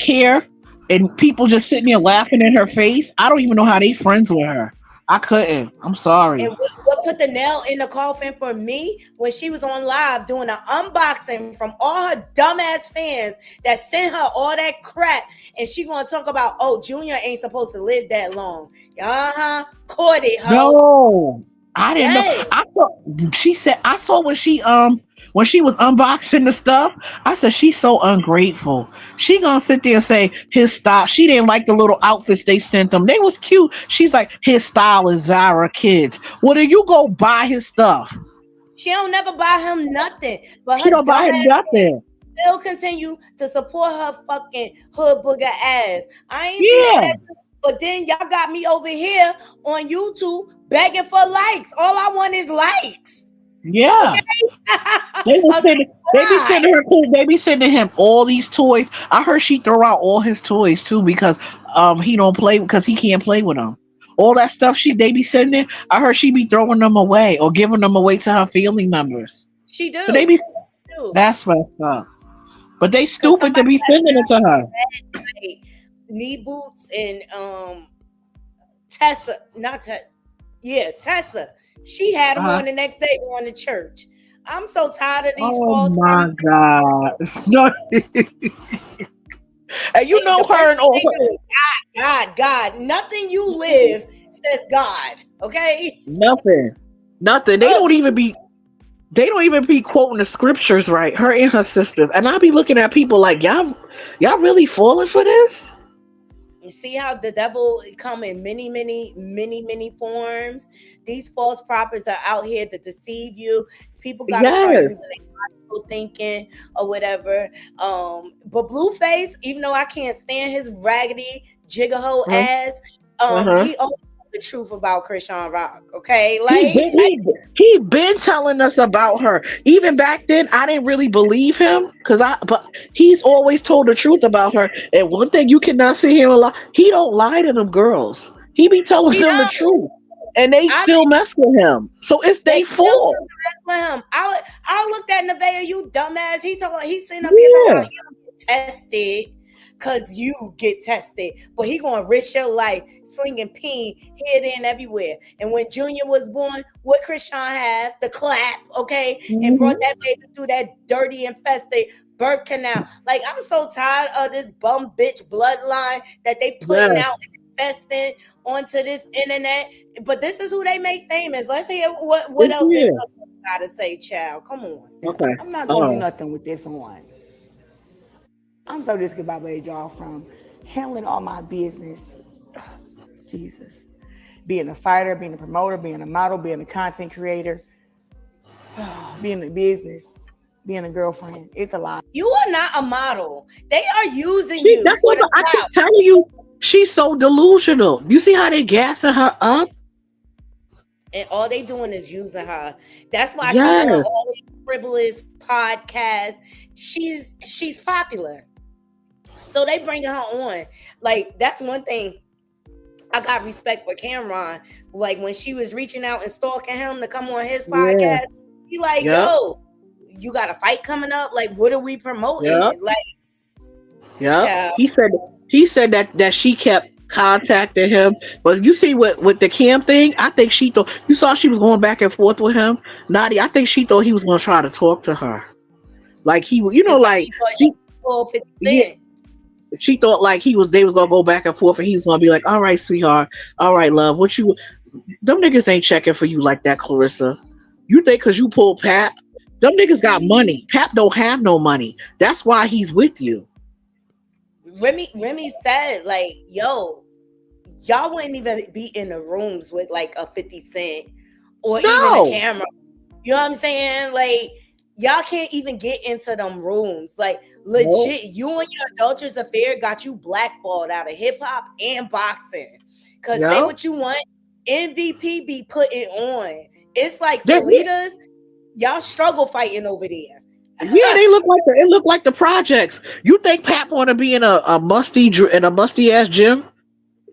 care, and people just sitting there laughing in her face. I don't even know how they friends with her. I couldn't. I'm sorry. And what put the nail in the coffin for me when she was on live doing an unboxing from all her dumbass fans that sent her all that crap, and she gonna talk about, oh, Junior ain't supposed to live that long. Caught it, ho. No, I didn't know. Yes. I saw. She said I saw when she was unboxing the stuff. I said she's so ungrateful. She gonna sit there and say his style. She didn't like the little outfits they sent them. They was cute. She's like, his style is Zara kids. Well, then you go buy his stuff. She don't never buy him nothing, but She her don't buy him dumbass nothing. still continue to support her fucking hood booger ass. I ain't Yeah. that, but then y'all got me over here on YouTube begging for likes. All I want is likes. Yeah. Okay? They be sending him all these toys. I heard she throw out all his toys too because he don't play because he can't play with them. All that stuff they be sending. I heard she be throwing them away or giving them away to her family members. She do. So they be that's messed up. But they stupid to be sending it to her. Like, knee boots and Tessa, not Tessa. Yeah, Tessa. She had them on the next day going to church. I'm so tired of these false my promises. God. No. And you know her and all God. Nothing you live says God. Okay? Nothing. They don't even be quoting the scriptures right. Her and her sisters. And I be looking at people like, y'all really falling for this? You see how the devil come in many forms. These false prophets are out here to deceive you. People gotta start using their logical thinking or whatever. But Blueface, even though I can't stand his raggedy jiggerhole ass, he owns the truth about Christian Rock. Okay, like he been telling us about her. Even back then, I didn't really believe him but he's always told the truth about her. And one thing you cannot see him a lot, he don't lie to them girls. He be telling them the truth, and they still mess with him. So it's their fault. I looked at Nevaeh, you dumbass. He's sitting up here talking about you get tested. Cause you get tested, but he gonna risk your life slinging peen here, there, and everywhere. And when Junior was born, what Christian have? The clap, okay, and brought that baby through that dirty, infested birth canal. Like, I'm so tired of this bum bitch bloodline that they putting out and investing onto this internet. But this is who they make famous. Let's hear what else they gotta say, child. Come on. Okay. I'm not gonna do nothing with this one. I'm so discombobulated, y'all, from handling all my business. Jesus. Being a fighter, being a promoter, being a model, being a content creator, being in business, being a girlfriend. It's a lot. You are not a model. They are using you. That's what I keep telling you. She's so delusional. You see how they gassing her up? And all they doing is using her. That's why she's on all these frivolous podcasts. She's popular. So they bringing her on. Like, that's one thing I got respect for Cameron. Like, when she was reaching out and stalking him to come on his podcast, he like, yo, you got a fight coming up? Like, what are we promoting? He said that she kept contacting him. But you see with the Cam thing, I think she thought, you saw she was going back and forth with him. Knotty, I think she thought he was going to try to talk to her. Like he, you know, like she thought like they was gonna go back and forth, and he was gonna be like, all right, sweetheart, all right, love, them niggas ain't checking for you like that, Clarissa. You think because you pull Pap, them niggas got money. Pap don't have no money. That's why he's with you. Remy said, like, yo, y'all wouldn't even be in the rooms with like a 50 Cent or even a No. camera. You know what I'm saying? Like, y'all can't even get into them rooms. Like, legit, you and your adulterous affair got you blackballed out of hip hop and boxing. Cause say Yep. what you want, MVP be putting on. It's like They- Salitas, y'all struggle fighting over there. Yeah, they look like it look like the projects. You think Pap want to be in a musty ass gym?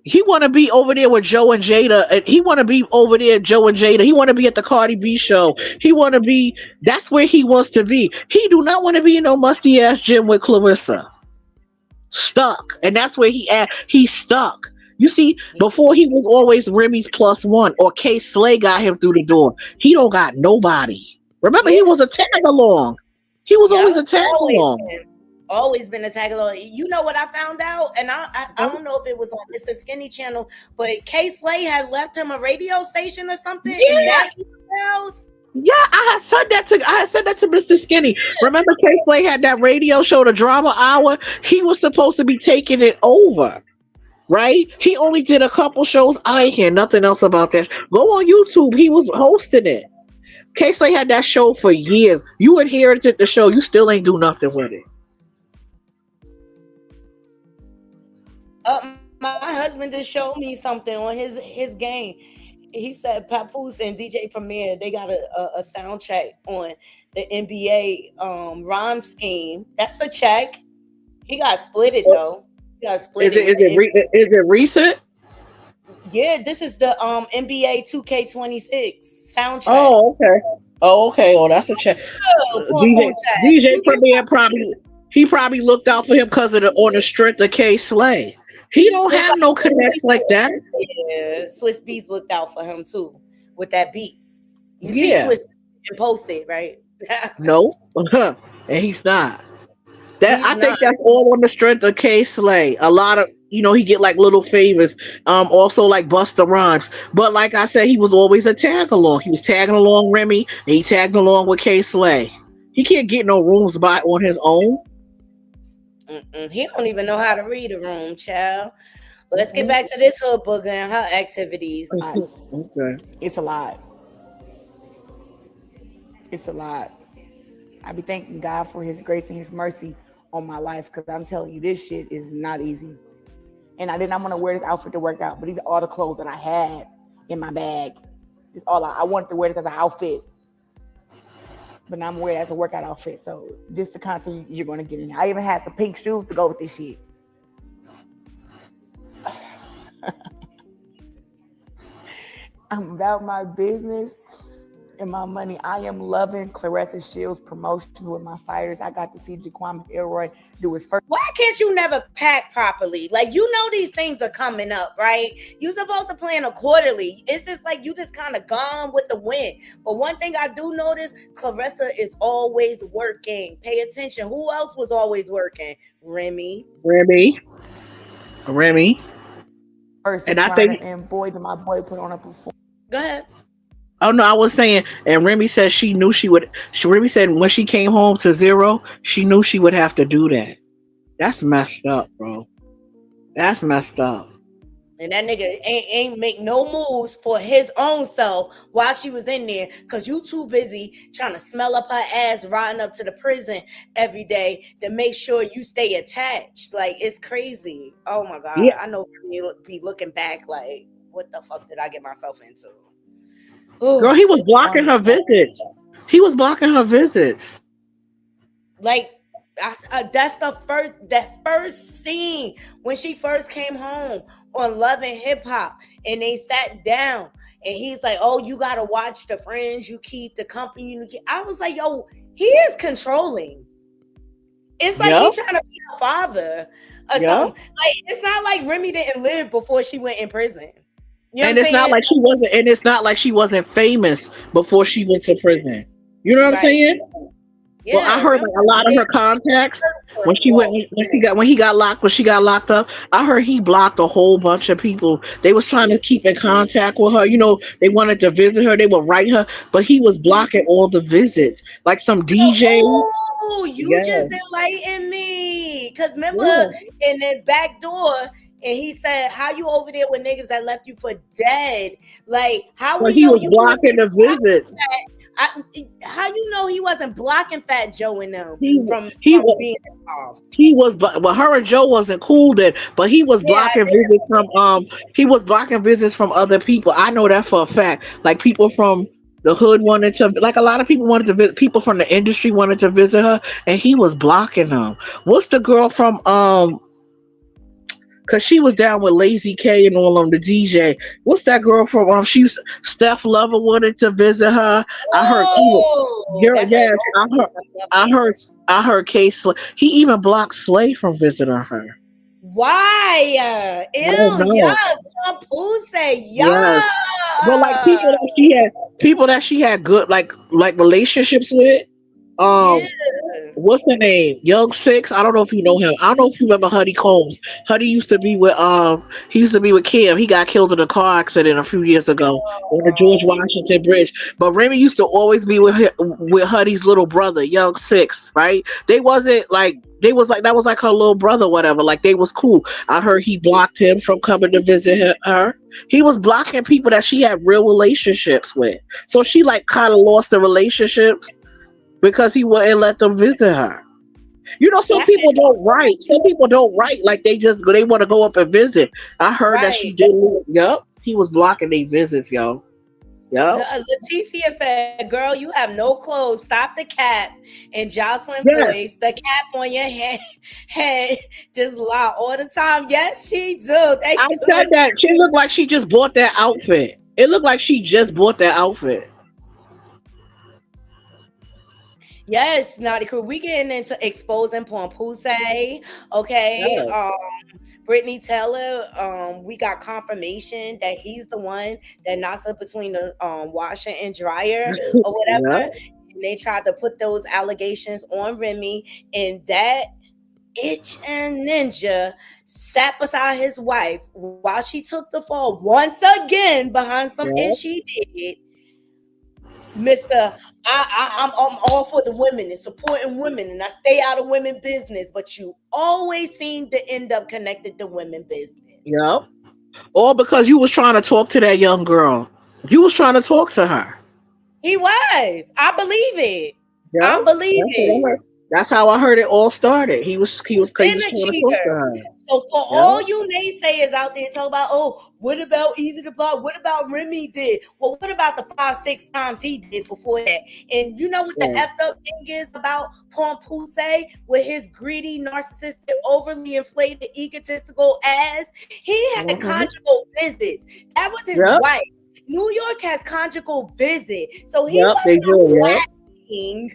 He want to be over there with Joe and Jada, and he want to be over there, Joe and Jada. He want to be at the Cardi B show. He want to be. That's where he wants to be. He do not want to be in no musty ass gym with Clarissa. Stuck, and that's where he at. He's stuck. You see, before he was always Remy's plus one, or K Slay got him through the door. He don't got nobody. Remember, he was a tag along. He was always a tag along. Always been a tag along. You know what I found out? And I don't know if it was on Mr. Skinny channel, but K Slay had left him a radio station or something. Yeah. And that emailed. Yeah, I had said that to Mr. Skinny. Remember, K Slay had that radio show, the Drama Hour. He was supposed to be taking it over, right? He only did a couple shows. I ain't hear nothing else about that. Go on YouTube. He was hosting it. K Slay had that show for years. You inherited the show. You still ain't do nothing with it. My husband just showed me something on his game. He said Papoose and DJ Premier, they got a sound check on the NBA rhyme scheme. That's a check. He got splitted though. He got split. Is it recent? Yeah, this is the NBA 2K26 sound check. Oh, okay. Oh, that's a check. DJ Premier probably looked out for him because of on the strength of K Slay. He don't have no connects like that. Yeah, Swiss Beats looked out for him too with that beat. You Yeah. see Swiss and posted, right? No, and he's not. I think that's all on the strength of K Slay. A lot of he get like little favors. Also like Busta Rhymes. But like I said, he was always a tag along. He was tagging along Remy, and he tagged along with K Slay. He can't get no rooms by on his own. He don't even know how to read a room, child. Let's get back to this hood booger and her activities. Okay. It's a lot. It's a lot. I be thanking God for his grace and his mercy on my life, because I'm telling you, this shit is not easy. And I did not want to wear this outfit to work out, but these are all the clothes that I had in my bag. It's all I wanted to wear this as an outfit. But now I'm wearing it as a workout outfit. So this is the content you're going to get in. I even had some pink shoes to go with this shit. I'm about my business and my money. I am loving Clarissa Shields' promotions with my fighters. I got to see Jaquan Elroy do his first. Why can't you never pack properly? Like, you know these things are coming up, right? You're supposed to plan accordingly. It's just like you just kind of gone with the wind. But one thing I do notice, Clarissa is always working. Pay attention. Who else was always working? Remy. First, and I think, and boy, did my boy put on a performance. Go ahead. Oh no, I was saying, and Remy said she knew she would. Remy said when she came home to Zero, she knew she would have to do that. That's messed up, bro. That's messed up. And that nigga ain't make no moves for his own self while she was in there, because you too busy trying to smell up her ass riding up to the prison every day to make sure you stay attached. Like, it's crazy. Oh my God. Yeah. I know you be looking back like, what the fuck did I get myself into? Ooh. Girl, he was blocking her visits. Like, that's that first scene when she first came home on Love and Hip Hop, and they sat down and he's like, oh, you gotta watch the friends you keep, the company you keep. I was like, yo, he is controlling. It's like he's trying to be a father or something. Like, it's not like Remy didn't live before she went in prison. You know and it's not like she wasn't, and it's not like she wasn't famous before she went to prison. You know what I'm saying? Yeah, well, I heard like a lot of her contacts when she got locked up. I heard he blocked a whole bunch of people. They was trying to keep in contact with her. You know, they wanted to visit her. They would write her, but he was blocking all the visits. Like some DJs. Oh, you just enlightened me. Because remember, in the back door, and he said, "How you over there with niggas that left you for dead? Like, how But we he know was you wasn't blocking the visits. how you know he wasn't blocking Fat Joe and them He from was being involved?" well, her and Joe wasn't cool then, but he was Yeah, blocking visits from other people. I know that for a fact. Like people from the hood wanted to, like a lot of people wanted to visit. People from the industry wanted to visit her, and he was blocking them. What's the girl from Cause she was down with Lazy K and all on the DJ. What's that girl from? She's Steph Lover wanted to visit her. I heard even, oh, that's a yes, I heard K Slay. He even blocked Slay from visiting her. why? I don't Ew, know. yuck, pussy, Yes, but like yuck. people that she had good like relationships with. Yeah. Um, what's the name? Young Six. I don't know if you know him. I don't know if you remember Huddy Combs. Huddy used to be with he used to be with Kim. He got killed in a car accident a few years ago on the George Washington Bridge. But Remy used to always be with Huddy's little brother, Young Six, right? They wasn't like they was like that was like her little brother, whatever. Like they was cool. I heard he blocked him from coming to visit her. He was blocking people that she had real relationships with. So she like kind of lost the relationships because he wouldn't let them visit her. You know, some That people don't write. Some people don't write like they want to go up and visit. I heard that she right. did. Yup, he was blocking their visits, yo. Yup. Leticia said, "Girl, you have no clothes. Stop the cap." And Jocelyn Yes, voice, "The cap on your head just lie all the time." Yes, she do. Thank I you. said that. She looked like she just bought that outfit. It looked like she just bought that outfit. Yes, Naughty Crew. We getting into exposing Pompuse. Okay. Yes, Brittany Taylor, we got confirmation that he's the one that knocks up between the washer and dryer or yeah, whatever. And they tried to put those allegations on Remy, and that itch and ninja sat beside his wife while she took the fall once again behind some yeah, ish he did. Mr. I'm all for the women and supporting women, and I stay out of women business, but you always seem to end up connected to women business. yeah. All because you was trying to talk to that young girl. You was trying to talk to her. He was. I believe it. Yeah, I believe that's what I it. heard. That's how I heard it all started. He was Been trying a to talk to cheater. her. So for Yeah, all you naysayers out there talk about, oh, what about Easy to Block? What about Remy did? Well, what about the 5-6 times he did before that? And you know what the yeah. effed up thing is about Pompuse with his greedy, narcissistic, overly inflated, egotistical ass? He had Mhm. conjugal visits. That was his Yep, wife. New York has conjugal visit. So he yep, they wasn't do. Yep. lacking.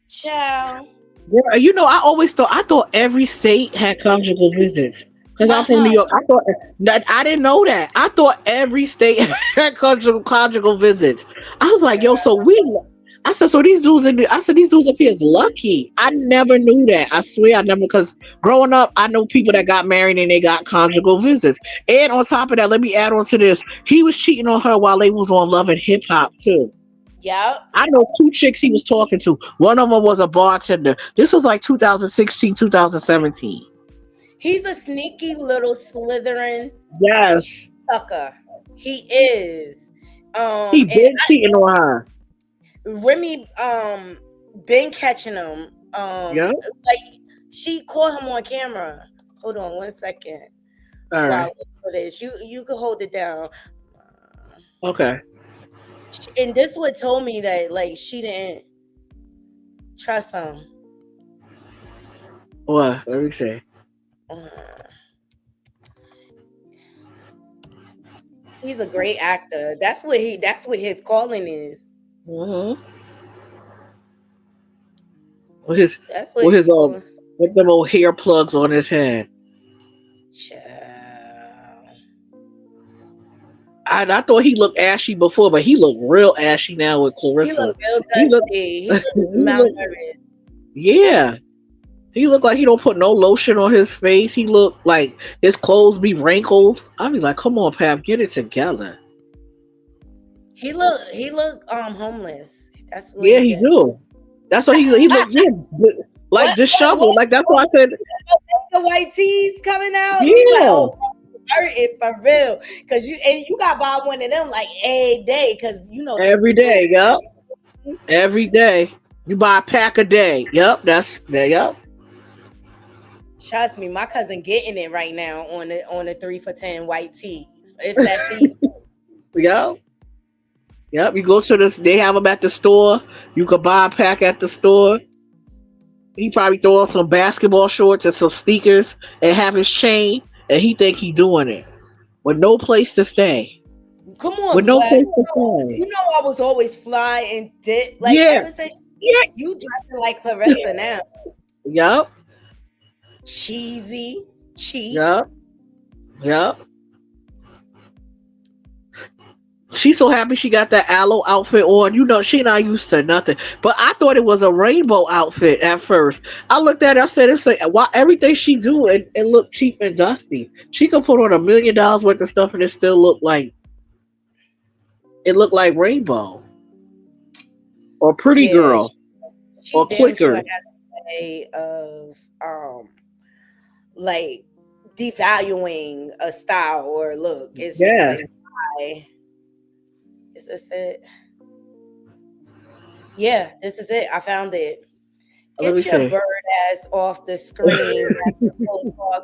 Child. Yeah, you know, I thought every state had conjugal visits because I'm from New Uh-huh. York. I thought that I didn't know that. I thought every state had conjugal visits. I was like, yo, so we. I said, so these dudes. I said, these dudes up here is lucky. I never knew that. I swear, I never because growing up, I know people that got married and they got conjugal visits. And on top of that, let me add on to this: he was cheating on her while they was on Love and Hip Hop too. Yep. I know two chicks he was talking to. One of them was a bartender. This was like 2016, 2017. He's a sneaky little Slytherin Yes. sucker. He is. He And been cheating on her. Remy been catching him. Yeah. Like she caught him on camera. Hold on 1 second. All Wow, right. for this. You can hold it down. Okay. And this what told me that like she didn't trust him. What? Let me see. Uh, he's a great actor. That's what his calling is. Mm-hmm. With his That's what with he's his calling. with them old hair plugs on his head. Child. I thought he looked ashy before, but he looked real ashy now with He Clarissa. looked real He looked dusty. He he looked looked malnourished. yeah. He looked like he don't put no lotion on his face. He looked like his clothes be wrinkled. I be like, come on, Pap, get it together. He look homeless. That's what Yeah, he he gets. do. That's why he looked yeah, like What disheveled. Like that's why I said there you the white tees coming out. Yeah. He's like, oh, hurt it for real. Cause you got to buy one of them like every day. Cause you know Every day, yep. Every day. You buy a pack a day. Yep, that's there, yep. Trust me, my cousin getting it right now on the 3 for $10 white tees. It's that season. Yep. Yep. You go to this, they have them at the store. You could buy a pack at the store. He probably throw on some basketball shorts and some sneakers and have his chain, and he think he doing it with no place to stay. Come on, with no Flag. place to stay. You know I was always fly and dip. Like Yeah. ever since you dressing like Clarissa now. Yep. Cheesy, cheap. Yep. Yep. She's so happy she got that aloe outfit on. You know, she not used to nothing. But I thought it was a rainbow outfit at first. I looked at it, I said, it's like, why everything she do, it look cheap and dusty. She could put on $1 million worth of stuff and it still looked like rainbow. Or pretty girl. She or damn sure Quickers. has a way of like devaluing a style or a look. It's Yes. just like, why? Is this it? Yeah, this is it. I found it. Let me Get your see. bird ass off the screen.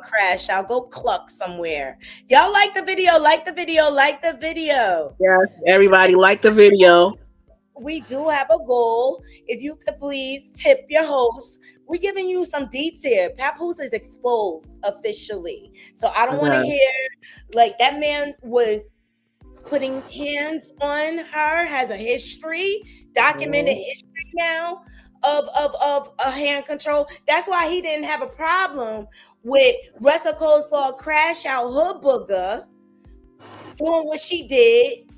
Crash. I'll go cluck somewhere. Y'all like the video? Like the video. Like the video. Yes. Everybody like the video. We do have a goal. If you could please tip your host. We're giving you some deets here. Papoose is exposed officially. So I don't want to hear like that man was putting hands on her, has a history, documented history now of a hand control. That's why he didn't have a problem with Russell Coleslaw Crash Out Hood Booger doing what she did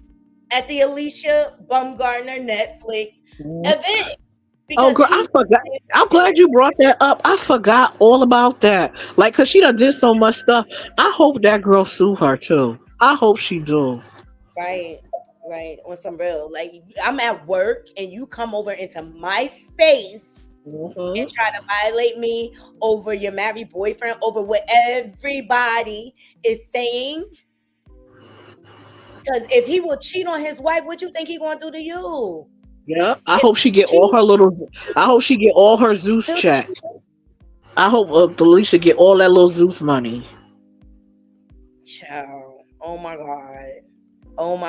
at the Alicia Baumgartner Netflix event. Oh, girl, I forgot. I'm glad you brought that up. I forgot all about that. Like, cause she done did so much stuff. I hope that girl sue her too. I hope she do. Right. On some real, like I'm at work and you come over into my space and try to violate me over your married boyfriend, over what everybody is saying. Because if he will cheat on his wife, what you think he gonna do to you? Yeah, I hope she get all her little. I hope she get all her Zeus check. I hope Alicia get all that little Zeus money. Child, oh my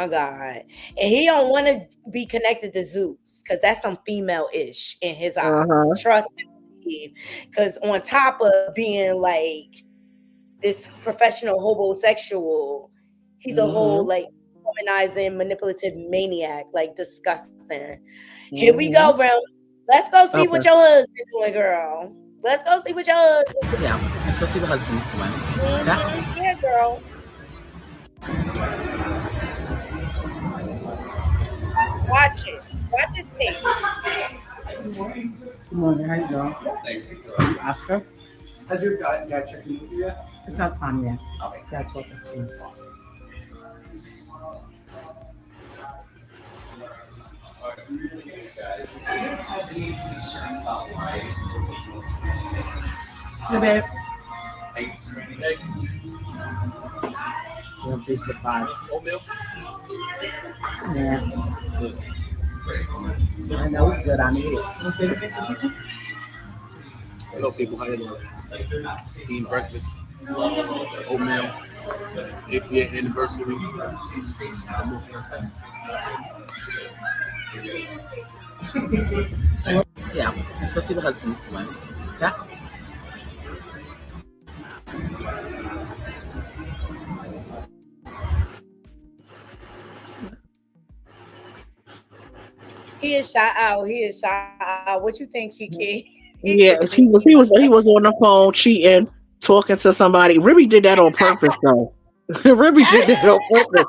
god, and he don't want to be connected to Zeus because that's some female-ish in his eyes. Trust me, because on top of being like this professional homosexual, he's a whole like womanizing, manipulative maniac, like disgusting. Here we go, bro. Let's go see what your husband doing, girl. Let's go see what your husband. Yeah, let's go see the husband's doing. Okay? Yeah, girl. Watch it. Watch his face. Good morning. How you doing? Oscar? Has your guy checked in with you yet? It's not time yet. Okay. That's what I'm saying. Hey, babe. Yeah, these are the vibes. Oatmeal? Yeah. I know it's good. I need it. You say anything for people? Hello, people. How you doing? Eating breakfast. Oatmeal. 8th year anniversary. Yeah, let's go see the husband's one. Yeah. He is shot out. What you think, Kiki? Yes, he was on the phone cheating, talking to somebody. Ribby did that on purpose, though. Ribby did that on purpose.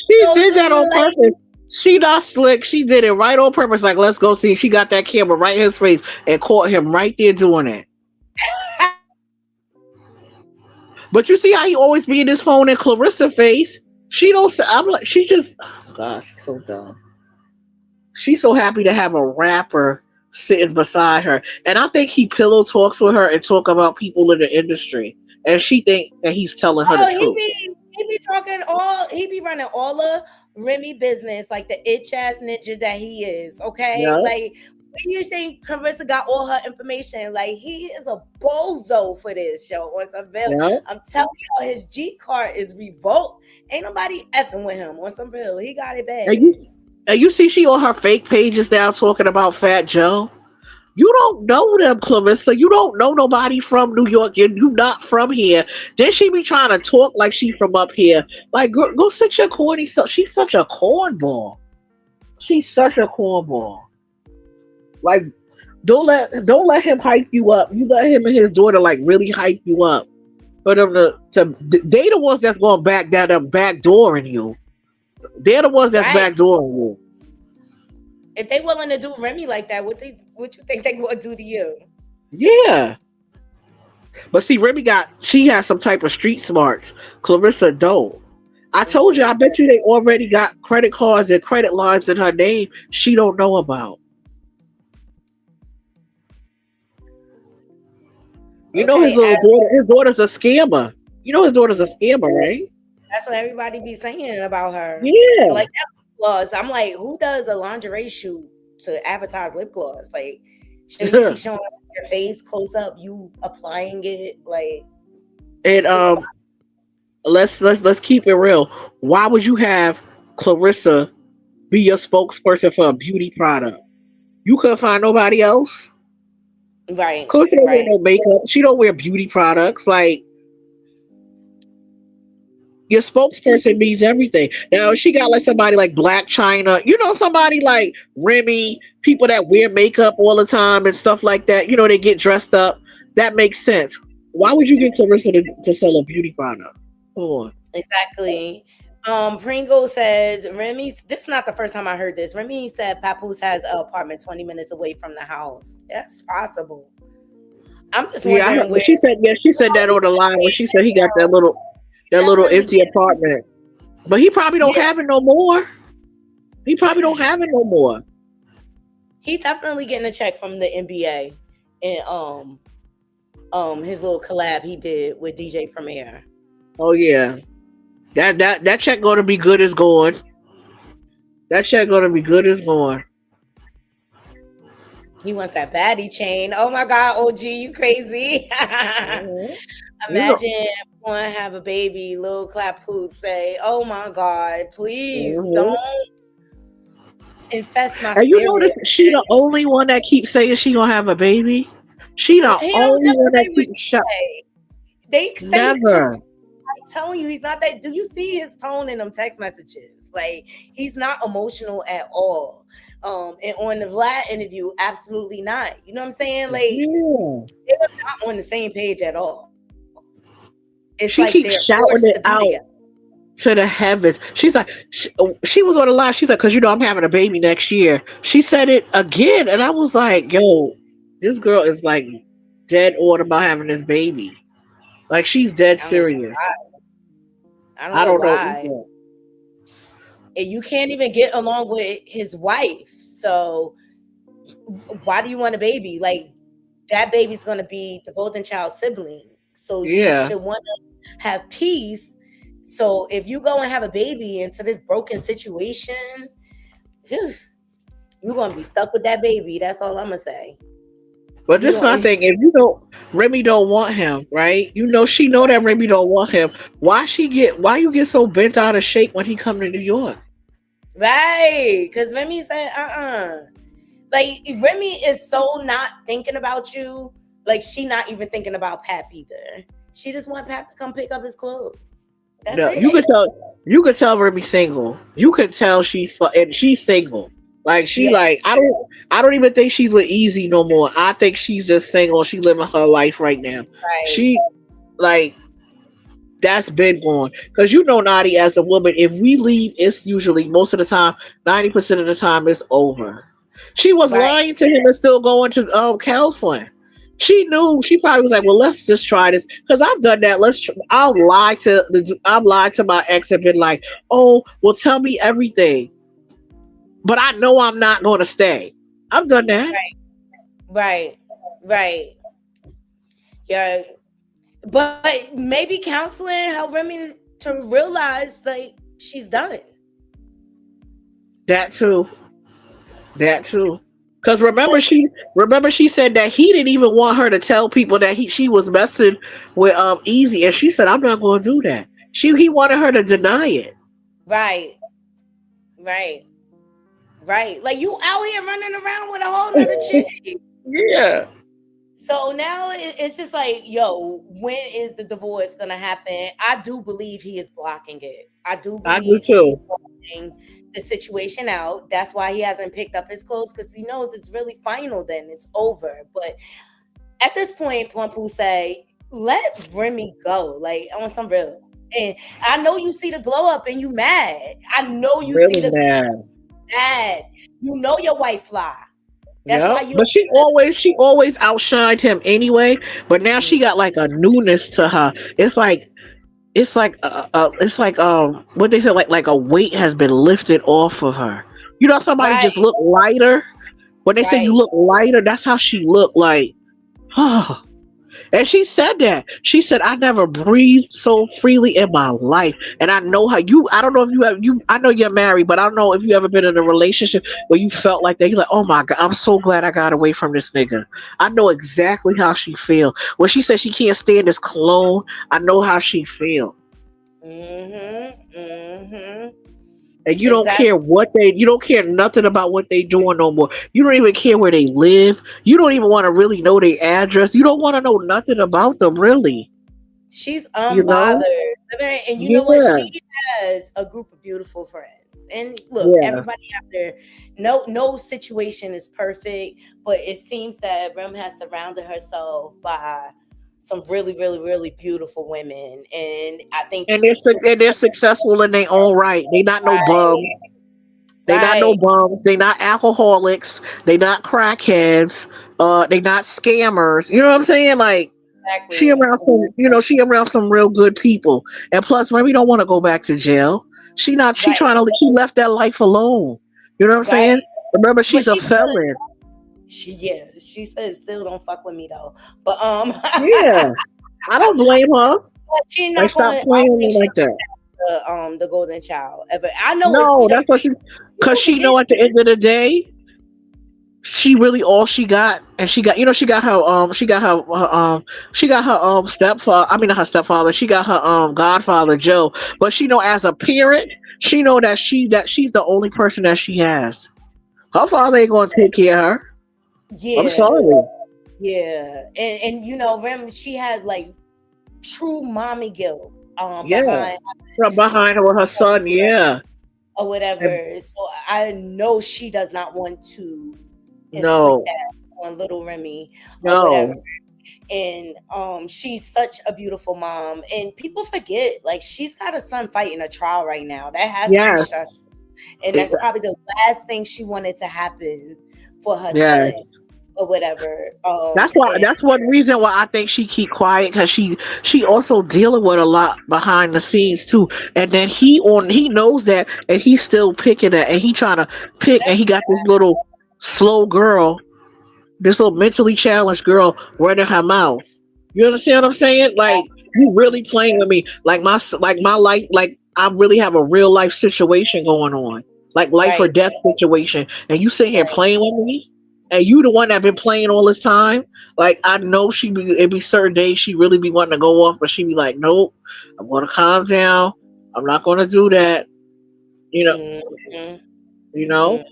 She did that on purpose. She not slick. She did it right on purpose. Like, let's go see. She got that camera right in his face and caught him right there doing it. But you see how he always be in his phone in Clarissa's face? She don't say. I'm like, she just. Oh gosh, she's so dumb. She's so happy to have a rapper sitting beside her. And I think he pillow talks with her and talk about people in the industry. And she think that he's telling her the Oh, truth. he be talking he be running all the Remy business like the itch ass ninja that he is. Okay, Yeah. like when you think Carissa got all her information, like he is a bozo for this show on some real. Yeah. I'm telling y'all, his G card is revoked. Ain't nobody effing with him on some real. He got it bad. And you see she on her fake pages now talking about Fat Joe. You don't know them, Clarissa. You don't know nobody from New York. You not from here. Then she be trying to talk like she from up here. Like, go sit your corny self. She's such a cornball. She's such a cornball. Like, don't let him hype you up. You let him and his daughter like really hype you up. For them they the ones that's going back down them backdooring you. They're the ones that's backdooring you. If they willing to do Remy like that, what you think they gonna do to you? Yeah. But see, she has some type of street smarts. Clarissa don't. I told you, I bet you they already got credit cards and credit lines in her name she don't know about. You know his daughter's a scammer. You know his daughter's a scammer, right? That's what everybody be saying about her. Yeah. Like that lip gloss. I'm like, who does a lingerie shoot to advertise lip gloss? Like, should you be showing your face close up, you applying it? Like, and let's keep it real. Why would you have Clarissa be your spokesperson for a beauty product? You couldn't find nobody else. Right. Clarissa don't wear no makeup. She don't wear beauty products. Like, your spokesperson means everything. Now, she got like somebody like Black China, somebody like Remy, people that wear makeup all the time and stuff like that. They get dressed up. That makes sense. Why would you get Clarissa to sell a beauty product? Come on. Exactly. Pringle says, this is not the first time I heard this. Remy said Papoose has an apartment 20 minutes away from the house. That's possible. I'm just wondering where she said that on the line when she said he got that little empty apartment. But he probably don't have it no more. He probably don't have it no more. He's definitely getting a check from the NBA and his little collab he did with DJ Premier. Oh yeah. That check gonna be good as going. That check gonna be good as going. He wants that baddie chain. Oh my God, OG, you crazy. Imagine want to have a baby, Lil Clappoose say, "Oh my God, please don't infest my." And you notice she the only one that keeps saying she gonna have a baby. She the only one that keeps shouting. They say never. I'm telling you, he's not that. Do you see his tone in them text messages? Like, he's not emotional at all. And on the Vlad interview, absolutely not. You know what I'm saying? Like, they're not on the same page at all. It's she like keeps shouting it out to the heavens. She's like, she was on the line. She's like, because I'm having a baby next year. She said it again, and I was like, yo, this girl is like dead on about having this baby. Like, she's dead serious. I don't know why. And you can't even get along with his wife. So why do you want a baby? Like, that baby's gonna be the golden child sibling. So you should want to have peace. So if you go and have a baby into this broken situation, you're gonna be stuck with that baby. That's all I'm gonna say. But this is my thing. If Remy don't want him, right? She know that Remy don't want him. Why you get so bent out of shape when he come to New York? Right. Because Remy said, Like, Remy is so not thinking about you. Like, she not even thinking about Pap either. She just want Pap to come pick up his clothes. That's it. You could tell Remy single. You could tell she's single. Like, I don't even think she's with Easy no more. I think she's just single. She living her life right now. Right. She, like, that's been gone. Because Knotty, as a woman, if we leave, it's usually, most of the time, 90% of the time, it's over. She was lying to him and still going to counseling. She knew. She probably was like, well, let's just try this. Because I've done that. I've lied to my ex and been like, oh, well, tell me everything. But I know I'm not going to stay. I've done that. Right. Right. Right. Yeah. But maybe counseling helped Remy to realize like she's done. That too. That too. Cause But remember she said that he didn't even want her to tell people that she was messing with Easy, and she said, I'm not gonna do that. He wanted her to deny it. right, right, right. Like you out here running around with a whole nother chick. Yeah. So now it's just like, yo, when is the divorce gonna happen? I do believe he is blocking it. I do I do believe he's too. blocking the situation out. That's why he hasn't picked up his clothes because he knows it's really final. Then it's over. But at this point, Plumpool say, let Remy go, like on some real. And I know you see the glow up and you mad. I know you see Really the mad. mad. You know your wife fly. That's Yeah. why you. But she always outshined him anyway. But now she got like a newness to her. It's like what they said, like a weight has been lifted off of her. You know, somebody Right, just look lighter. When they say you right. look lighter, that's how she looked like. Oh. And she said that. She said, I never breathed so freely in my life. And I know how you, I don't know if you have, I know you're married, but I don't know if you ever been in a relationship where you felt like that. You're like, oh my God, I'm so glad I got away from this nigga. I know exactly how she feel. When she said she can't stand this clone, I know how she feel. Mm-hmm. Mm-hmm. And Exactly. you don't care nothing about what they doing no more. You don't even care where they live. You don't even want to really know their address. You don't want to know nothing about them really. She's You know? unbothered. And you know what? Yeah. She has a group of beautiful friends. And look, Yeah. everybody out there, no situation is perfect, but it seems that Rem has surrounded herself by some really, really, really beautiful women. And I think And they're successful in their own right. They not no bums. right, They not no right, bums. They not alcoholics. They not crackheads. They not scammers. You know what I'm saying? Like exactly. she around some real good people. And plus, Remy don't want to go back to jail. She Right, trying to she left that life alone. You know what I'm right. saying? Remember, But she's a felon. she says still don't fuck with me though. But Yeah, I don't blame her. but she's Like, not stop going. I playing don't with think me she's like that. the golden child ever. I know it's No, that's what she. Cause people she forget. know at the end of the day, she really all she got, and she got her stepfather. I mean, not her stepfather. She got her godfather Joe. But she know as a parent, she know that she's the only person that she has. Her father ain't gonna take care of her. I'm Yeah, sorry. yeah, and Rem, she had like true mommy guilt Yeah, behind from behind her with her son. Yeah. or And whatever. So I know she does not want to inflict no, that on little Remy or whatever. no. And she's such a beautiful mom, and people forget like she's got a son fighting a trial right now. That has to be Yes. stressful, and that's probably the last thing she wanted to happen for her Yes. son or whatever. And That's one reason why I think she keep quiet, because she also dealing with a lot behind the scenes too. And then he knows that, and he's still picking it, and he trying to pick, and he that's got this little slow girl, this little mentally challenged girl running her mouth. You understand what I'm saying? Like, you really playing with me, like my life, like I really have a real life situation going on, like life or right, death situation, and you sitting here right. playing with me, and you the one that been playing all this time. Like, I know it be certain days she really be wanting to go off, but she be like, nope, I'm gonna calm down. I'm not gonna do that. You know, Mm-hmm, you know.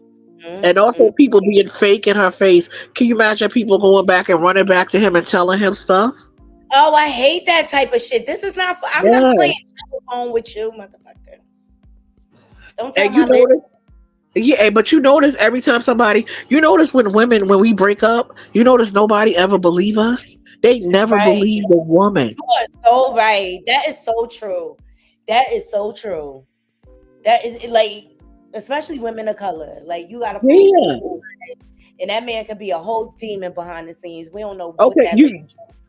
And mm-hmm. also people being fake in her face. Can you imagine people going back and running back to him and telling him stuff? Oh, I hate that type of shit. This is not. I'm not Yeah. playing telephone with you, motherfucker. Don't tell And you my business. notice, yeah, but you notice every time you notice when we break up, you notice nobody ever believe us. They never Right. believe the woman. You are so right. That is so true. That is so true. That is like, especially women of color. Like you gotta prove so Yeah. much. And that man could be a whole demon behind the scenes. We don't know what Okay, that lady.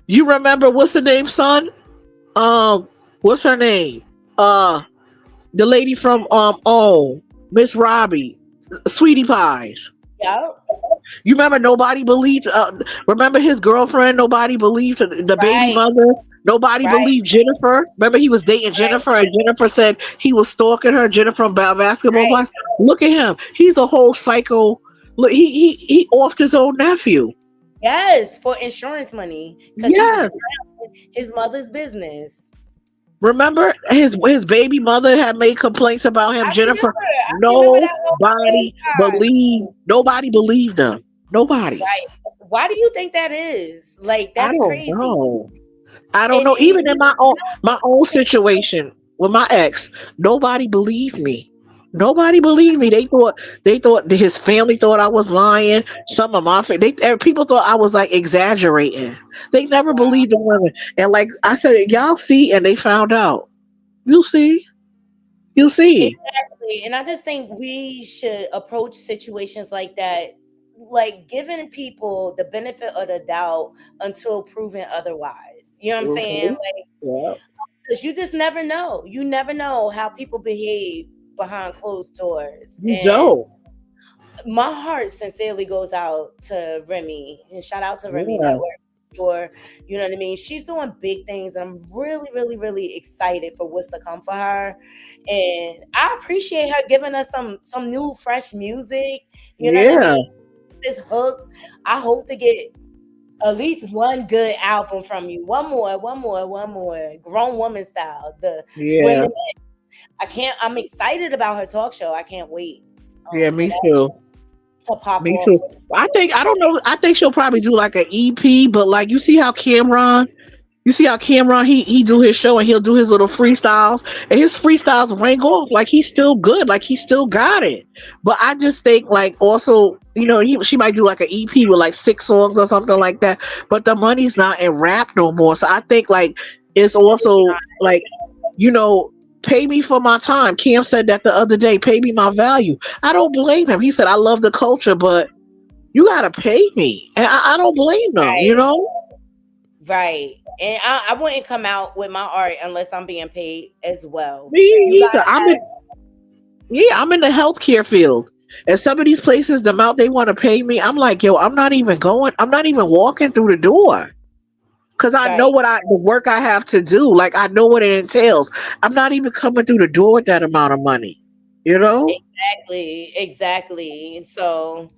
you remember what's the name, son? Um, what's her name? Uh, the lady from Miss Robbie, Sweetie Pies. Yep. You remember nobody believed. Remember his girlfriend? Nobody believed the baby Right. mother. Nobody Right. believed Jennifer. Remember he was dating Jennifer, and Jennifer said he was stalking her. Jennifer from basketball Right. wives. Look at him. He's a whole psycho. Look, he offed his own nephew. Yes, for insurance money because he was Yes. drowning his mother's business. Remember his baby mother had made complaints about him. I Jennifer. remember that whole Nobody FaceTime. believed them. Nobody. Right. Why do you think that is? Like, I that's don't crazy. know. I don't And know. Even in you my own situation with my ex, nobody believed me. Nobody believed me. They thought that his family thought I was lying. Some of my people thought I was like exaggerating. They never believed the women. And like I said, y'all see, and they found out. You'll see. You'll see. exactly. And I just think we should approach situations like that, like giving people the benefit of the doubt until proven otherwise. You know what I'm saying? Mhm. Like, Yeah. because you just never know. You never know how people behave behind closed doors. You And don't. my heart sincerely goes out to Remy, and shout out to Remy Yeah. Network. Or, you know what I mean? She's doing big things, and I'm really, really, really excited for what's to come for her. And I appreciate her giving us some new, fresh music. You know what I Yeah. mean? This hooks. I hope to get at least one good album from you. One more. Grown woman style. The Yeah. Reminisce. I'm excited about her talk show. I can't wait Yeah, for me that too. to pop Me off. too. I don't know. I think she'll probably do like an EP, but like you see how Cameron he do his show and he'll do his little freestyles and his freestyles ring off like he's still good, like he still got it. But I just think like also, she might do like an EP with like 6 songs or something like that. But the money's not in rap no more. So I think like it's also like, you know, pay me for my time. Cam said that the other day, pay me my value. I don't blame him. He said I love the culture, but you gotta pay me. And I don't blame them, you Right. know? Right. And I wouldn't come out with my art unless I'm being paid as well. Me You either. gotta I'm in the healthcare field. And some of these places, the amount they want to pay me, I'm like, yo, I'm not even walking through the door. Cause I know right. the work I have to do. Like I know what it entails. I'm not even coming through the door with that amount of money. You know? Exactly. So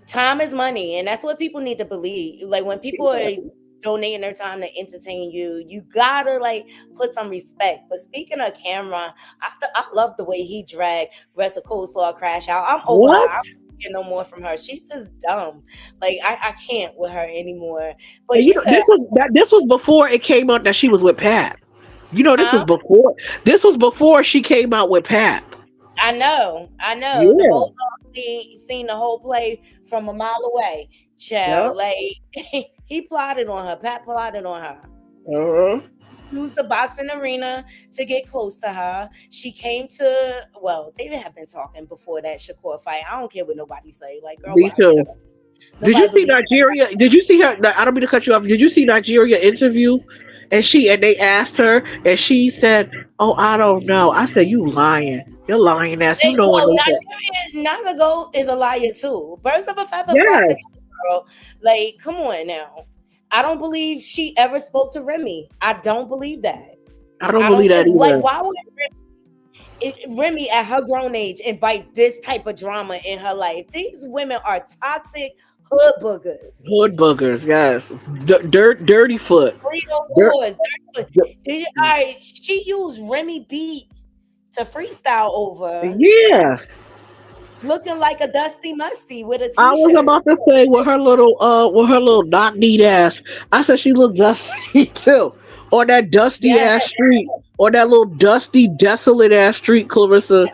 time is money, and that's what people need to believe. Like when people are donating their time to entertain you, you gotta like put some respect. But speaking of Cameron, I love the way he dragged Rest of Coleslaw Crash out. I'm over her. What? I don't get no more from her. She's just dumb. Like I can't with her anymore. But And you know, yeah, this was before it came out that she was with Pat. You know, huh? this was before she came out with Pat. I know. The Yeah. both seen the whole play from a mile away. Yeah. Child, like he plotted on her. Pat plotted on her. Uh-huh. Used the boxing arena to get close to her. She came to, well, they have been talking before that Shakur fight. I don't care what nobody say. Like, girl, Me why too. Did you see believe Nigeria? Did you see her? I don't mean to cut you off. Did you see Nigeria interview? And they asked her, and she said, "Oh, I don't know." I said, "You lying? You're lying ass. You know when well, they said, Nigeria is a liar too. Birds of a feather flock yes, together, girl. Like, come on now. I don't believe she ever spoke to Remy. I don't believe that. I don't I don't believe that like. either." Why would Remy at her grown age invite this type of drama in her life? These women are toxic hood boogers. Hood boogers, yes, dirty foot. Dirt, 304s. All right, she used Remy beat to freestyle over, yeah. looking like a dusty musty with a I was t-shirt. about to say with her little knock kneed ass. I said she looked dusty too. On that dusty Yes, ass street. Or that little dusty, desolate ass street Clarissa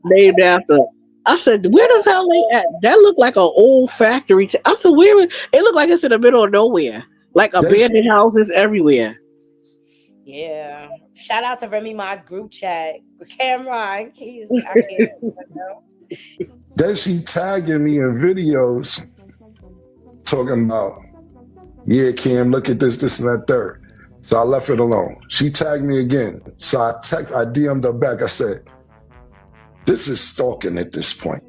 named after. I said, where the hell they at? That looked like an old factory. I said, it looked like it's in the middle of nowhere. Like abandoned houses everywhere. yeah. Shout out to Remy Ma group chat. Cameron, I can't. Then she tagging me in videos talking about, yeah, Kim, look at this, and that, third. So I left it alone. She tagged me again. So I DM'd her back. I said, this is stalking at this point.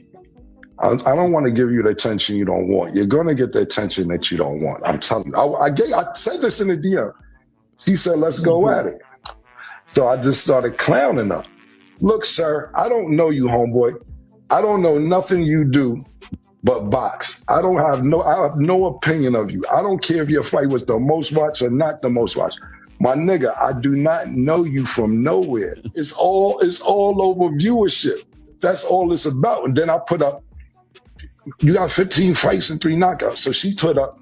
I don't want to give you the attention you don't want. You're going to get the attention that you don't want. I'm telling you. I said this in the DM. She said, let's go at it. So I just started clowning her. Look, sir, I don't know you, homeboy. I don't know nothing you do but box. I have no opinion of you. I don't care if your fight was the most watched or not the most watched. My nigga, I do not know you from nowhere. It's all over viewership. That's all it's about. And then I put up, you got 15 fights and 3 knockouts. So she put up,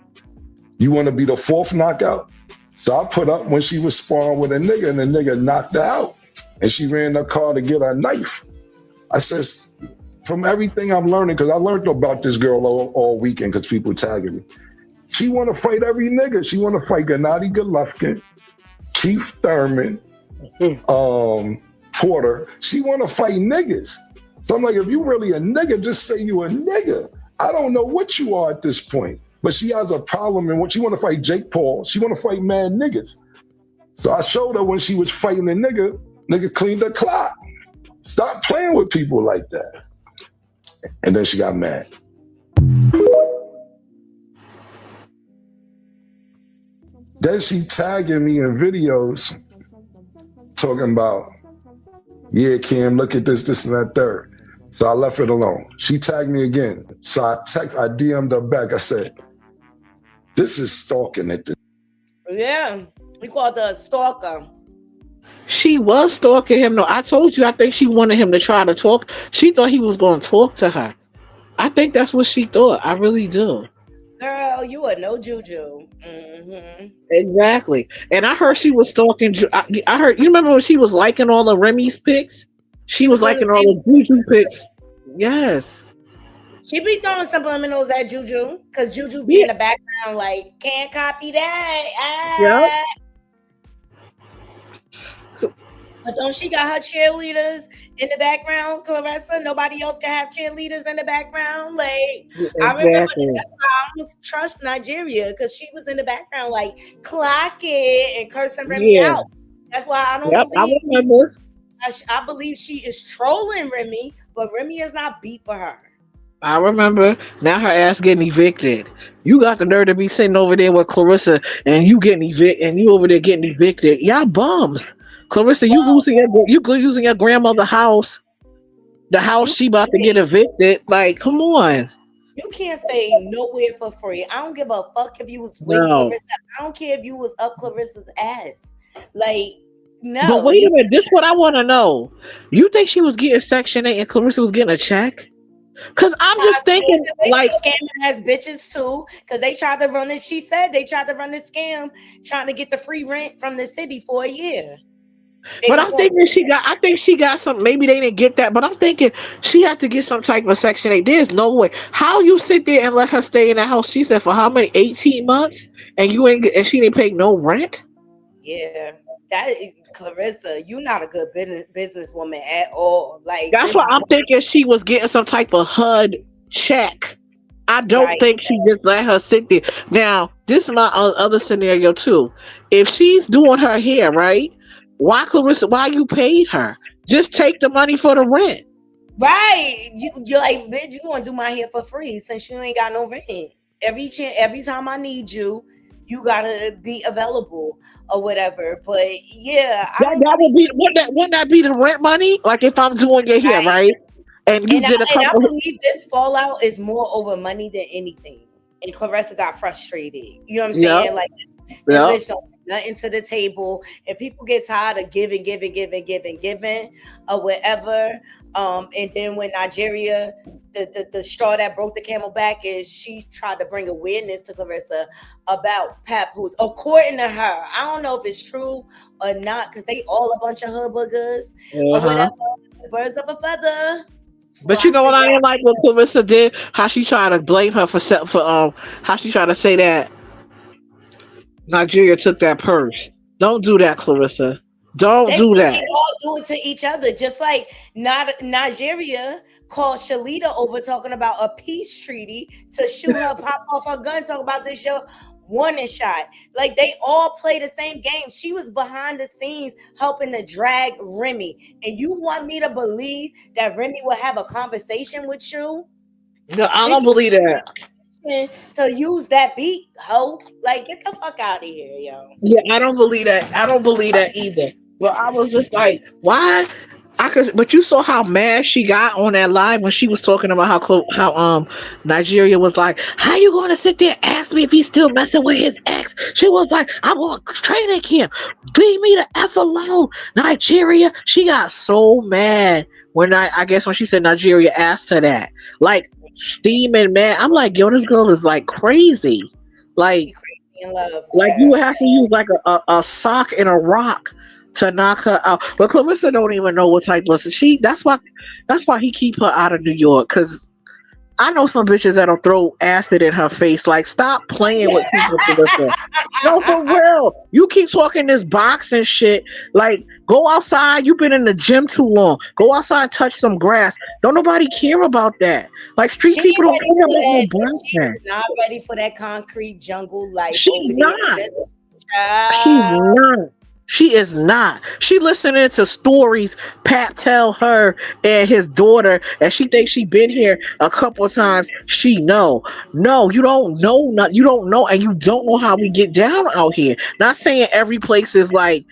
you want to be the 4th knockout? So I put up when she was sparring with a nigga and the nigga knocked her out. And she ran in the car to get her knife. I says, from everything I'm learning, because I learned about this girl all weekend because people tagging me. She want to fight every nigga. She want to fight Gennady Golovkin, Keith Thurman, Porter. She want to fight niggas. So I'm like, if you really a nigga, just say you a nigga. I don't know what you are at this point. But she has a problem in what she want to fight Jake Paul. She want to fight mad niggas. So I showed her when she was fighting a nigga cleaned her clock. Stop playing with people like that. And then she got mad. Then she tagging me in videos talking about, yeah, Kim, look at this and that third. So I left it alone. She tagged me again. So I DM'd her back. I said, this is stalking at this. Yeah, we called her a stalker. She was stalking him. No, I told you, I think she wanted him to try to talk. She thought he was going to talk to her. I think that's what she thought. I really do. Girl, you are no juju. Mm-hmm. Exactly. And I heard she was stalking. I heard, you remember when she was liking all the Remy's pics? She was liking all the Juju pics. Yes. She be throwing subliminals at Juju because Juju be in the background like, can't copy that. Yep. But don't she got her cheerleaders in the background, Clarissa? Nobody else can have cheerleaders in the background. Like, exactly. I remember that's why I almost trust Nigeria because she was in the background like, clock it and cursing Remy out. That's why I don't believe. I remember. I believe she is trolling Remy, but Remy is not beat for her. I remember. Now her ass getting evicted. You got the nerve to be sitting over there with Clarissa and you getting evicted and you over there getting evicted. Y'all bums. Clarissa, you losing your grandmother's house. The house she about to get evicted. Like, come on. You can't stay nowhere for free. I don't give a fuck if you was with Clarissa. I don't care if you was up Clarissa's ass. Like, no. But wait a minute. This is what I want to know. You think she was getting Section 8 and Clarissa was getting a check? Because I'm just thinking, like, scamming as bitches too. Because they tried to run this. She said they tried to run this scam, trying to get the free rent from the city for a year. But I'm thinking she got some. Maybe they didn't get that. But I'm thinking she had to get some type of Section 8. There's no way. How you sit there and let her stay in the house? She said for how many? 18 months, and she didn't pay no rent. Yeah, that is Clarissa. You're not a good businesswoman at all. Like that's why I'm thinking she was getting some type of HUD check. I don't think she just let her sit there. Now, this is my other scenario too. If she's doing her hair, right? Why, Clarissa? Why you paid her? Just take the money for the rent. Right. You're like, bitch, you gonna do my hair for free since you ain't got no rent. Every time I need you, you gotta be available or whatever. But yeah, wouldn't that be the rent money? Like if I'm doing your hair, right? And you did a couple. I believe this fallout is more over money than anything. And Clarissa got frustrated. You know what I'm saying? Yep. Like, bitch don't bring nothing to the table, and people get tired of giving, or whatever. And then when Nigeria, the straw that broke the camel back is she tried to bring awareness to Clarissa about Pep, who's according to her. I don't know if it's true or not because they all a bunch of hood boogers or whatever. Birds of a feather. But you know what I didn't like what Clarissa did? How she tried to blame her for how she tried to say that Nigeria took that purse. Don't do that, Clarissa. Don't do that. They all do it to each other. Just like Nigeria called Shalita over talking about a peace treaty to shoot her, pop off her gun, talk about this show. Warning shot. Like they all play the same game. She was behind the scenes helping to drag Remy. And you want me to believe that Remy will have a conversation with you? No, I Did don't believe that. you to use that beat, ho? Like, get the fuck out of here, yo. Yeah, I don't believe that. I don't believe that either. But I was just like, why? I could, but you saw how mad she got on that live when she was talking about how Nigeria was like, how you going to sit there and ask me if he's still messing with his ex? She was like, I'm on training camp. Leave me the f alone, Nigeria. She got so mad when I guess when she said Nigeria asked her that, like steaming mad. I'm like, yo, this girl is like crazy, like. She crazy in love, Like you would child. have to use like a sock and a rock to knock her out. But Clarissa don't even know what type of she. That's why he keep her out of New York. Cause I know some bitches that'll throw acid in her face. Like stop playing with people, Clarissa. No, for real. You keep talking this boxing shit. Like go outside. You've been in the gym too long. Go outside, touch some grass. Don't nobody care about that. Like street She ain't people don't ready care for about no that. She is boxing. not ready for that concrete jungle life She's over there. not. She's Child. not. She is not. She listening to stories Pat tell her and his daughter, and she thinks she been here a couple of times. She know. No, you don't know. Not you don't know, and you don't know how we get down out here. Not saying every place is like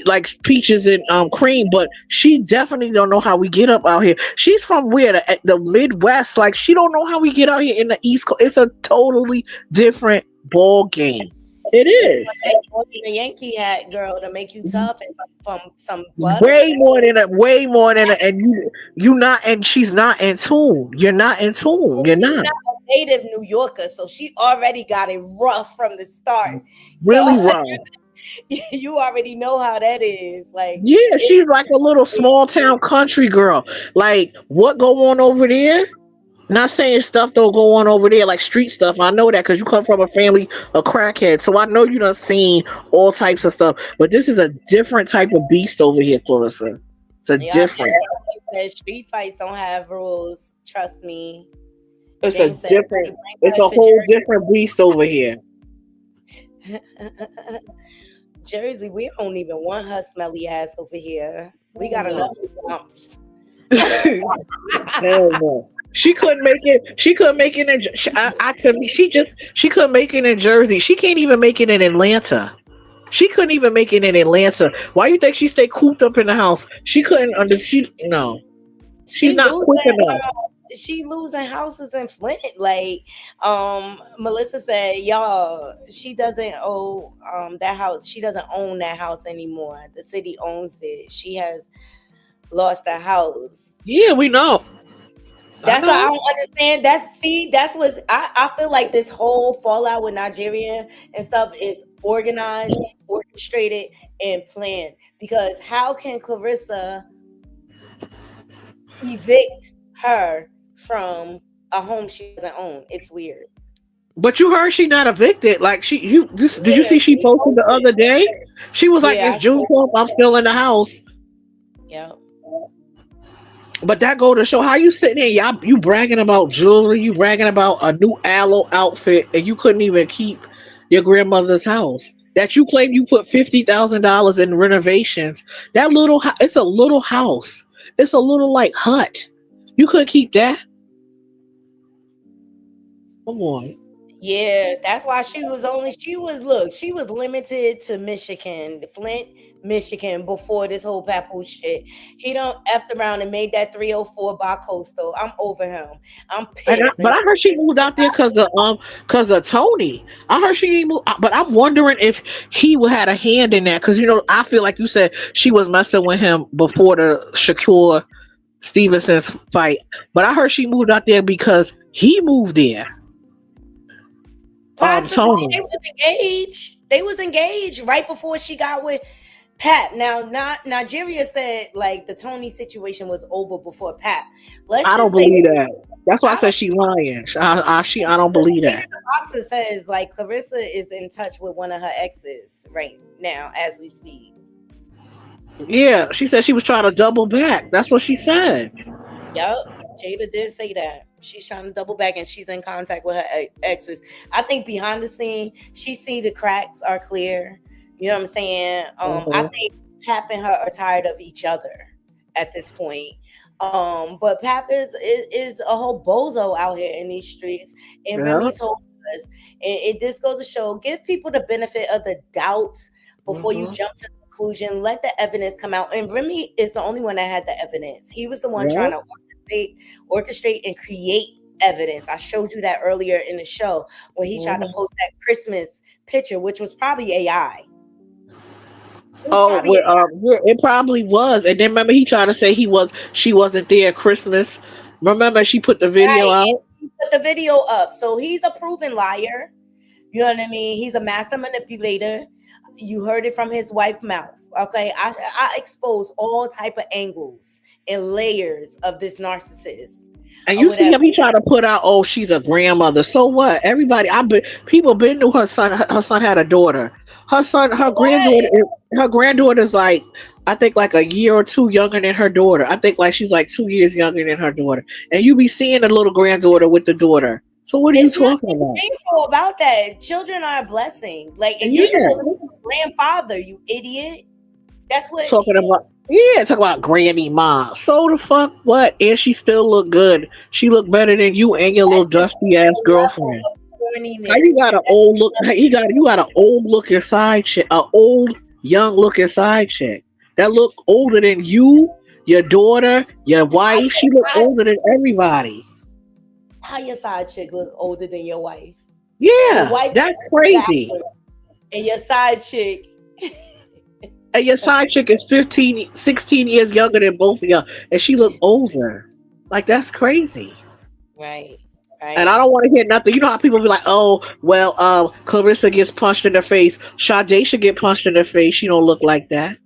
like peaches and cream, but she definitely don't know how we get up out here. She's from where the Midwest. Like she don't know how we get out here in the East Coast. It's a totally different ball game. It It's is. gonna take more than a Yankee hat, girl, to make you tough and from some butter. And you not, and she's not in tune. You're not in tune. You're She's not not a native New Yorker, so she already got it rough from the start. So really wrong. you already know how that is. Like Yeah, she's like a little small town country girl. Like what go on over there? Not saying stuff don't go on over there like street stuff. I know that because you come from a family of crackheads, so I know you done seen all types of stuff. But this is a different type of beast over here, Clarissa. It's a yeah, different. said street fights don't have rules. Trust me. It's a James said, different. "Bring It's her a to whole different beast over here. Jersey, we don't even want her smelly ass over here. We got enough swamps." Hell no. She couldn't make it. She couldn't make it in. To me, she couldn't make it in Jersey. She can't even make it in Atlanta. She couldn't even make it in Atlanta. Why you think she stayed cooped up in the house? She couldn't under. She no. She's She not quick enough. she losing houses in Flint. Like Melissa said, y'all, she doesn't owe that house. She doesn't own that house anymore. The city owns it. She has lost the house. Yeah, we know. That's what I don't understand. That's what I feel like this whole fallout with Nigeria and stuff is organized, orchestrated, and planned. Because how can Clarissa evict her from a home she doesn't own? It's weird. But you heard she not evicted. Like did you see she posted the other day? She was like, Yeah, "It's June 12th. I'm still in the house." yeah. But that go to show how you sitting there, y'all. You bragging about jewelry, you bragging about a new aloe outfit, and you couldn't even keep your grandmother's house that you claim you put $50,000 in renovations. That it's a little house. It's a little like hut. You couldn't keep that. Come on. Yeah, that's why she was limited to Michigan, Flint, Michigan before this whole papoose shit. He don't effed around and made that 304 bi-coastal. I'm over him. I'm pissed. But I heard she moved out there because of Tony. I heard she ain't moved, but I'm wondering if he had a hand in that because I feel like you said she was messing with him before the Shakur Stevenson's fight. But I heard she moved out there because he moved there. Possibly Tony. They was engaged right before she got with Pat. Now, not Nigeria said like the Tony situation was over before Pat. I don't believe that. That's why I said she lying. I don't believe that. The boxer says like Clarissa is in touch with one of her exes right now as we speak. Yeah, she said she was trying to double back. That's what she said. Yup, Jada did say that. She's trying to double back and she's in contact with her exes. I think behind the scene, she see the cracks are clear. You know what I'm saying? I think Pap and her are tired of each other at this point. But Pap is a whole bozo out here in these streets. And Yeah. Remy told us, it this goes to show, give people the benefit of the doubt before you Mm-hmm. jump to the conclusion. Let the evidence come out. And Remy is the only one that had the evidence. He was the one Yeah. trying to orchestrate and create evidence. I showed you that earlier in the show when he tried to Mhm. post that Christmas picture, which was probably AI. It was Oh, probably well, yeah, it probably was. And then remember, he tried to say she wasn't there at Christmas. Remember, she put the video right. And out. he put the video up. So he's a proven liar. You know what I mean? He's a master manipulator. You heard it from his wife's mouth. Okay. I expose all type of angles and layers of this narcissist. And Or you see whatever. him, he tried to put out, oh, she's a grandmother. So what? Everybody, people been knew her son. Her son had a daughter. Her son, So what? her granddaughter's like, I think like a year or two younger than her daughter. I think like she's like 2 years younger than her daughter. And you be seeing the little granddaughter with the daughter. So what are you It's talking nothing about? shameful about that. Children are a blessing. Like, and you're Yeah, supposed to be a grandfather, you idiot. That's what talking about granny mom. So the fuck what? And she still look good. She look better than you and your little that's dusty ass the level girlfriend. of How you corniness. got an old look? How you got an old looking side chick, a old young looking side chick that look older than you, your daughter, your wife. She look older than everybody. How your side chick look older than your wife? Your Yeah, wife that's is crazy. backward, and your side chick, And your side chick is 15, 16 years younger than both of y'all, and she look older. Like that's crazy. right, And I right. don't want to hear nothing. You know how people be like, "Oh, well, Clarissa gets punched in the face. Sade should get punched in the face. She don't look like that.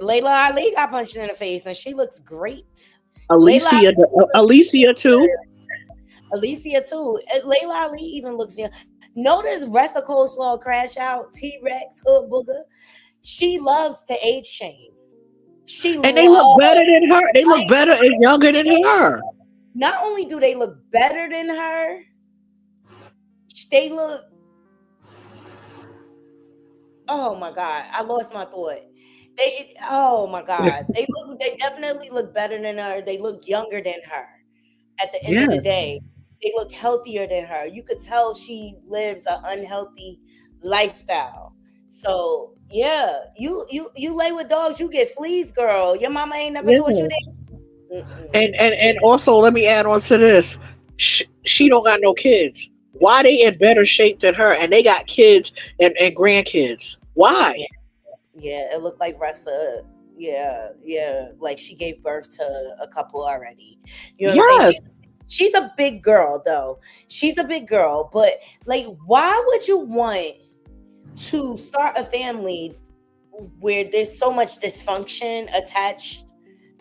Layla Ali got punched in the face, and she looks great. Layla Alicia, Alicia too. Alicia too. Layla Ali even looks young. Notice Ressa Coleslaw Crash Out, T Rex, Hood Booger. She loves to age shame. She And they look loves. better than her. They look better and younger than her. Not only do they look better than her, they look. Oh my god, I lost my thought. Oh my god, they definitely look better than her. They look younger than her. At the end of the Yes. day, they look healthier than her. You could tell she lives an unhealthy lifestyle. So yeah, you lay with dogs, you get fleas, girl. Your mama ain't never Yeah. taught you that. And also let me add on to this. She don't got no kids. Why they in better shape than her? And they got kids and grandkids. Why? Yeah, yeah, it looked like Ressa. Yeah, yeah, like she gave birth to a couple already. You know what I'm saying? Yes. She's a big girl though. She's a big girl, but like, why would you want to start a family where there's so much dysfunction attached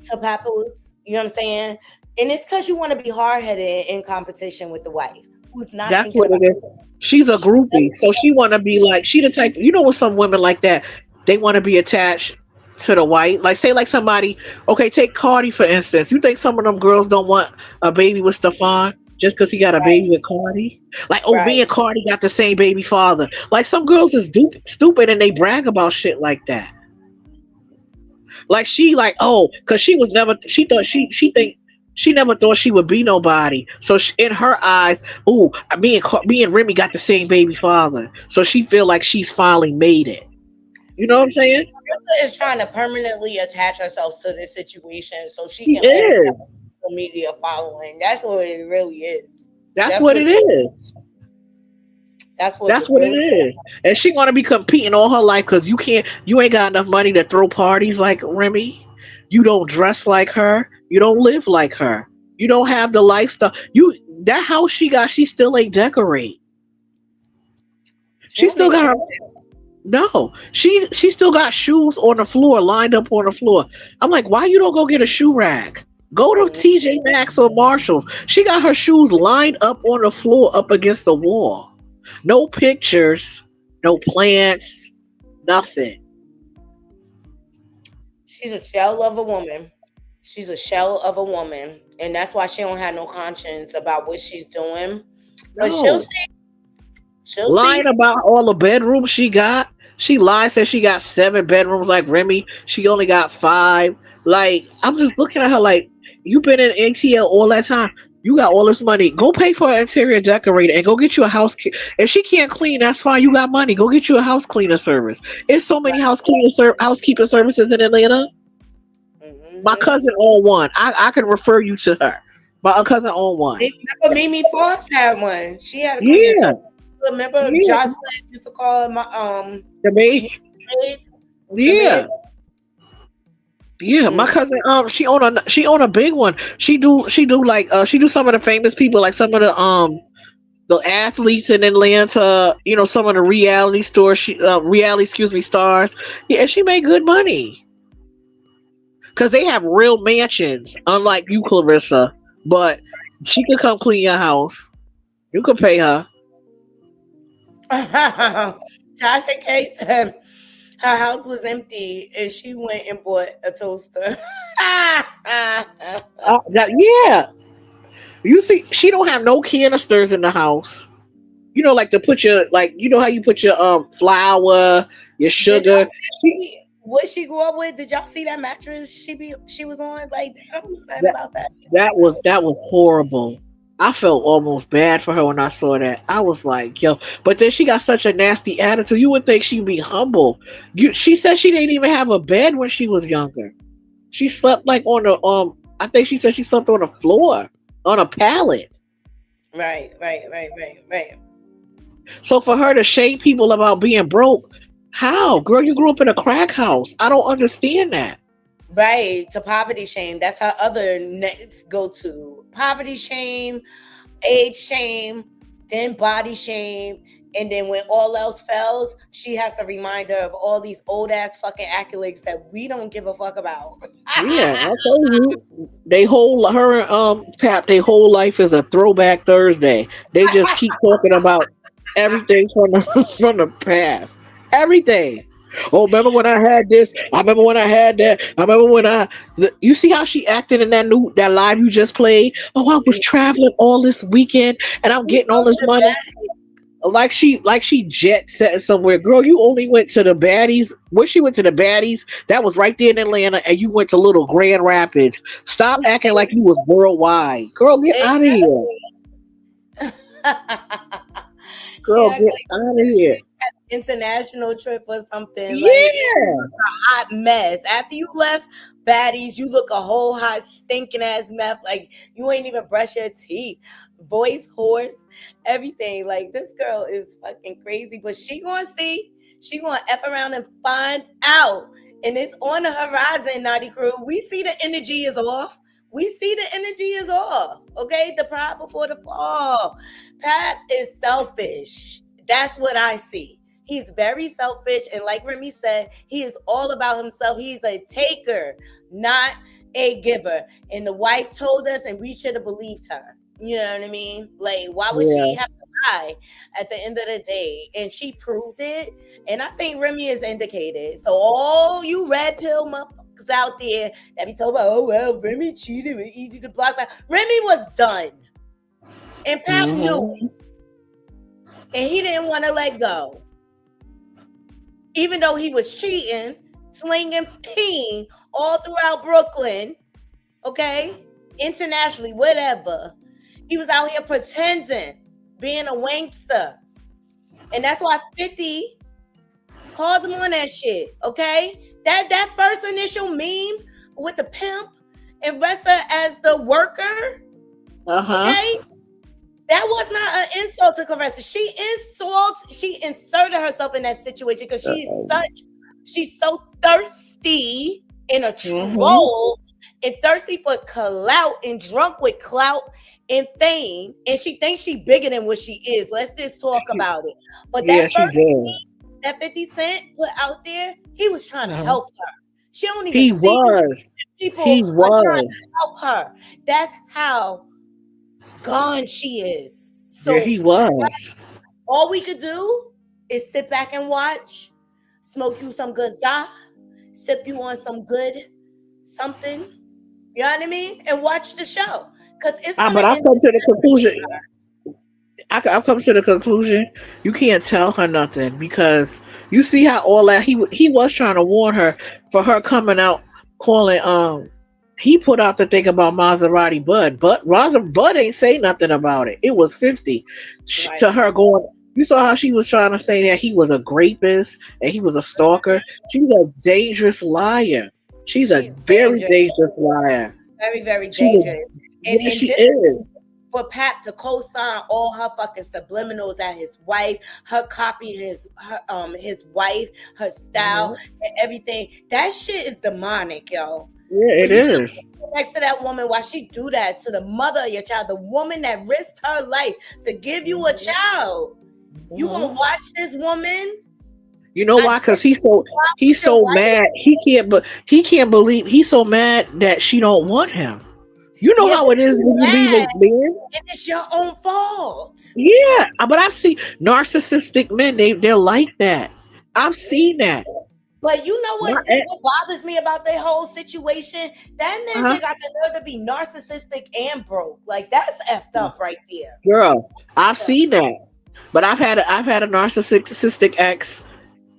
to Papoose? You know what I'm saying? And it's because you want to be hard headed in competition with the wife, who's not That's thinking what about it is. She's a groupie. So she wanna be like she the type you know with some women like that, they wanna be attached to the white. Like say like somebody, okay, take Cardi for instance. You think some of them girls don't want a baby with Stefan just because he got a baby with Cardi? Like, oh, me right. and Cardi got the same baby father. Like some girls is stupid and they brag about shit like that. Like she like, oh, cause she was never she thought she think she never thought she would be nobody. So in her eyes, ooh, me and Remy got the same baby father. So she feel like she's finally made it. You know what I'm saying? Marissa is trying to permanently attach herself to this situation so she She can always have a is. social media following. That's what it really is. That's That's what what it is. that's what That's it what it really is. And she want to be competing all her life because you ain't got enough money to throw parties like Remy. You don't dress like her. You don't live like her. You don't have the lifestyle. That house she got, she still ain't decorate. she She don't still need got her. No, she still got shoes on the floor, lined up on the floor. I'm like, why you don't go get a shoe rack? Go to to. TJ Maxx or Marshalls. She got her shoes lined up on the floor, up against the wall. No pictures, no plants, nothing. She's a shell of a woman. She's a shell of a woman. And that's why she don't have no conscience about what she's doing. But she'll No. see. She'll see. Lying about all the bedrooms she got. She lied, said she got 7 bedrooms like Remy. She only got 5. Like, I'm just looking at her like, You've been in ATL all that time. You got all this money. Go pay for an interior decorator and go get you a house. If she can't clean, that's fine. You got money. Go get you a house cleaner service. There's so many housekeeping services in Atlanta. My cousin owned one. I can refer you to her. My cousin owned one. Remember Mimi Foss had one. She had a cleaning Yeah. service. Remember Jocelyn used to call my the maid. Yeah. Yeah, my cousin she own a big one. She do some of the famous people, like some of the athletes in Atlanta, some of the reality stars. Yeah, and she made good money. Cause they have real mansions, unlike you, Clarissa. But she could come clean your house. You could pay her. Tasha K said her house was empty and she went and bought a toaster. Yeah. You see, she don't have no canisters in the house. Like to put your how you put your flour, your sugar. What she grew up with? Did y'all see that mattress she was on? Like, I don't know nothing about that. That was horrible. I felt almost bad for her when I saw that. I was like, yo, but then she got such a nasty attitude. You would think she'd be humble. She said she didn't even have a bed when she was younger. She slept like on the I think she said she slept on the floor on a pallet. Right. So for her to shame people about being broke, how? Girl, you grew up in a crack house. I don't understand that. Right, to poverty shame. That's her other next go-to. Poverty shame, age shame, then body shame. And then when all else fails, she has to remind her of all these old-ass fucking accolades that we don't give a fuck about. Yeah, I told you. Pap, their whole life is a throwback Thursday. They just keep talking about everything from the past. Everything. Oh, remember when I had this? I remember when I had that. I remember when you see how she acted in that live you just played? Oh, I was traveling all this weekend and I'm getting all this money. Like she jet set somewhere. Girl, you only went to the baddies. When she went to the baddies, that was right there in Atlanta, and you went to Little Grand Rapids. Stop acting like you was worldwide. Girl, get out of here. Girl, get out of here. International trip or something. Yeah. Like, a hot mess. After you left baddies, you look a whole hot stinking ass mess. Like you ain't even brush your teeth. Voice hoarse, everything. Like this girl is fucking crazy, but she gonna F around and find out. And it's on the horizon, Naughty Crew. We see the energy is off. Okay, the pride before the fall. Pat is selfish. That's what I see. He's very selfish. And like Remy said, he is all about himself. He's a taker, not a giver. And the wife told us, and we should have believed her. You know what I mean? Like, why would she have to lie at the end of the day? And she proved it. And I think Remy is indicated. So all you red pill motherfuckers out there that be told about, oh, well, Remy cheated. It's easy to block back. Remy was done. And Pap knew it. And he didn't want to let go. Even though he was cheating, slinging peen all throughout Brooklyn, okay? Internationally, whatever. He was out here pretending, being a wankster. And that's why 50 called him on that shit, okay? That first initial meme with the pimp and Ressa as the worker, okay? That was not an insult to Caressa. She inserted herself in that situation because she's so thirsty in a troll and thirsty for clout and drunk with clout and fame. And she thinks she bigger than what she is. Let's just talk about it. But that first thing that 50 Cent put out there, he was trying to help her. She don't even people are trying to help her. That's how gone she is. So he was. All we could do is sit back and watch, smoke you some good za, sip you on some good something. You know what I mean? And watch the show. Because it's but I've come to the conclusion. I've come to the conclusion you can't tell her nothing because you see how all that he was trying to warn her for her coming out calling he put out the thing about Maserati Bud, but Bud ain't say nothing about it. It was 50 Right. to her going. You saw how she was trying to say that he was a rapist and he was a stalker. She's a dangerous liar. She's a She's very dangerous. dangerous liar. Very, very She was, dangerous. yeah, she this is. for Pap to co-sign all her fucking subliminals at his wife, her copy his wife, her style, and everything. That shit is demonic, yo. Yeah, it is. Next to that woman, why she do that to the mother of your child, the woman that risked her life to give you a child. You gonna watch this woman? You know why? Because he's so mad. He can't believe he's so mad that she don't want him. You know how it is when you leave a man. And it's your own fault. Yeah, but I've seen narcissistic men. They're like that. I've seen that. But you know what bothers me about their whole situation? That ninja got the nerve to be narcissistic and broke. Like, that's effed up right there. Girl, I've seen that. But I've had a narcissistic ex.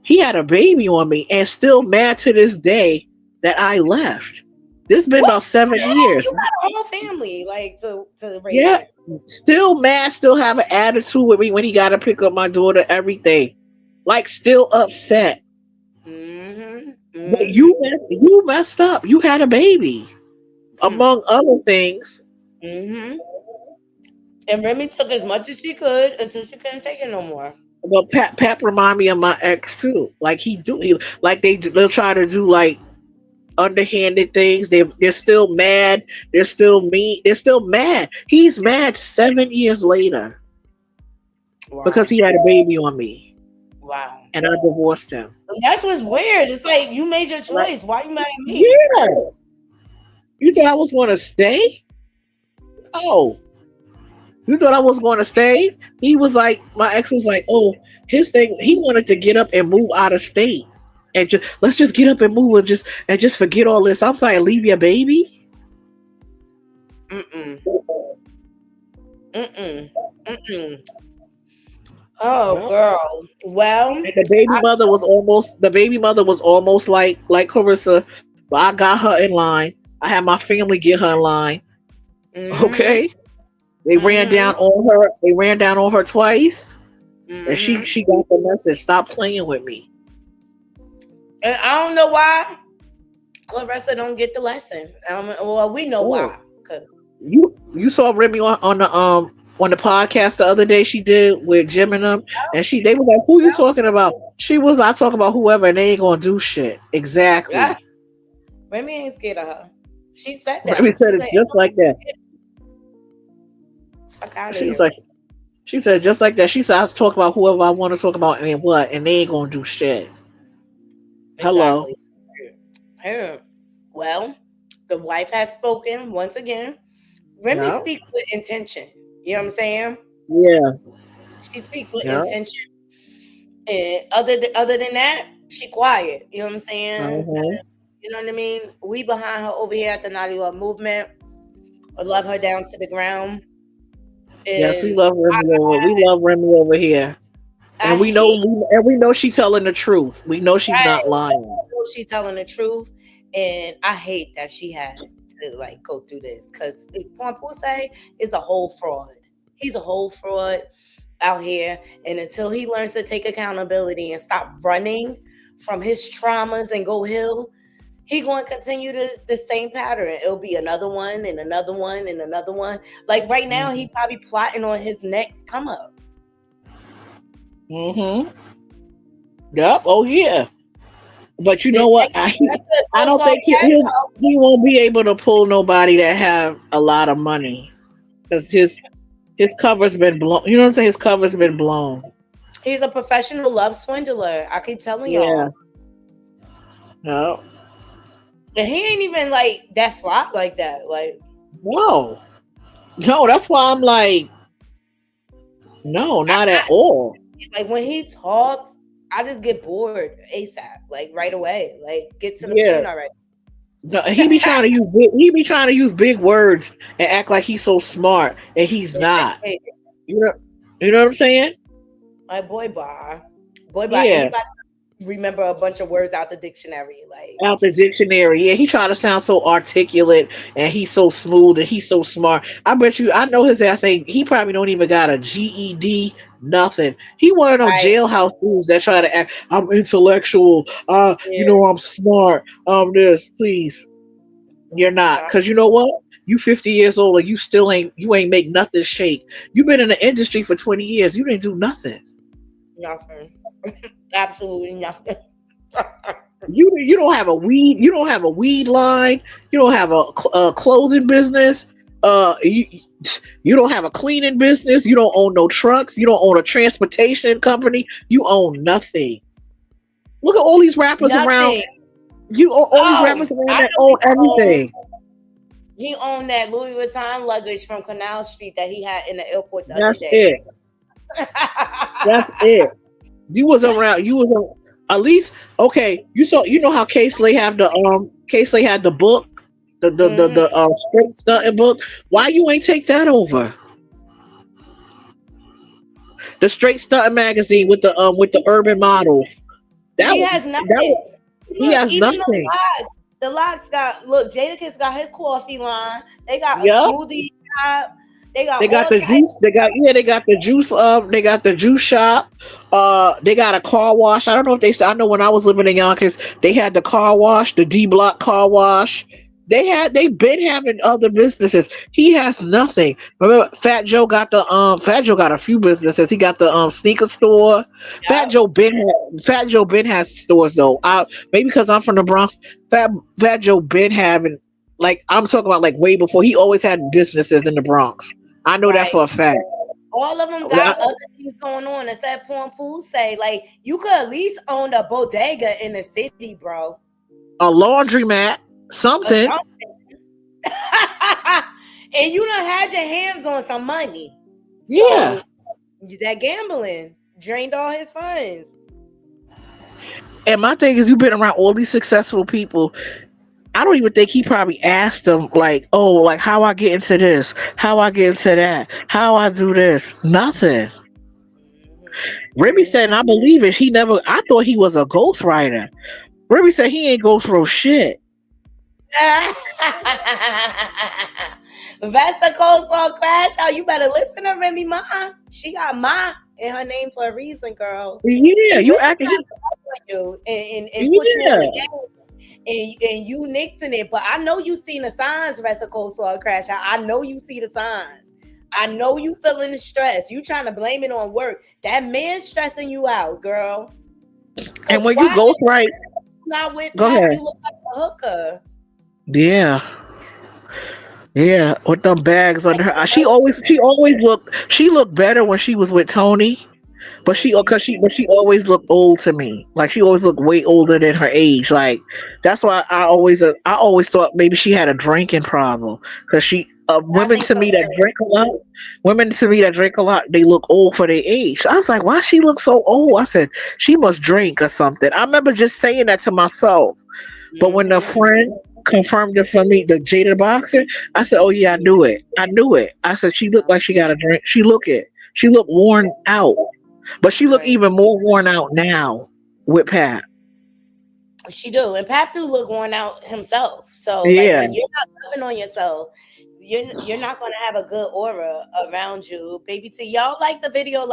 He had a baby on me and still mad to this day that I left. This has been about 7 years. You got a whole family, like, to raise. Yeah, still mad, still have an attitude with me when he got to pick up my daughter, everything. Like, still upset. But you messed up. You had a baby, among other things. And Remy took as much as she could until she couldn't take it no more. Well, Pap remind me of my ex too. Like they'll try to do like underhanded things. They're still mad. They're still mean. They're still mad. He's mad 7 years later because he had a baby on me. Wow. And I divorced him. And that's what's weird. It's like, you made your choice. Why you mad at me? Yeah. You thought I was going to stay? Oh. You thought I was going to stay? He was like, my ex was like, oh, his thing, he wanted to get up and move out of state. And let's just get up and move and just forget all this. I was like, leave your baby? Oh, girl. Well, and the baby mother was almost like Clarissa, but I got her in line. I had my family get her in line. Okay. They ran down on her. They ran down on her twice, and she got the message. Stop playing with me. And I don't know why Clarissa don't get the lesson. Well, we know why. Because you saw Remy on the podcast the other day she did with Jim and them, and they was like, "Who you talking about?" She was, "I talk about whoever, and they ain't gonna do shit." Exactly. Yeah. Remy ain't scared of her. She said that. Remy said it just like that. She said just like that. She said, "I talk about whoever I want to talk about, and what, and they ain't gonna do shit." Hello. Exactly. Well, the wife has spoken once again. Remy speaks with intention. You know what I'm saying? Yeah. She speaks with intention. And other than that, she quiet. You know what I'm saying? You know what I mean? We behind her over here at the Naughty Love Movement. I love her down to the ground. And yes, we love Remy. We love Remy over here. And we know she's telling the truth. We know she's not lying. I know she's telling the truth. And I hate that she had to like go through this, because Pompousse is a whole fraud. He's a whole fraud out here. And until he learns to take accountability and stop running from his traumas and go heal, he going to continue the same pattern. It'll be another one and another one and another one. Like right now, he probably plotting on his next come up. Yep. Oh yeah. But you know what? I don't think he won't be able to pull nobody that have a lot of money, because his cover's been blown. You know what I'm saying? His cover's been blown. He's a professional love swindler. I keep telling y'all. No. And he ain't even like that flop like that. Like, no, that's why I'm like, no, not at all. Like when he talks, I just get bored ASAP, like right away. Like, get to the point already. No, he be trying to use big words and act like he's so smart, and he's not. You know what I'm saying? Like boy bar. Yeah. remember a bunch of words out the dictionary. Like, Out the dictionary. Yeah, he trying to sound so articulate and he's so smooth and he's so smart. I bet you, I know his ass ain't, he probably don't even got a GED, nothing. He one of them right? jailhouse dudes that try to act, I'm intellectual, Yeah. I'm smart, this, please. You're not. No, Cause you know what? You 50 years old and you ain't make nothing shake. You've been in the industry for 20 years. You didn't do nothing. nothing. Absolutely nothing. You don't have a weed line. You don't have a clothing business. You don't have a cleaning business. You don't own no trucks. You don't own a transportation company. You own nothing. Look at all these rappers around. Nothing. You all these rappers around that own everything. He owned that Louis Vuitton luggage from Canal Street that he had in the airport the other That's day. it. That's it. You was around. You was on, at least okay. You know how K-Slay have the K-Slay had the book, the straight stunting book. Why you ain't take that over? The straight stunting magazine with the urban models. He has nothing. He has Even nothing. The locks got, look, Jadakiss got his coffee line. They got a Yup. smoothie shop. They got the juice. They got the juice. They got the juice shop. They got a car wash. I don't know if they. I know when I was living in Yonkers, they had the car wash, the D Block car wash. They've been having other businesses. He has nothing. Remember, Fat Joe got a few businesses. He got the sneaker store. Yeah. Fat Joe Ben has stores though. Maybe because I'm from the Bronx. Fat Joe Ben having, like, I'm talking about like way before. He always had businesses in the Bronx. I know that for a fact. All of them got other things going on. As that Porn Pool say, like, you could at least own a bodega in the city, bro. A laundromat. Something. And you done had your hands on some money. Yeah. So, that gambling drained all his funds. And my thing is, you've been around all these successful people. I don't even think he probably asked them, like, oh, like, how I get into this, how I get into that, how I do this. Nothing. Remy said, and I believe it, I thought he was a ghostwriter. Remy said he ain't ghost wrote shit. That's the coleslaw crash. Oh, you better listen to Remy Ma. She got Ma in her name for a reason, girl. Yeah, you acting you and put you on the game, and you nixing it. But I know you seen the signs, rest of coleslaw crash. I know you see the signs. I know you feeling the stress. You trying to blame it on work. That man's stressing you out, girl. And when you ghostwrite, not with go Pat, ahead. you look like a hooker. Yeah, with them bags under her. She looked better when she was with Tony, but she always looked old to me. Like, she always looked way older than her age. Like, that's why I always thought maybe she had a drinking problem, because women to me that drink a lot, they look old for their age. I was like, why she look so old? I said she must drink or something. I remember just saying that to myself. But when the friend confirmed it for me, the Jada boxer, I said, oh yeah, I knew it. I said, she looked like she got a drink. She looked worn out. But she looked even more worn out now with Pat. She do. And Pat do look worn out himself. So Yeah. like, when you're not loving on yourself, you're not going to have a good aura around you. Baby T, y'all like the video.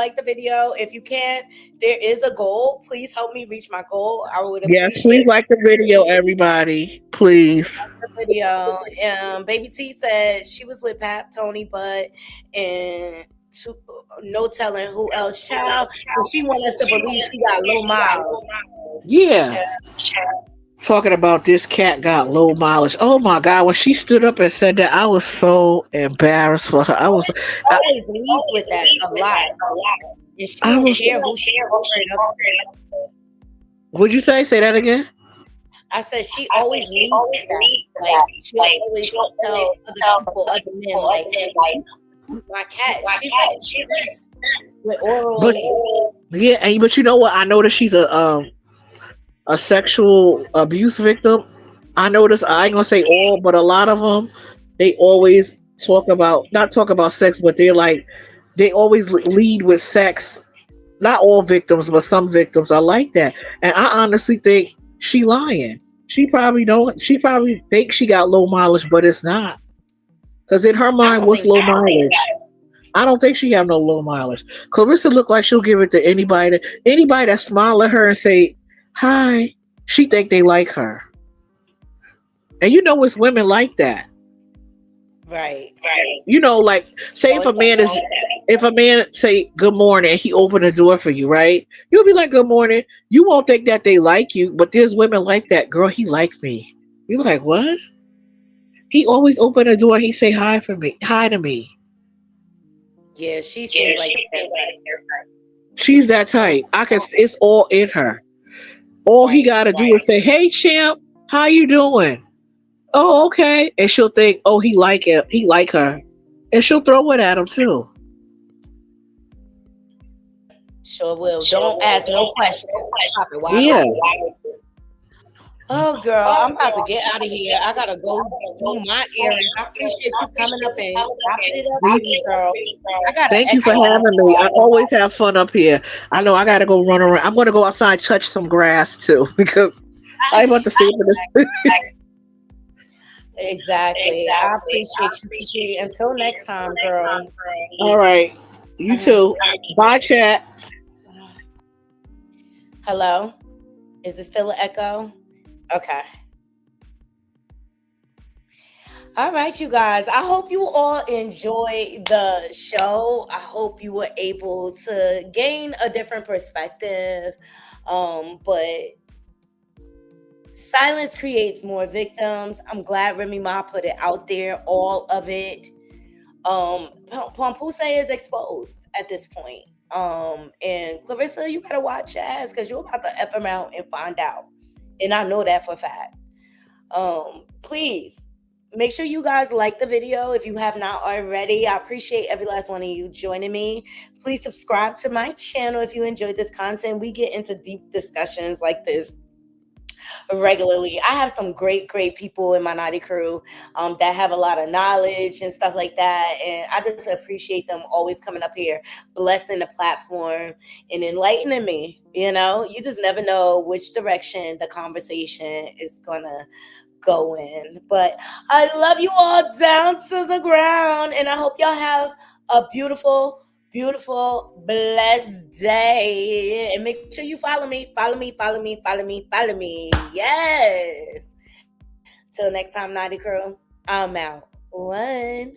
If you can, there is a goal. Please help me reach my goal. I would appreciate Yes, please like the video, everybody. Please. the video. Baby T said she was with Pat, Tony, Bud, and no telling who else. Child, and she wants us to believe she got low miles. Yeah. Talking about this cat got low mileage. Oh my God! When she stood up and said that, I was so embarrassed for her. Always leads with that a lot. And she don't care who she is. Would you say that again? I said she always leads with that. Like, she always tell other people, other men, like my cat. She's with oral. But you know what? I noticed she's a sexual abuse victim. I noticed, I ain't gonna say all, but a lot of them, they always not talk about sex, but they always lead with sex. not all victims, but some victims are like that. And I honestly think she lying. She probably don't. She probably thinks she got low mileage, but it's not. Because in her I mind, don't what's think low mileage? I don't think she have no low mileage. Clarissa look like she'll give it to anybody that smile at her and say hi. She think they like her, and you know it's women like that. right. You know, like say Oh, if a man say good morning and he open the door for you, right? You'll be like good morning. You won't think that they like you, but there's women like that. Girl, he like me. You like what? He always open the door. He say hi to me. yeah, she seems like that. She's that type. I can. It's all in her. All he Right. got to do is say, "Hey, champ, how you doing?" Oh, okay, and she'll think, "Oh, he like it. He like her," and she'll throw it at him too. Sure will. Don't ask no questions. Pop it wide Yeah. open. Oh, girl, I'm about to get out of here. I gotta go do my errands. I appreciate you coming up and chopping it up with me, girl. I gotta Thank you for exercise. having me. I always have fun up here. I know I got to go run around. I'm going to go outside and touch some grass too because I want to stay for this. Exactly. I appreciate you, Kiki. Until next time, girl. All right. You too. Bye, chat. Hello? Is it still an echo? Okay. All right, you guys. I hope you all enjoyed the show. I hope you were able to gain a different perspective. But silence creates more victims. I'm glad Remy Ma put it out there, all of it. Pompuse is exposed at this point. And Clarissa, you better watch your ass because you're about to F around and find out. And I know that for a fact. Please make sure you guys like the video if you have not already. I appreciate every last one of you joining me. Please subscribe to my channel if you enjoyed this content. We get into deep discussions like this regularly. I have some great people in my Naughty crew that have a lot of knowledge and stuff like that, and I just appreciate them always coming up here, blessing the platform and enlightening me. You just never know which direction the conversation is gonna go in. But I love you all down to the ground, and I hope y'all have a beautiful, blessed day. And make sure you follow me. Yes. Till next time, Naughty Crew, I'm out. One.